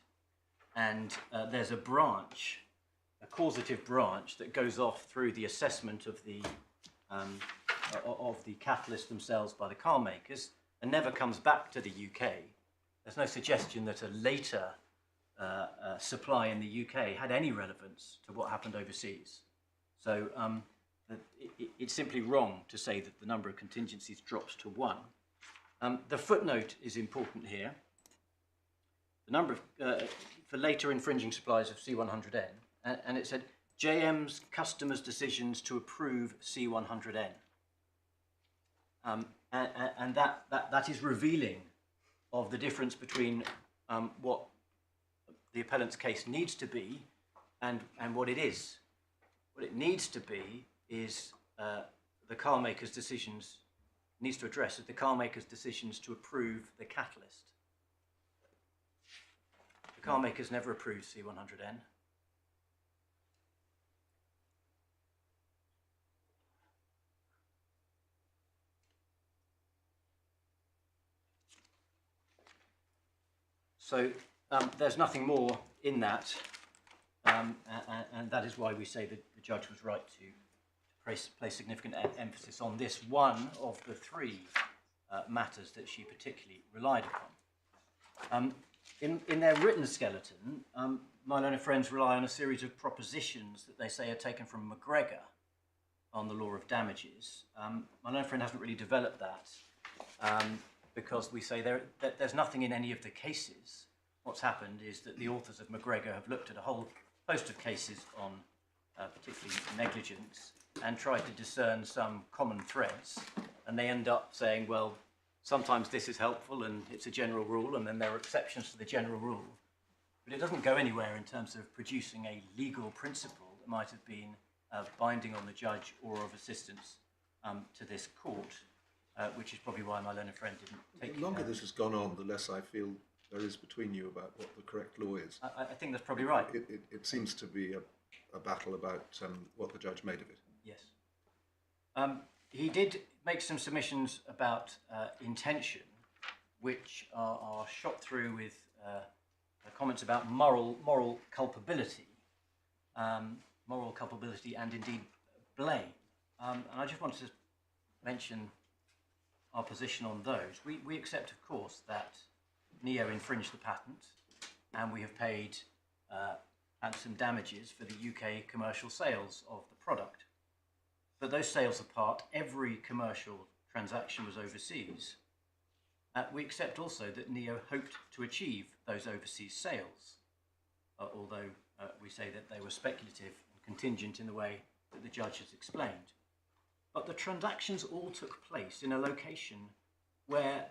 And there's a branch, a causative branch, that goes off through the assessment of the catalysts themselves by the car makers, and never comes back to the UK. There's no suggestion that a later supply in the UK had any relevance to what happened overseas. So it's simply wrong to say that the number of contingencies drops to one. The footnote is important here. The number of, for later infringing supplies of C100N, and it said JM's customers' decisions to approve C100N. And that is revealing of the difference between what the appellant's case needs to be and what it is. What it needs to be is the car maker's decisions, needs to address the car maker's decisions to approve the catalyst. The car makers never approved C100N. So there's nothing more in that, and that is why we say that the judge was right to place significant emphasis on this one of the three matters that she particularly relied upon. In their written skeleton, my learned friends rely on a series of propositions that they say are taken from McGregor on the law of damages. My learned friend hasn't really developed that because we say there's nothing in any of the cases. What's happened is that the authors of McGregor have looked at a whole host of cases on particularly negligence and tried to discern some common threads, and they end up saying, well, sometimes this is helpful and it's a general rule, and then there are exceptions to the general rule. But it doesn't go anywhere in terms of producing a legal principle that might have been binding on the judge or of assistance to this court, which is probably why my learned friend didn't take it. The longer this has gone on, the less I feel there is between you about what the correct law is. I think that's probably right. It seems to be a battle about what the judge made of it. Yes. He did make some submissions about intention, which are shot through with comments about moral culpability, and indeed blame. And I just wanted to mention our position on those. We accept, of course, that Neo infringed the patent, and we have paid some damages for the UK commercial sales of the product. But those sales apart, every commercial transaction was overseas. We accept also that Neo hoped to achieve those overseas sales, although we say that they were speculative and contingent in the way that the judge has explained. But the transactions all took place in a location where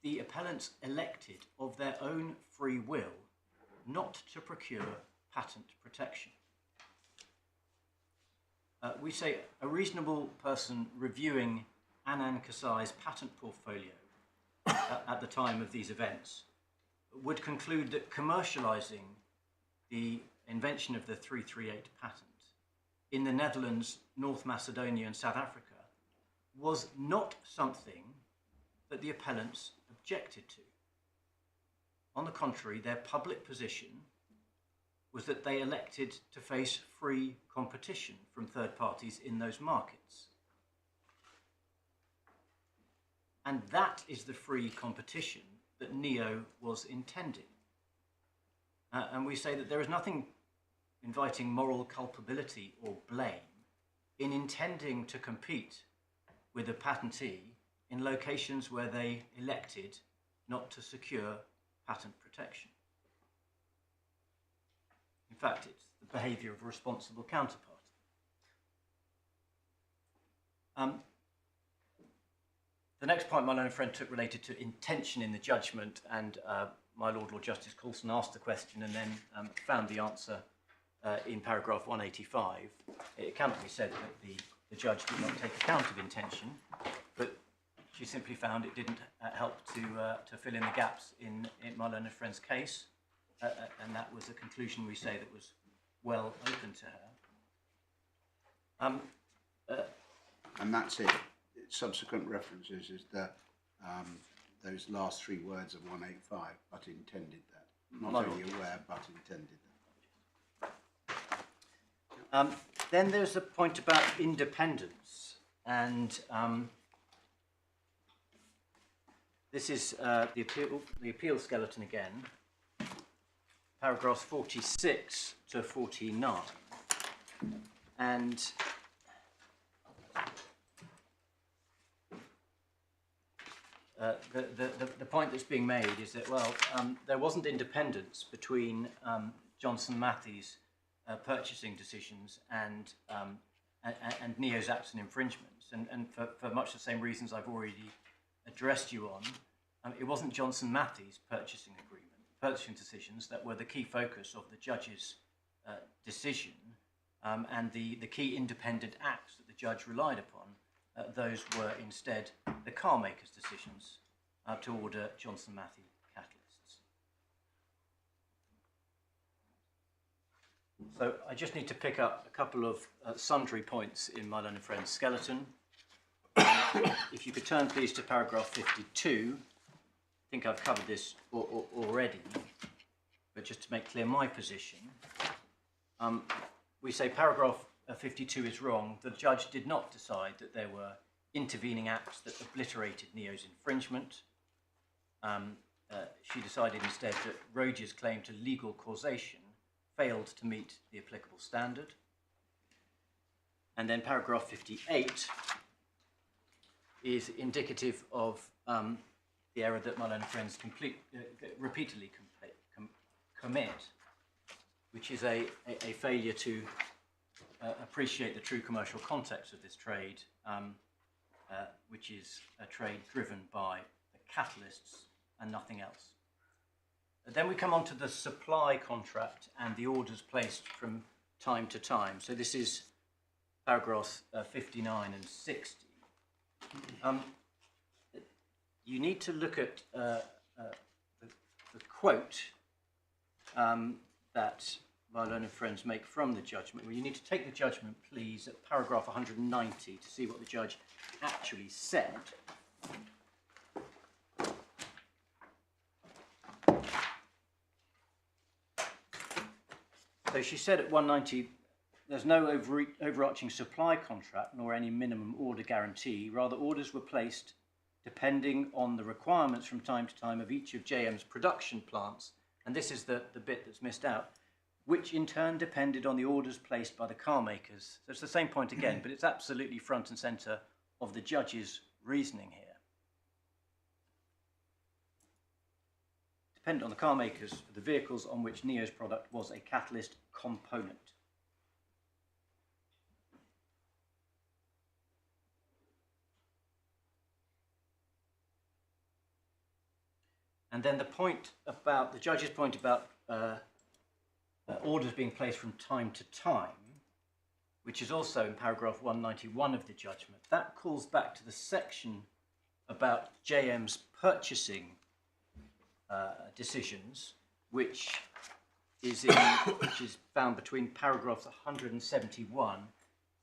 the appellants elected of their own free will not to procure patent protection. We say a reasonable person reviewing Anan Kasei's patent portfolio at the time of these events would conclude that commercialising the invention of the 338 patent in the Netherlands, North Macedonia and South Africa was not something that the appellants objected to. On the contrary, their public position was that they elected to face free competition from third parties in those markets. And that is the free competition that Neo was intending. And we say that there is nothing inviting moral culpability or blame in intending to compete with a patentee in locations where they elected not to secure patent protection. In fact, it's the behaviour of a responsible counterparty. The next point my learned friend took related to intention in the judgment, and my Lord Justice Coulson asked the question and then found the answer in paragraph 185. It cannot be said that the judge did not take account of intention, but she simply found it didn't help to fill in the gaps in my learned friend's case, and that was a conclusion we say that was well open to her. And that's it. Subsequent references is that those last three words of 185, but intended that. Not only aware, but intended that. Then there's a point about independence, and this is the appeal skeleton again, paragraphs 46 to 49, and the point that's being made is that, well, there wasn't independence between Johnson Matthey's purchasing decisions and Neo's acts and infringements, and for much the same reasons I've already addressed you on, it wasn't Johnson Matthey's purchasing decisions that were the key focus of the judge's decision, and the key independent acts that the judge relied upon. Those were instead the car maker's decisions to order Johnson Matthey catalysts. So I just need to pick up a couple of sundry points in my learned friend's skeleton. If you could turn please to paragraph 52. I think I've covered this already, but just to make clear my position, we say paragraph 52 is wrong. The judge did not decide that there were intervening acts that obliterated Neo's infringement. She decided instead that Rhodia's claim to legal causation failed to meet the applicable standard. And then paragraph 58 is indicative of the error that my learned friends repeatedly commit, which is a failure to appreciate the true commercial context of this trade, which is a trade driven by the catalysts and nothing else. Then we come on to the supply contract and the orders placed from time to time. So this is paragraphs 59 and 60. You need to look at the quote that my learned friends make from the judgment. Well, you need to take the judgment, please, at paragraph 190 to see what the judge actually said. So she said at 190, there's no overarching supply contract nor any minimum order guarantee. Rather, orders were placed depending on the requirements from time to time of each of JM's production plants. And this is the bit that's missed out, which in turn depended on the orders placed by the car makers. So it's the same point again, but it's absolutely front and centre of the judge's reasoning here. Dependent on the car makers for the vehicles on which Neo's product was a catalyst component. And then the point about, the judge's point about orders being placed from time to time, which is also in paragraph 191 of the judgment, that calls back to the section about JM's purchasing decisions, which is found between paragraphs 171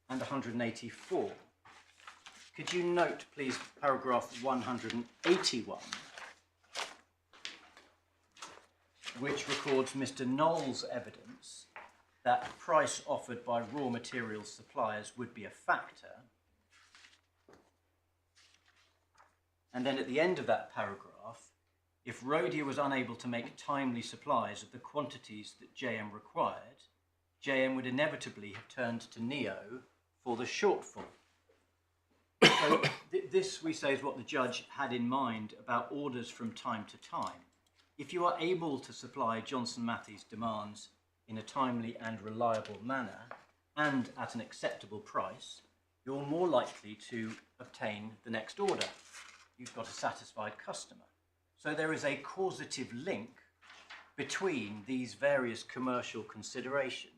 and 184. Could you note, please, paragraph 181? which records Mr. Knoll's evidence that the price offered by raw materials suppliers would be a factor. And then at the end of that paragraph, if Rhodia was unable to make timely supplies of the quantities that JM required, JM would inevitably have turned to Neo for the shortfall. So this, we say, is what the judge had in mind about orders from time to time. If you are able to supply Johnson Matthey's demands in a timely and reliable manner and at an acceptable price, you're more likely to obtain the next order. You've got a satisfied customer. So there is a causative link between these various commercial considerations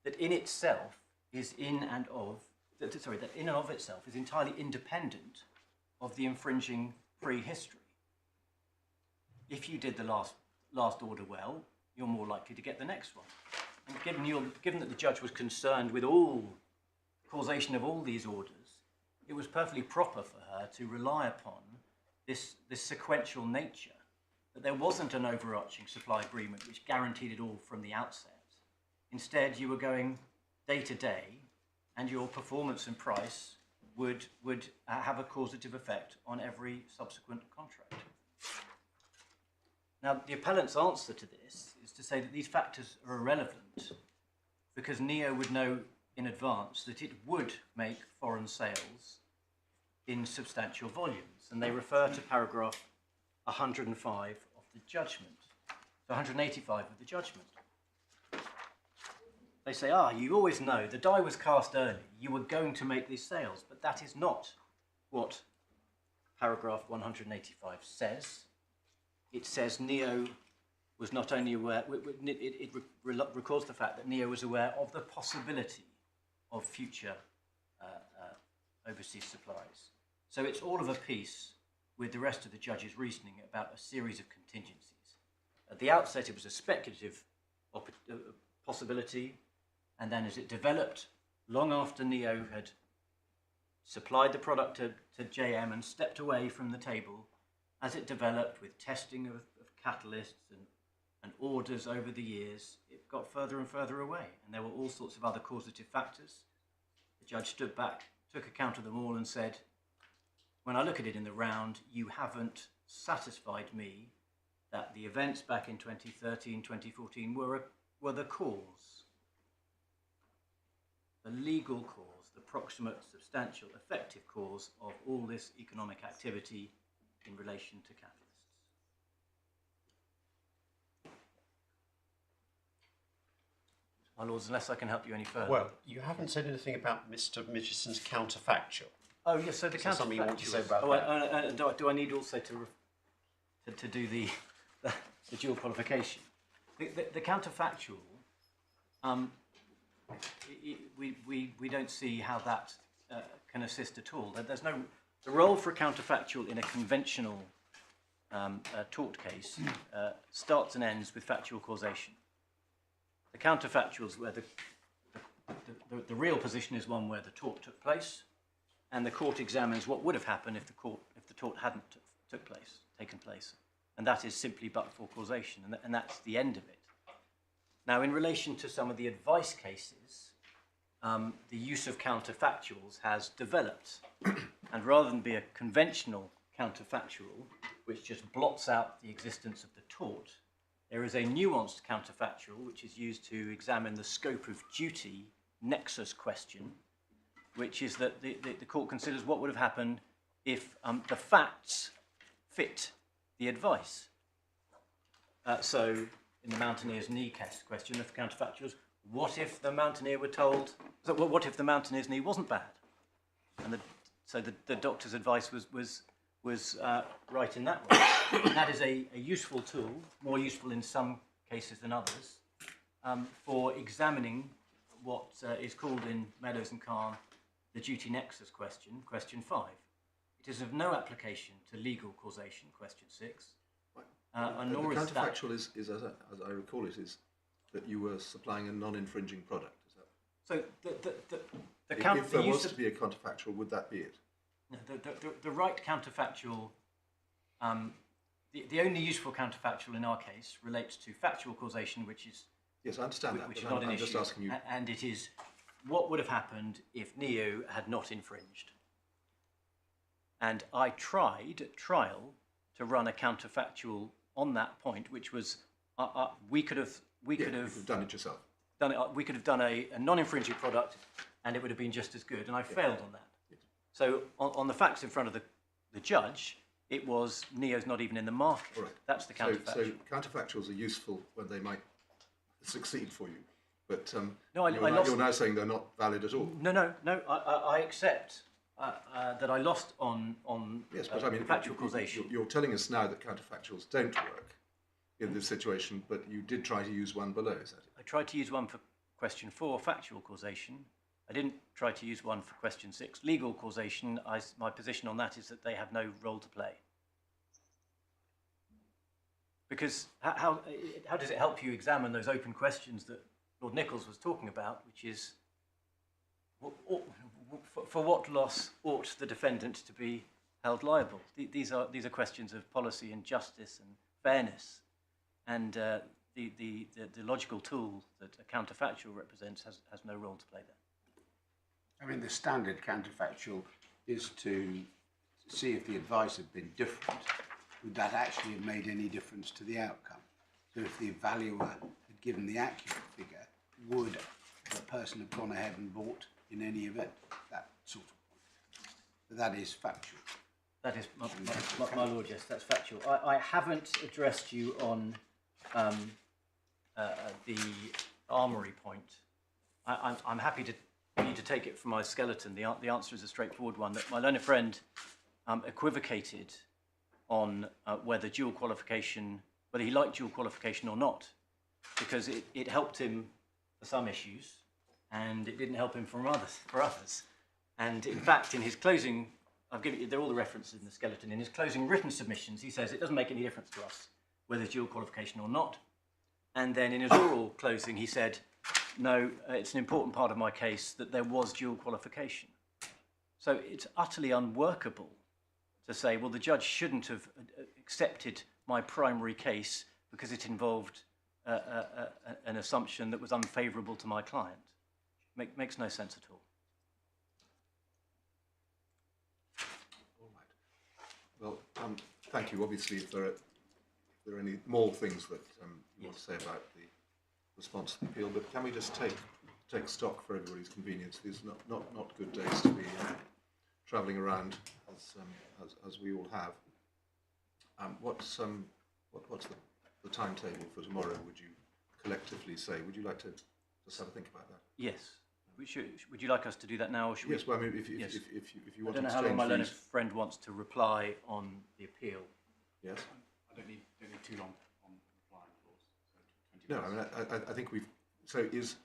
that in itself is that in and of itself is entirely independent of the infringing prehistory. If you did the last order well, you're more likely to get the next one. And given that the judge was concerned with all causation of all these orders, it was perfectly proper for her to rely upon this sequential nature, that there wasn't an overarching supply agreement which guaranteed it all from the outset. Instead, you were going day to day, and your performance and price would have a causative effect on every subsequent contract. Now, the appellant's answer to this is to say that these factors are irrelevant because Neo would know in advance that it would make foreign sales in substantial volumes, and they refer to paragraph 105 of the judgment, so 185 of the judgment. They say, you always know, the die was cast early, you were going to make these sales, but that is not what paragraph 185 says. It says Neo was not only aware, it records the fact that Neo was aware of the possibility of future overseas supplies. So it's all of a piece with the rest of the judge's reasoning about a series of contingencies. At the outset, it was a speculative possibility, and then as it developed, long after Neo had supplied the product to JM and stepped away from the table, as it developed with testing of catalysts and orders over the years, it got further and further away, and there were all sorts of other causative factors. The judge stood back, took account of them all and said, when I look at it in the round, you haven't satisfied me that the events back in 2013, 2014 were the cause, the legal cause, the proximate, substantial, effective cause of all this economic activity in relation to catalysts. My lords, unless I can help you any further. Well, you haven't said anything about Mr. Mitchison's counterfactual. Oh yes, so the counterfactual. Something you want to say about that? Do I need also to do the dual qualification? The counterfactual. We don't see how that can assist at all. There's no the role for a counterfactual in a conventional tort case starts and ends with factual causation. The counterfactuals where the real position is one where the tort took place, and the court examines what would have happened if the tort hadn't taken place, and that is simply but for causation, and that's the end of it. Now, in relation to some of the advice cases, the use of counterfactuals has developed, and rather than be a conventional counterfactual, which just blots out the existence of the tort, there is a nuanced counterfactual which is used to examine the scope of duty nexus question, which is that the court considers what would have happened if the facts fit the advice. So, in the mountaineer's knee question, the counterfactual is, what if the mountaineer were told, what if the mountaineer's knee wasn't bad? And so the doctor's advice was right in that way. And that is a useful tool, more useful in some cases than others, for examining what is called in Meadows and Kahn the duty nexus question, question 5. It is of no application to legal causation, question 6. And nor the is that... counterfactual is as I recall it, is that you were supplying a non-infringing product. Is that? So If there was to be a counterfactual, would that be it? The right counterfactual, The only useful counterfactual in our case relates to factual causation, which is Yes, I understand that, which but is not an I'm issue, just asking you. and it is what would have happened if Neo had not infringed. And I tried at trial to run a counterfactual on that point, which was we could have You've done it yourself. done it. We could have done a non-infringing product, and it would have been just as good. And I failed on that. Yes. So on the facts in front of the judge, it was Neo's not even in the market. All right. That's the counterfactual. So counterfactuals are useful when they might succeed for you, but No, you're now saying they're not valid at all. No. I accept that I lost on Yes, but I mean, factual causation. You're telling us now that counterfactuals don't work in this situation, but you did try to use one below, is that it? I tried to use one for question 4, factual causation. I didn't try to use one for question 6, legal causation. My position on that is that they have no role to play. Because how does it help you examine those open questions that Lord Nichols was talking about, which is for what loss ought the defendant to be held liable? These are questions of policy and justice and fairness, and the logical tool that a counterfactual represents has no role to play there. I mean, the standard counterfactual is to see if the advice had been different. Would that actually have made any difference to the outcome? So if the valuer had given the accurate figure, would the person have gone ahead and bought in any event? That sort of point. But that is factual. That is, my lord, yes, that's factual. I haven't addressed you on the armoury point. I'm happy for you to take it from my skeleton. The answer is a straightforward one, that my learned friend equivocated on whether dual qualification, whether he liked dual qualification or not, because it helped him for some issues, and it didn't help him for others. And in fact, in his closing, I've given you, they're all the references in the skeleton. In his closing written submissions, he says it doesn't make any difference to us whether it's dual qualification or not. And then in his oral closing, he said, no, it's an important part of my case that there was dual qualification. So it's utterly unworkable to say, well, the judge shouldn't have accepted my primary case because it involved an assumption that was unfavourable to my client. Makes no sense at all. All right. Well, thank you. Obviously, if there are any more things that you want to say about the response to the appeal, but can we just take stock for everybody's convenience? These are not good days to be travelling around as we all have. What's the timetable for tomorrow? Would you collectively say? Would you like to just have a think about that? Yes. Would you like us to do that now, or should we? Yes. Well, I mean, if Yes. you want I don't to know how long my learned exchange friend wants to reply on the appeal. views. Yes. I don't need too long on replying, of course. So 20 No, minutes. I mean, I think we've. So is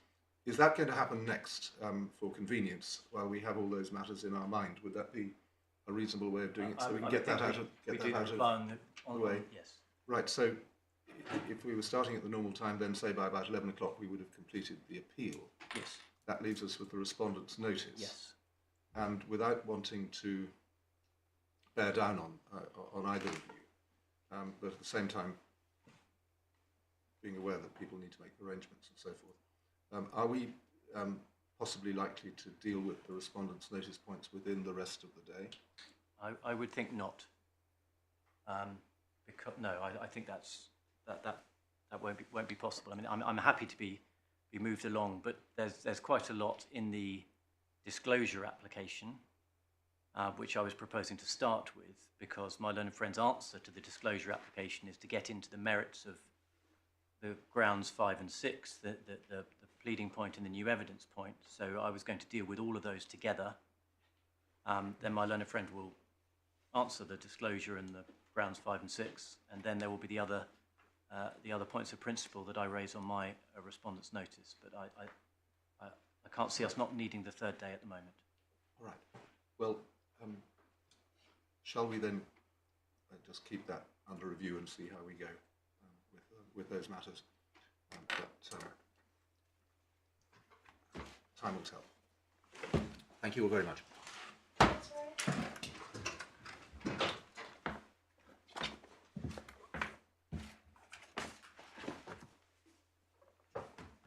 that going to happen next for convenience while we have all those matters in our mind? Would that be a reasonable way of doing it, so we can get that out of the way? Yes. Right. So if we were starting at the normal time, then say by about 11 o'clock we would have completed the appeal. Yes. That leaves us with the respondent's notice. Yes. And without wanting to bear down on either of you, but at the same time being aware that people need to make arrangements and so forth, are we possibly likely to deal with the respondent's notice points within the rest of the day? I would think not. Because no, I think that won't be possible. I mean, I'm happy to be moved along, but there's quite a lot in the disclosure application, which I was proposing to start with, because my learned friend's answer to the disclosure application is to get into the merits of the grounds 5 and 6, the pleading point and the new evidence point. So I was going to deal with all of those together. Then my learned friend will answer the disclosure and the grounds 5 and 6, and then there will be the other points of principle that I raise on my respondent's notice. But I can't see us not needing the third day at the moment. All right. Well, shall we then just keep that under review and see how we go with those matters? Time will tell. Thank you all very much.